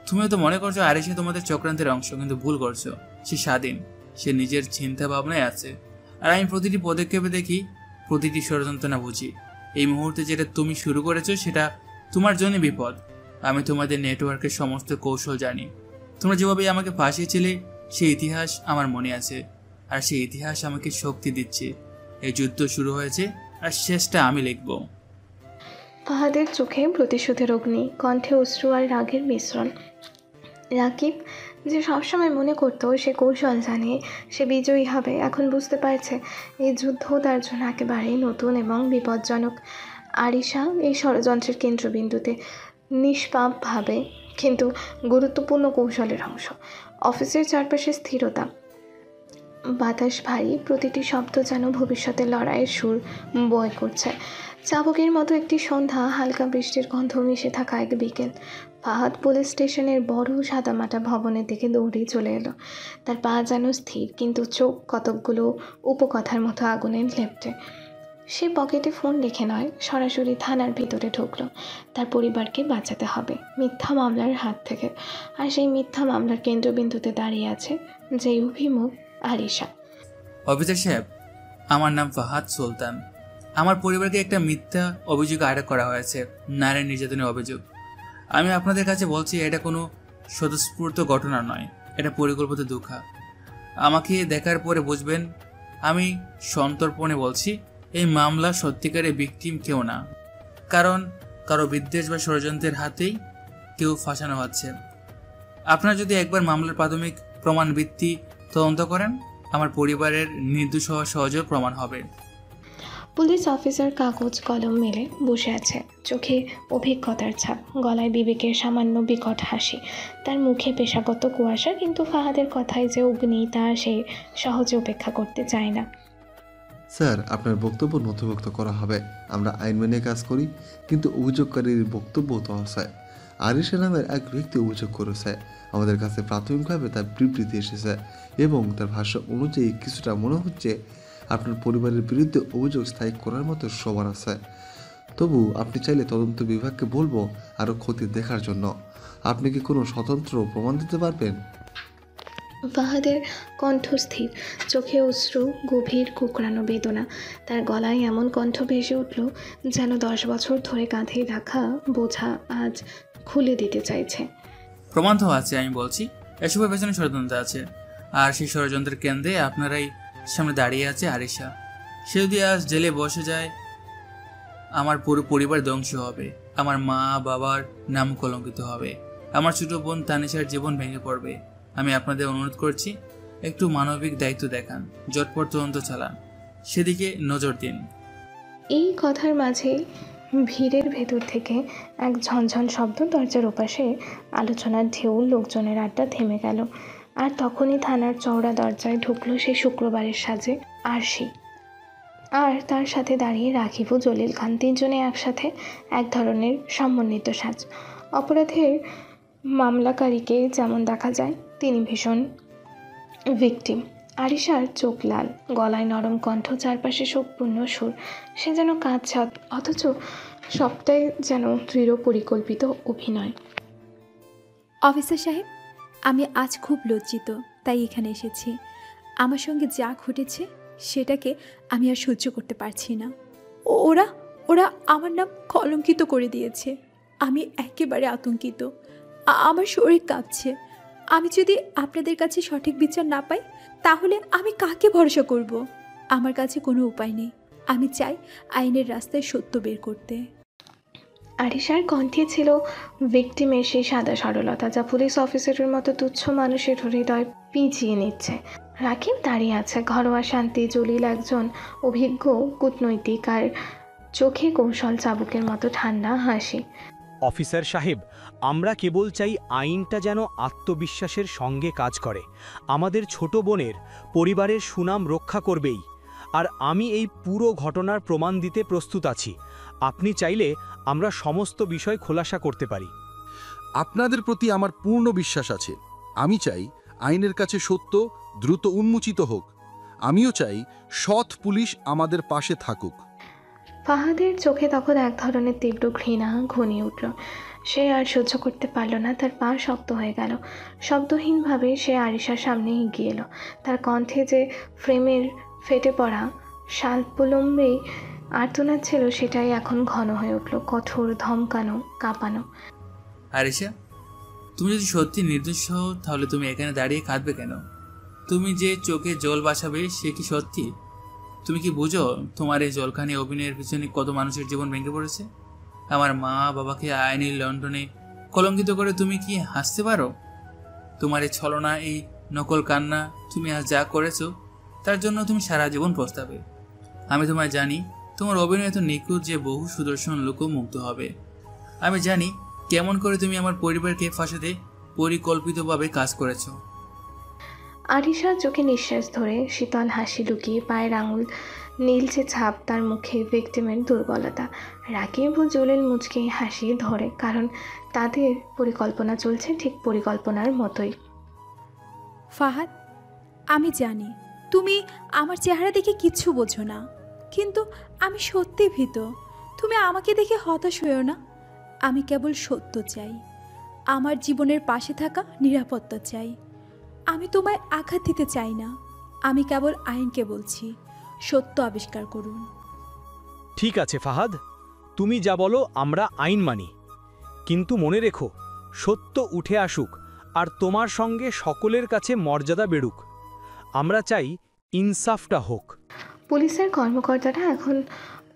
তুমি হয়তো মনে করছো আরিশা তোমাদের চক্রান্তের অংশ, কিন্তু ভুল করছো। সে স্বাধীন, সে নিজের চিন্তা ভাবনায় আছে, আর আমি প্রতিটি পদক্ষেপে দেখি, প্রতিটি ষড়যন্ত্র বুঝি। এই মুহূর্তে যেটা তুমি শুরু করেছো সেটা তোমার জন্য বিপদ। আমি তোমাদের নেটওয়ার্কের সমস্ত কৌশল জানি। তোমরা যেভাবে আমাকে ফাঁসিয়েছিলে সেই ইতিহাস আমার মনে আছে, আর সেই ইতিহাস আমাকে শক্তি দিচ্ছে। এই যুদ্ধ শুরু হয়েছে, আর শেষটা আমি লিখব। ফাহাদের চোখে প্রতিশোধের অগ্নি, কণ্ঠে অশ্রু আর রাগের মিশ্রণ। রাকিব যে সবসময় মনে করতো সে কৌশল জানে, সে বিজয়ী হবে, এখন বুঝতে পারছে এই যুদ্ধ তার জন্য একেবারেই নতুন এবং বিপজ্জনক। আরিশা এই ষড়যন্ত্রের কেন্দ্রবিন্দুতে, নিষ্পাপভাবে কিন্তু গুরুত্বপূর্ণ কৌশলের অংশ। অফিসের চারপাশে স্থিরতা, বাতাস ভারী, প্রতিটি শব্দ যেন ভবিষ্যতের লড়াইয়ের সুর বয় করছে। চাবকের মতো একটি সন্ধ্যা, হালকা বৃষ্টির গন্ধ মিশে থাকা এক বিকেল। ফাহাদ পুলিশ স্টেশনের বড় সাদামাটা ভবনের দিকে দৌড়ে চলে এলো। তার পা যেন স্থির, কিন্তু চোখ কতকগুলো উপকথার মতো আগুনে লেপ্টে। সে পকেটে ফোন রেখে নয়, সরাসরি থানার ভিতরে ঢুকলো। তার পরিবারকে বাঁচাতে হবে মিথ্যা মামলার হাত থেকে, আর সেই মিথ্যা মামলার কেন্দ্রবিন্দুতে দাঁড়িয়ে আছে যেই অভিমুখ আরিশা। অফিসার সাহেব, আমার নাম ফাহাদ সুলতান। আমার পরিবারকে একটা মিথ্যা অভিযোগ আড়াই করা হয়েছে, নারী নির্যাতনের অভিযোগ। আমি আপনাদের কাছে বলছি এটা কোনো স্বতঃস্ফূর্ত ঘটনা নয়, এটা পরিকল্পিত দুঃখা। আমাকে দেখার পরে বুঝবেন আমি সন্তর্পণে বলছি এই মামলা সত্যিকারের ভিকটিম কেউ না, কারণ কারো বিদ্বেষ বা ষড়যন্ত্রের হাতেই কেউ ফাঁসানো হচ্ছে। আপনারা যদি একবার মামলার প্রাথমিক প্রমাণ ভিত্তি তদন্ত করেন, আমার পরিবারের নির্দোষ হওয়া সহজেও প্রমাণ হবে। পুলিশ অফিসার কাগজ কলম মেলে বসে আছে, চোখে অভিজ্ঞতার ছাপ, গলায় বিবেকের সামান্য বিকট হাসি, তার মুখে পেশাগত কুয়াশা। কিন্তু ফাহাদের কথায় যে অগ্নি, তা সে সহজে উপেক্ষা করতে চায় না। স্যার, আপনার বক্তব্য নথিভুক্ত করা হবে। আমরা আইন মেনে কাজ করি, কিন্তু অভিযোগকারীর বক্তব্য তো আছে। আরিশা নামের এক ব্যক্তি অভিযোগ করেছে, আমাদের কাছে প্রাথমিকভাবে তার বিবৃতি এসেছে এবং তার ভাষা অনুযায়ী কিছুটা মনে হচ্ছে আপনার পরিবারের বিরুদ্ধে অভিযোগ স্থায়ী করার মতো সবার আছে। তবু আপনি চাইলে তদন্ত বিভাগকে বলবো আরও খতিয়ে দেখার জন্য। আপনি কি কোনো স্বতন্ত্র প্রমাণ দিতে পারবেন? ফাহাদের কণ্ঠ স্থির, চোখে অশ্রু, গভীর কুকড়ানো বেদনা। তার গলায় এমন কণ্ঠ ভেসে উঠল যেন 10 বছর ধরে কাঁধে রাখা বোঝা আজ খুলে দিতে চাইছে। প্রমাণ তো আছে, আমি বলছি। এসবের পেছনে ষড়যন্ত্র আছে, আর সেই ষড়যন্ত্রের কেন্দ্রে আপনারাই সামনে দাঁড়িয়ে আছে আরিশা। সে যদি আজ জেলে বসে যায়, আমার পুরো পরিবার ধ্বংস হবে, আমার মা বাবার নাম কলঙ্কিত হবে, আমার ছোট বোন তানিশার জীবন ভেঙে পড়বে। আমি আপনাদের অনুরোধ করছি, একটু মানবিক দায়িত্ব দেখান, জটপট তদন্ত চালান, সেদিকে নজর দিন। এই কথার মাঝে ভিড়ের ভেতর থেকে এক ঝনঝন শব্দ, দরজার ওপাশে আলোচনার ঢেউ, লোকজনের আড্ডা থেমে গেল। আর তখনই থানার চওড়া দরজায় ঢুকলো সে শুক্রবারের সাজে আরশি, আর তার সাথে দাঁড়িয়ে রাকিব ও জলিল খান, তিনজনে একসাথে, এক ধরনের সমন্বিত সাজ। অপরাধের মামলাকারীকে যেমন দেখা যায়, তিনি ভীষণ ভিকটিম। আরিশার চোখ লাল, গলায় নরম কণ্ঠ, চারপাশে শোকপূর্ণ সুর। সে যেন কাঁদছে, অথচ সবটাই যেন দৃঢ় পরিকল্পিত অভিনয়। অফিসার সাহেব, আমি আজ খুব লজ্জিত, তাই এখানে এসেছি। আমার সঙ্গে যা ঘটেছে সেটাকে আমি আর সহ্য করতে পারছি না। ওরা ওরা আমার নাম কলঙ্কিত করে দিয়েছে। আমি একেবারে আতঙ্কিত, আমার শরীর কাঁপছে। আমি যদি আপনাদের কাছে সঠিক বিচার না পাই, তাহলে আমি কাকে ভরসা করব? আমার কাছে কোনো উপায় নেই। আমি চাই আইনের রাস্তায় সত্য বের করতে। আরিশার কণ্ঠে ছিল ভিকটিমের সেই সাদা সরলতা, যা পুলিশ অফিসারের মতো তুচ্ছ মানুষের হৃদয় পিঁচিয়ে নিচ্ছে। রাকিব দাঁড়িয়ে আছে, ঘরোয়া শান্তি। জলিল একজন অভিজ্ঞ কূটনৈতিক, আর চোখে কৌশল চাবুকের মতো ঠান্ডা হাসি। অফিসার সাহেব, আমরা কেবল চাই আইনটা যেন আত্মবিশ্বাসের সঙ্গে কাজ করে, আমাদের ছোট বোনের পরিবারের সুনাম রক্ষা করবেই। আর আমি এই পুরো ঘটনার প্রমাণ দিতে প্রস্তুত আছি। আপনি চাইলে আমরা সমস্ত বিষয় খোলাসা করতে পারি। আপনাদের প্রতি আমার পূর্ণ বিশ্বাস আছে। আমি চাই আইনের কাছে সত্য দ্রুত উন্মোচিত হোক। আমিও চাই সৎ পুলিশ আমাদের পাশে থাকুক। ফাহাদের চোখে তখন এক ধরনের তীব্র ঘৃণা ঘনিয়ে উঠল। সে আর সহ্য করতে পারল না, তার পা শক্ত হয়ে গেল। শব্দহীনভাবে সে আরিশার সামনে এগিয়ে এলো। তার কণ্ঠে যে ফ্রেমের ফেটে পড়া স্বল্পলম্বী আর্তনাদ ছিল, সেটাই এখন ঘন হয়ে উঠল, কঠোর, ধমকানো, কাঁপানো। আরিশা, তুমি যদি সত্যি নির্দোষ হও, তাহলে তুমি এখানে দাঁড়িয়ে কাঁদবে কেন? তুমি যে চোখে জল বাসাবে, সে কি সত্যি? তুমি কি বুঝো তোমার এই জলখানি অভিনয়ের পিছনে কত মানুষের জীবন ভেঙে পড়েছে? আমার মা বাবাকে আইনি লন্ডনে কলঙ্কিত করে তুমি কি হাসতে পারো? তোমার এই ছলনা, এই নকল কান্না, তুমি আজ যা করেছো তার জন্য তুমি সারা জীবন পস্তাবে। আমি তোমায় জানি, তোমার অভিনয় এত নিখুঁত যে বহু সুদর্শন লোকও মুগ্ধ হবে। আমি জানি কেমন করে তুমি আমার পরিবারকে ফাঁসাতে পরিকল্পিতভাবে কাজ করেছো। আরিশার চোখে নিঃশ্বাস ধরে শীতল হাসি লুকিয়ে, পায়ের আঙুল নীলচে ছাপ, তার মুখে ভিকটিমের দুর্বলতা। রাকিব ও জলিল মুচকে হাসি ধরে, কারণ তাদের পরিকল্পনা চলছে ঠিক পরিকল্পনার মতোই। ফাহাদ, আমি জানি তুমি আমার চেহারা দেখে কিচ্ছু বোঝো না, কিন্তু আমি সত্যি ভীত। তুমি আমাকে দেখে হতাশ হয়েও না। আমি কেবল সত্য চাই, আমার জীবনের পাশে থাকা নিরাপত্তা চাই। আমি তোমায় আঘাত দিতে চাই না। আমি কেবল আইনকে বলছি, সত্য আবিষ্কার করুন। ঠিক আছে ফাহাদ, তুমি যা বলো আমরা আইন মানি, কিন্তু মনে রেখো, সত্য উঠে আসুক আর তোমার সঙ্গে সকলের কাছে মর্যাদা বেড়ুক। আমরা চাই ইনসাফটা হোক। পুলিশের কর্মকর্তারা এখন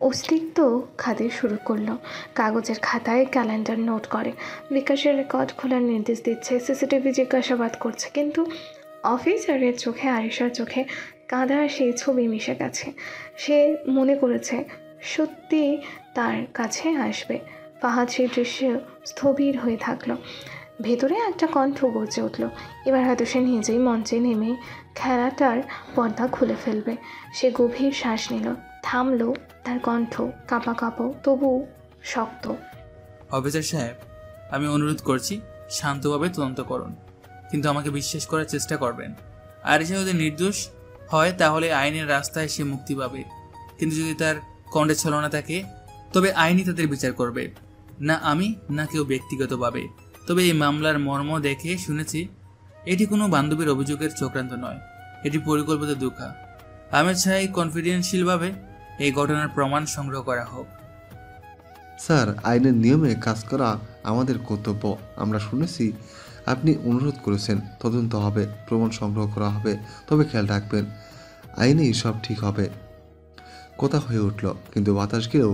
অস্তিত্ব খাতে শুরু করলো। কাগজের খাতায় ক্যালেন্ডার নোট করে, বিকাশের রেকর্ড খোলার নির্দেশ দিচ্ছে, সিসিটিভি জিজ্ঞাসাবাদ করছে। কিন্তু অফিসারের চোখে, আয়েশার চোখে কাঁদার সেই ছবি মিশে গেছে। সে মনে করেছে সত্যি তার কাছে আসবে। ফাহাদ সেই দৃশ্যে স্থবির হয়ে থাকলো। ভেতরে একটা কণ্ঠ গর্জে উঠল। এবার হয়তো সে নিজেই মঞ্চে নেমে খেলাটার পর্দা খুলে ফেলবে। সে গভীর শ্বাস নিল, থামলো, তার কণ্ঠ কাঁপা কাঁপো, তবু শক্ত। অফিসার সাহেব, আমি অনুরোধ করছি শান্তভাবে তদন্ত করুন, কিন্তু আমাকে বিশ্বাস করার চেষ্টা করবেন। আরিশা যদি নির্দোষ হয় তাহলে আইনের রাস্তায় সে মুক্তি পাবে, কিন্তু যদি তার কণ্ঠে ছলনা থাকে তবে আইনই তাদের বিচার করবে, না আমি না কেউ ব্যক্তিগতভাবে। তবে এই মামলার মর্ম দেখে শুনেছি এটি কোনো বান্ধবীর অভিযোগের চক্রান্ত নয়, এটি পরিকল্পিত ধোঁকা। আমি চাই কনফিডেন্সিয়ালভাবে এই ঘটনার প্রমাণ সংগ্রহ করা হোক। স্যার, আইনের নিয়মে কাজ করা আমাদের কর্তব্য। আমরা শুনেছি আপনি অনুরোধ করেছেন তদন্ত হবে, প্রমাণ সংগ্রহ করা হবে, তবে খেয়াল রাখবেন আইনেই সব ঠিক হবে। কথা হয়ে উঠল, কিন্তু বাতাস গেলেও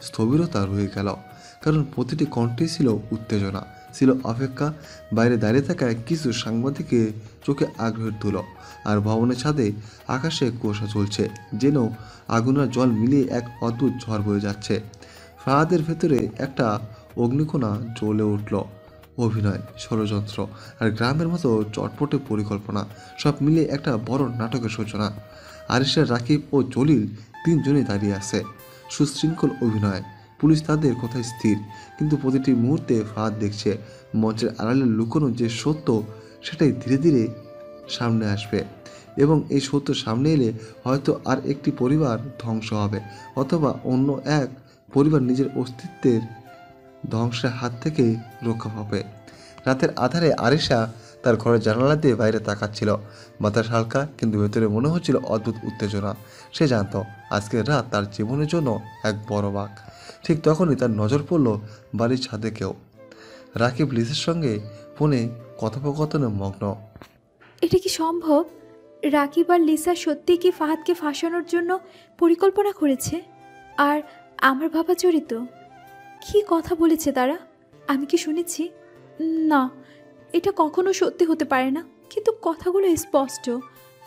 স্থবিরতা রয়ে গেল, কারণ প্রতিটি কণ্ঠে ছিল উত্তেজনা, ছিল অপেক্ষা। বাইরে দাঁড়িয়ে থাকা কিছু সাংবাদিকের চোখে আগ্রহের তুলো, আর ভবনের ছাদে আকাশে কুয়াশা চলছে, যেন আগুনের জল মিলিয়ে এক অদ্ভুত ঝড় বয়ে যাচ্ছে। ফাহাদের ভেতরে একটা অগ্নিকণা জ্বলে উঠল। অভিনয়, ষড়যন্ত্র আর গ্রামের মতো চটপটে পরিকল্পনা সব মিলিয়ে একটা বড় নাটকের সূচনা। আরিশা, রাকিব ও জলিল তিনজনেই দাঁড়িয়ে আছে। সুশৃঙ্খল অভিনয়, পুলিশ তাদের কথায় স্থির, কিন্তু প্রতিটি মুহূর্তে ফাহাদ দেখছে মঞ্চের আড়ালে লুকোনো যে সত্য সেটাই ধীরে ধীরে সামনে আসবে, এবং এই সত্য সামনে এলে হয়তো আর একটি পরিবার ধ্বংস হবে, অথবা অন্য এক পরিবার নিজের অস্তিত্বের ধ্বংসের হাত থেকে রক্ষা পাবে। রাতের আধারে আরিশা তার ঘরের জানালা দিয়ে বাইরে তাকাচ্ছিল। বাতাস হালকা, কিন্তু ভেতরে মনে হচ্ছিল অদ্ভুত উত্তেজনা। সে জানত আজকের রাত তার জীবনের জন্য এক বড় বাঁক। ঠিক তখনই তার নজর পড়ল বাড়ির ছাদে কেউ। রাকিব লিসের সঙ্গে ফোনে কথোপকথনে মগ্ন। এটা কি সম্ভব? রাকিব আর লিসা সত্যি কি ফাহাদকে ফাঁসানোর জন্য পরিকল্পনা করেছে? আর আমার বাবা জড়িত? কি কথা বলেছে তারা? আমি কি শুনেছি? না, এটা কখনো সত্যি হতে পারে না। কিন্তু কথাগুলো স্পষ্ট।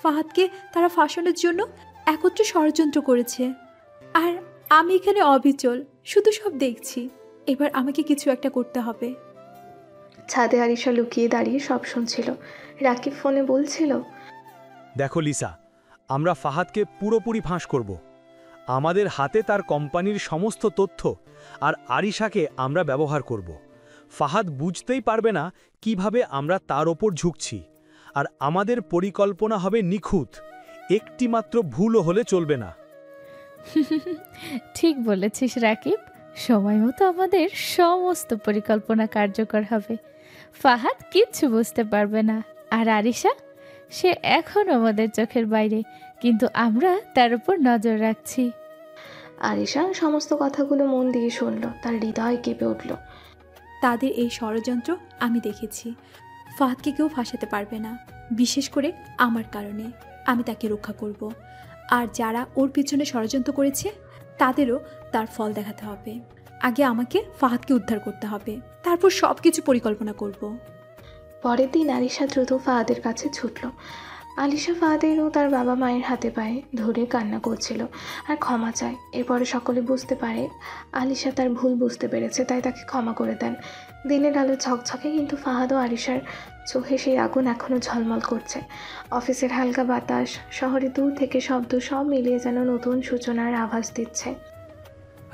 ফাহাদকে তারা ফাঁসানোর জন্য একত্রে ষড়যন্ত্র করেছে, আর আমি এখানে অবিচল, শুধু সব দেখছি। এবার আমাকে কিছু একটা করতে হবে। ছাদে আরিশা লুকিয়ে দাঁড়িয়ে সব শুনছিল। রাকিব ফোনে বলছিল, দেখো লিসা, আমরা ফাহাদকে পুরোপুরি ফাঁস করব। আমাদের হাতে তার কোম্পানির সমস্ত তথ্য, আর আরিশাকে আমরা ব্যবহার করব। ফাহাদ বুঝতেই পারবে না কিভাবে আমরা তার ওপর ঝুঁকছি, আর আমাদের পরিকল্পনা হবে নিখুঁত। একটি মাত্র ভুলও হলে চলবে না। ঠিক বলেছিস রাকিব, সময় মতো আমাদের সমস্ত পরিকল্পনা কার্যকর হবে। ফাহাদ কিচ্ছু বুঝতে পারবে না। আর আরিশা, সে এখন আমাদের চোখের বাইরে, কিন্তু আমরা তার উপর নজর রাখছি। আরিশা সমস্ত কথাগুলো মন দিয়ে শুনল, তার হৃদয় কেঁপে উঠল। তাদের এই ষড়যন্ত্র আমি দেখেছি। ফাহাদকে কেউ ফাঁসাতে পারবে না, বিশেষ করে আমার কারণে। আমি তাকে রক্ষা করব, আর যারা ওর পিছনে ষড়যন্ত্র করেছে তাদেরও তার ফল দেখাতে হবে। আগে আমাকে ফাহাদকে উদ্ধার করতে হবে, তারপর সব কিছু পরিকল্পনা করব। পরের দিন আলিশা দ্রুত ফাহাদের কাছে ছুটল। আলিশা ফাহাদের ও তার বাবা মায়ের হাতে পায়ে ধরে কান্না করছিল আর ক্ষমা চায়। এরপরে সকলে বুঝতে পারে আলিশা তার ভুল বুঝতে পেরেছে, তাই তাকে ক্ষমা করে দেন। দিনের আলো ঝকঝকে, কিন্তু ফাহাদ ও আরিশার চোখে সেই আগুন এখনও ঝলমল করছে। অফিসের হালকা বাতাস, শহরে দূর থেকে শব্দ, সব মিলিয়ে যেন নতুন সূচনার আভাস দিচ্ছে।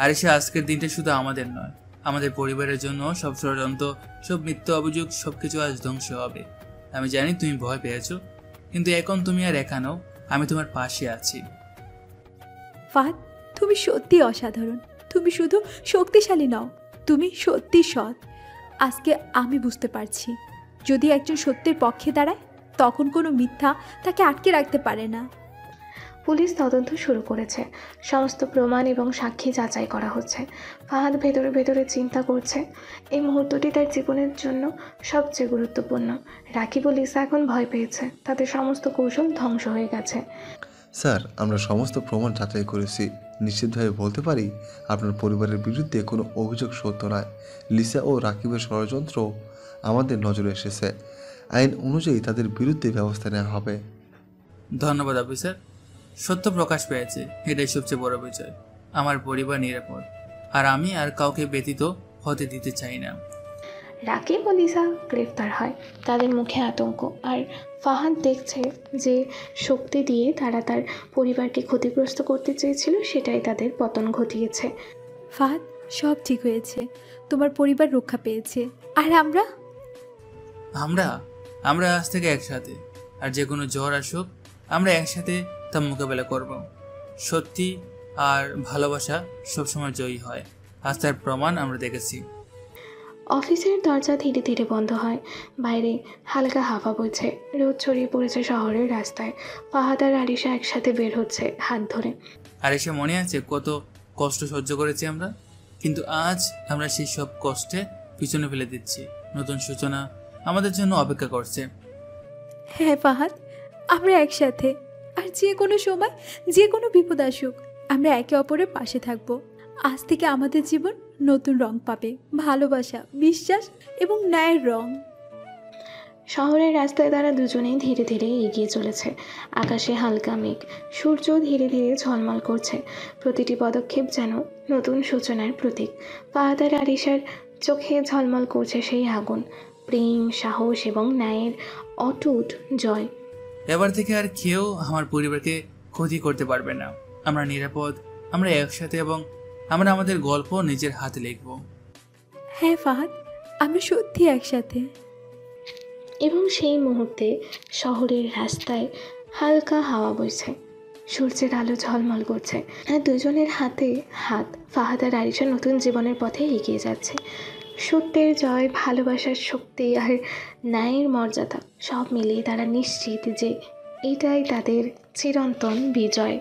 আরিশা, আজকের দিনটা শুধু আমাদের নয়, আমাদের পরিবারের জন্য সব ষড়যন্ত্র, সব মিথ্যা অভিযোগ, সবকিছু আজ ধ্বংস হবে। আমি জানি তুমি ভয় পেয়েছো, কিন্তু এখন তুমি আর একা নও, আমি তোমার পাশে আছি। ফাহাদ, তুমি সত্যি অসাধারণ। তুমি শুধু শক্তিশালী নও, তুমি সত্যি সৎ। আজকে আমি বুঝতে পারছি, যদি একজন সত্যের পক্ষে দাঁড়ায় তখন কোনো মিথ্যা তাকে আটকে রাখতে পারে না। পুলিশ তদন্ত শুরু করেছে, সমস্ত প্রমাণ এবং সাক্ষী যাচাই করা হচ্ছে। ফাহাদ ভেতরে ভেতরে চিন্তা করছে, এই মুহূর্তটি তার জীবনের জন্য সবচেয়ে গুরুত্বপূর্ণ। রাকিব ও লিসা এখন ভয় পেয়েছে, তাদের সমস্ত কৌশল ধ্বংস হয়ে গেছে। স্যার, আমরা সমস্ত প্রমাণ যাচাই করেছি। নিশ্চিতভাবে বলতে পারি আপনার পরিবারের বিরুদ্ধে কোনো অভিযোগ সত্য নয়। লিসা ও রাকিবের ষড়যন্ত্র আমাদের নজরে এসেছে। আইন অনুযায়ী তাদের বিরুদ্ধে ব্যবস্থা নেওয়া হবে। ধন্যবাদ অফিসার, সত্য প্রকাশ পেয়েছে, এটাই সবচেয়ে বড় বিষয়। আমার পরিবার নিরাপদ, আর আমি আর কাউকে ব্যতীত হতে দিতে চাই না। রাকিব ও লিসা গ্রেফতার হয়, তাদের মুখে আতঙ্ক, আর ফাহাদ দেখছে যে শক্তি দিয়ে তারা তার পরিবারকে ক্ষতিগ্রস্ত করতে চেয়েছিল সেটাই তাদের পতন ঘটিয়েছে। ফাহাদ, সব ঠিক হয়েছে, তোমার পরিবার রক্ষা পেয়েছে। আর আমরা আমরা আমরা আজ থেকে একসাথে, আর যে কোনো ঝড় আসুক আমরা একসাথে তা মোকাবেলা করব। সত্যি আর ভালোবাসা সবসময় জয়ী হয়, আজ তার প্রমাণ আমরা দেখেছি। অফিসের দরজা ধীরে ধীরে বন্ধ হয়। বাইরে হালকা হাওয়া বইছে, রোদ ছড়িয়ে পড়েছে শহরের রাস্তায়। ফাহাদ আর আরিশা একসাথে বের হচ্ছে হাত ধরে। আর এসে মনে আছে কত কষ্ট সহ্য করেছি আমরা, কিন্তু আজ আমরা সেই সব কষ্টে পিছনে ফেলে দিচ্ছি। নতুন সূচনা আমাদের জন্য অপেক্ষা করছে। হ্যাঁ ফাহাদ, আমরা একসাথে, আর যে কোনো সময় যে কোনো বিপদ আসুক আমরা একে অপরের পাশে থাকব। আজ থেকে আমাদের জীবন নতুন রং পাবে, ভালোবাসা, বিশ্বাস এবং ন্যায়ের রং। শহরের রাস্তায় তারা দুজনেই ধীরে ধীরে এগিয়ে চলেছে। আকাশে হালকা মেঘ, সূর্য ধীরে ধীরে ঝলমল করছে। প্রতিটি পদক্ষেপ যেন নতুন সূচনার প্রতীক। ফাহাদ আর আরিশার চোখে ঝলমল করছে সেই আগুন, প্রেম, সাহস এবং ন্যায়ের অটুট জয়। এবার থেকে আর কেউ আমার পরিবারকে ক্ষতি করতে পারবে না। আমরা নিরাপদ, আমরা একসাথে, এবং আমরা আমাদের গল্প নিজের হাতে লিখব। হ্যাঁ ফাহাদ, আমরা সত্যি একসাথে। এবং সেই মুহূর্তে শহরের রাস্তায় হালকা হাওয়া বইছে, সূর্যের আলো ঝলমল করছে, আর দুজনের হাতে হাত। ফাহাদ আর আরিশা নতুন জীবনের পথে এগিয়ে যাচ্ছে। সত্যের জয়, ভালোবাসার শক্তি আর ন্যায়ের মর্যাদা সব মিলিয়ে তারা নিশ্চিত যে এটাই তাদের চিরন্তন বিজয়।